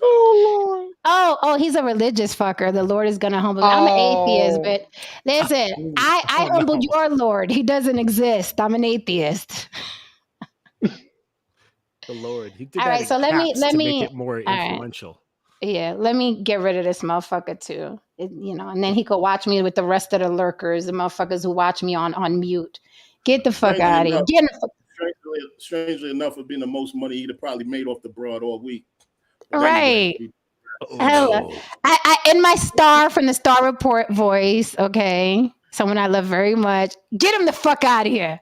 Oh, Oh, he's a religious fucker. The Lord is gonna humble me. I'm an atheist, but listen, I humbled your Lord. He doesn't exist. I'm an atheist. The Lord. He did All that right, in so let me make it more influential. Right. Yeah, let me get rid of this motherfucker too. And then he could watch me with the rest of the lurkers, the motherfuckers who watch me on mute. Get the fuck out of here. Strangely enough, for being the most money he'd have probably made off the broad all week. But right. Anyway, I in my star from the Star Report voice, okay, someone I love very much. Get him the fuck out of here.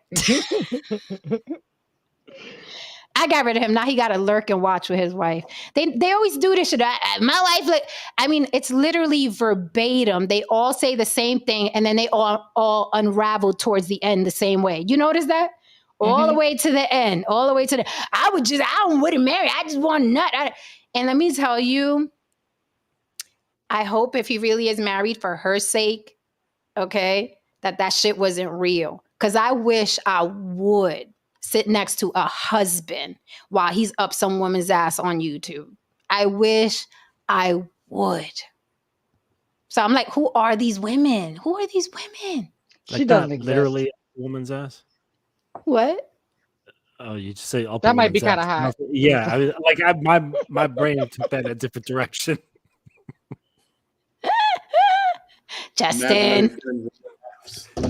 I got rid of him. Now he got to lurk and watch with his wife. They always do this shit. My wife, it's literally verbatim. They all say the same thing, and then they all unravel towards the end the same way. You notice that? All the way to the end. All the way to I wouldn't marry. I just want a nut. And let me tell you, I hope if he really is married for her sake, okay, that shit wasn't real. Because I wish I would sit next to a husband while he's up some woman's ass on YouTube. I wish I would. So I'm like, who are these women? Who are these women? She doesn't exist. Literally a woman's ass. What? Oh, you just say that might be kind of high. Yeah, my brain took that in a different direction. Justin.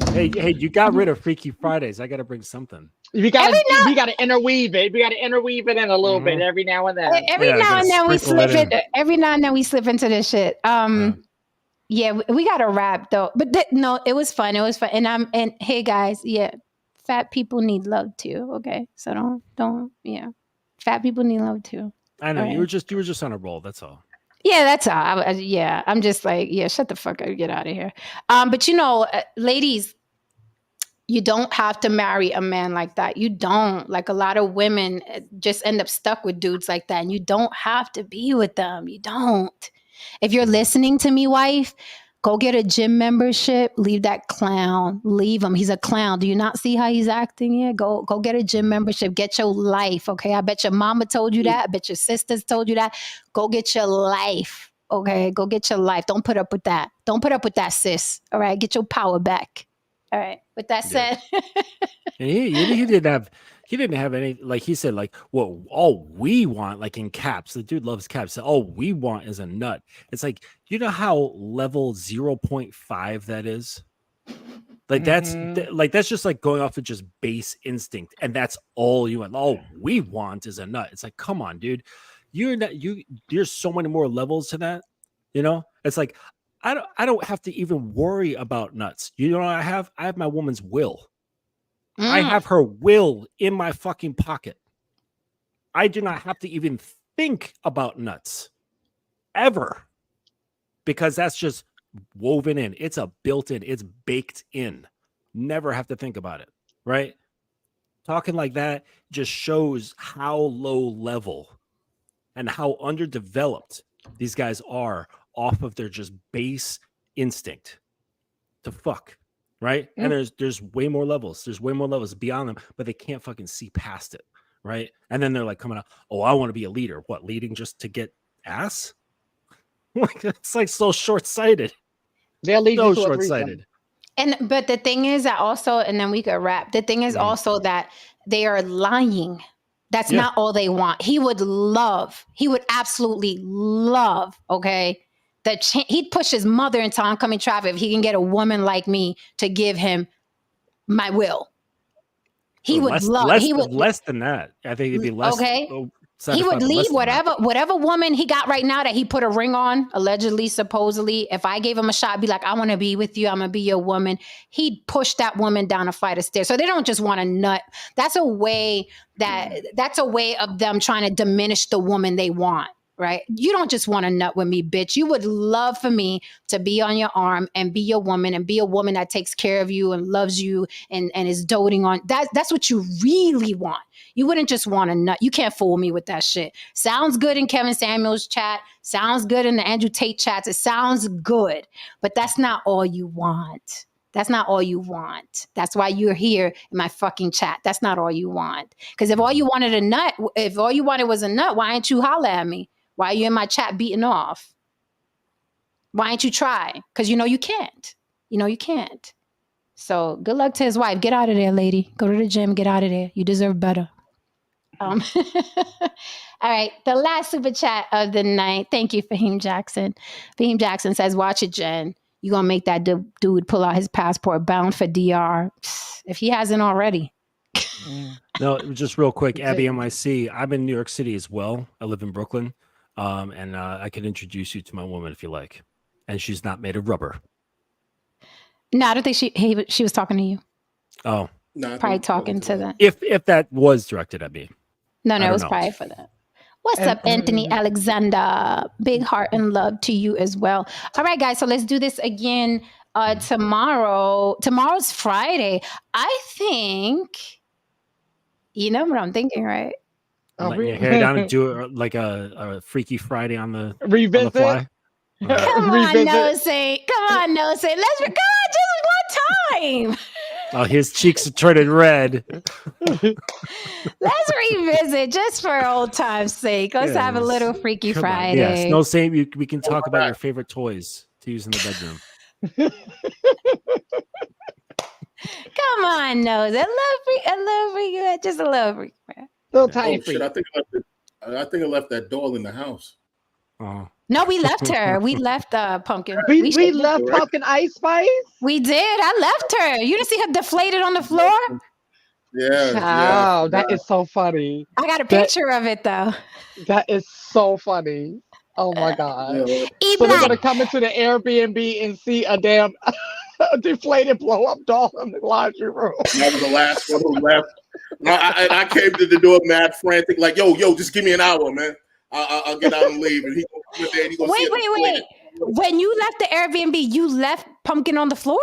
Hey, you got rid of Freaky Fridays. I got to bring something. We got to interweave it. We got to interweave it in a little bit every now and then. Every now and then we slip it. Every now and then we slip into this shit. Yeah, we got to wrap though. But no, it was fun. It was fun. And hey guys, yeah, fat people need love too. Okay, so don't. Yeah, fat people need love too. I know. Right. You were just on a roll. That's all. Yeah, that's all. I'm just like, yeah, shut the fuck up, get out of here. But ladies, you don't have to marry a man like that. You don't. Like a lot of women just end up stuck with dudes like that, and you don't have to be with them. You don't. If you're listening to me, wife, go get a gym membership. Leave that clown. Leave him. He's a clown. Do you not see how he's acting here? Go get a gym membership. Get your life, okay? I bet your mama told you that. I bet your sisters told you that. Go get your life, okay? Go get your life. Don't put up with that. Don't put up with that, sis. All right? Get your power back. All right. With that said. And he didn't have any, like he said, like, well, all we want, like in caps, the dude loves caps. So all we want is a nut. It's like, you know how level 0.5 that is? Like that's just like going off of just base instinct. And that's all you want. All we want is a nut. It's like, come on, dude. There's so many more levels to that. You know, it's like, I don't have to even worry about nuts. You know what I have? I have my woman's will. I have her will in my fucking pocket. I do not have to even think about nuts ever, because that's just woven in. It's a built-in, it's baked in. Never have to think about it, right? Talking like that just shows how low level and how underdeveloped these guys are off of their just base instinct to fuck. Right. And there's way more levels. There's way more levels beyond them, but they can't fucking see past it. Right. And then they're like coming out, oh, I want to be a leader. What, leading just to get ass? Like, it's like so short-sighted. They'll lead so short-sighted. But the thing is that also, and then we could wrap. The thing is also that they are lying. That's not all they want. He would absolutely love, okay, he'd push his mother into oncoming traffic if he can get a woman like me to give him my will. He would less than that. I think it'd be less. Okay. He would leave whatever woman he got right now that he put a ring on, allegedly, supposedly. If I gave him a shot, I'd be like, I want to be with you. I'm going to be your woman. He'd push that woman down a flight of stairs. So they don't just want a nut. That's a way of them trying to diminish the woman they want. Right? You don't just want to nut with me, bitch. You would love for me to be on your arm and be your woman and be a woman that takes care of you and loves you and is doting on. That's what you really want. You wouldn't just want a nut. You can't fool me with that shit. Sounds good in Kevin Samuels' chat. Sounds good in the Andrew Tate chats. It sounds good, but that's not all you want. That's not all you want. That's why you're here in my fucking chat. That's not all you want. Because if all you wanted was a nut, why didn't you holler at me? Why are you in my chat beating off? Why don't you try? Because you know you can't. You know you can't. So good luck to his wife. Get out of there, lady. Go to the gym. Get out of there. You deserve better. All right. The last super chat of the night. Thank you, Fahim Jackson. Fahim Jackson says, watch it, Jen. You're going to make that dude pull out his passport bound for DR. If he hasn't already. No, just real quick, Abby MIC. I'm in New York City as well. I live in Brooklyn. And I can introduce you to my woman if you like. And she's not made of rubber. No, I don't think she was talking to you. Oh. No, probably talking to them. If that was directed at me. No, it was probably for that. What's up, Anthony Alexander? Big heart and love to you as well. All right, guys. So let's do this again tomorrow. Tomorrow's Friday. I think, you know what I'm thinking, right? Letting your hair down and do like a Freaky Friday on the revisit. On the fly. Come on, NoSaint. Come on, NoSaint. Let's go just one time. Oh, his cheeks are turning red. Let's revisit just for old time's sake. Let's have a little Freaky Friday. Yes, NoSaint. We can talk about your favorite toys to use in the bedroom. Come on, NoSaint. I love Freaky. Just a little Freaky. Little tiny shit, I think I left that doll in the house. Oh. No, we left her. We left Pumpkin. We left Pumpkin Ice Spice? We did. I left her. You didn't see her deflated on the floor? Yeah. That is so funny. I got a picture of it, though. That is so funny. Oh, my God. So we're going to come into the Airbnb and see a damn deflated blow-up doll in the laundry room. That was the last one who left. I came to the door mad frantic, like, yo, just give me an hour, man. I'll get out and leave. And he gonna there and he gonna wait. When you left the Airbnb, you left Pumpkin on the floor?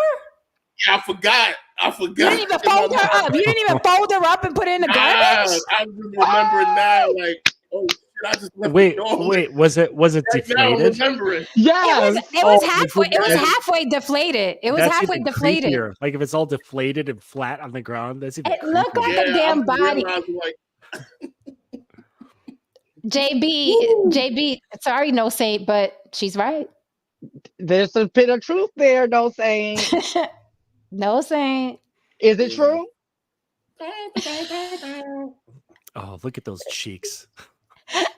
Yeah, I forgot. You didn't even fold her up. You didn't even fold her up and put her in the garbage? I'm remembering now, like, oh shit, I just left the door. Wait, was it deflated? Now I'm remembering. Yes. It was halfway. It was halfway deflated. It was halfway deflated. Creepier. Like if it's all deflated and flat on the ground, that's even. It looked like a damn body. JB, sorry, NoSaint, but she's right. There's a bit of truth there, NoSaint. NoSaint. Is it true? Oh, look at those cheeks.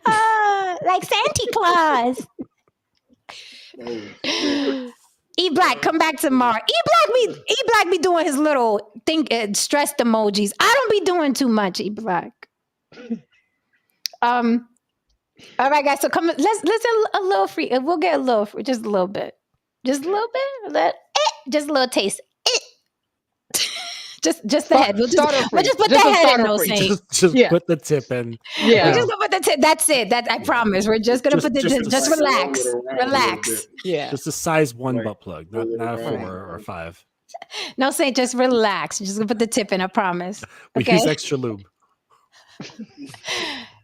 Like Santa Claus. E-Black, come back tomorrow. E-Black be doing his little stressed emojis. I don't be doing too much, E-Black. All right, guys. So come. Let's a little free. We'll get a little free, just a little bit, just a little bit, just a little taste. Just the head. We'll just put the head in, NoSaint. Just put the tip in. Yeah. We're just gonna put the tip. That's it. I promise. We're just gonna put the tip. Just relax. Relax. Yeah. Just a size 1 butt plug, not a 4 or 5. NoSaint, just relax. You're just gonna put the tip in. I promise. We use extra lube.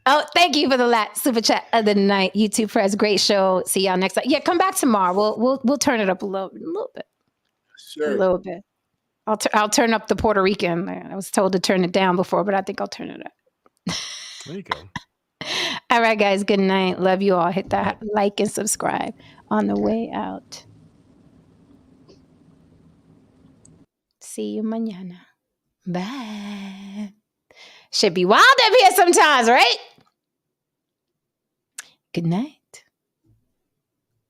Oh, thank you for the last super chat of the night. YouTube Press, great show. See y'all next time. Yeah, come back tomorrow. We'll turn it up a little bit. Sure. A little bit. I'll turn up the Puerto Rican. I was told to turn it down before, but I think I'll turn it up. There you go. All right, guys. Good night. Love you all. Hit that like and subscribe on the way out. See you mañana. Bye. Should be wild up here sometimes, right? Good night.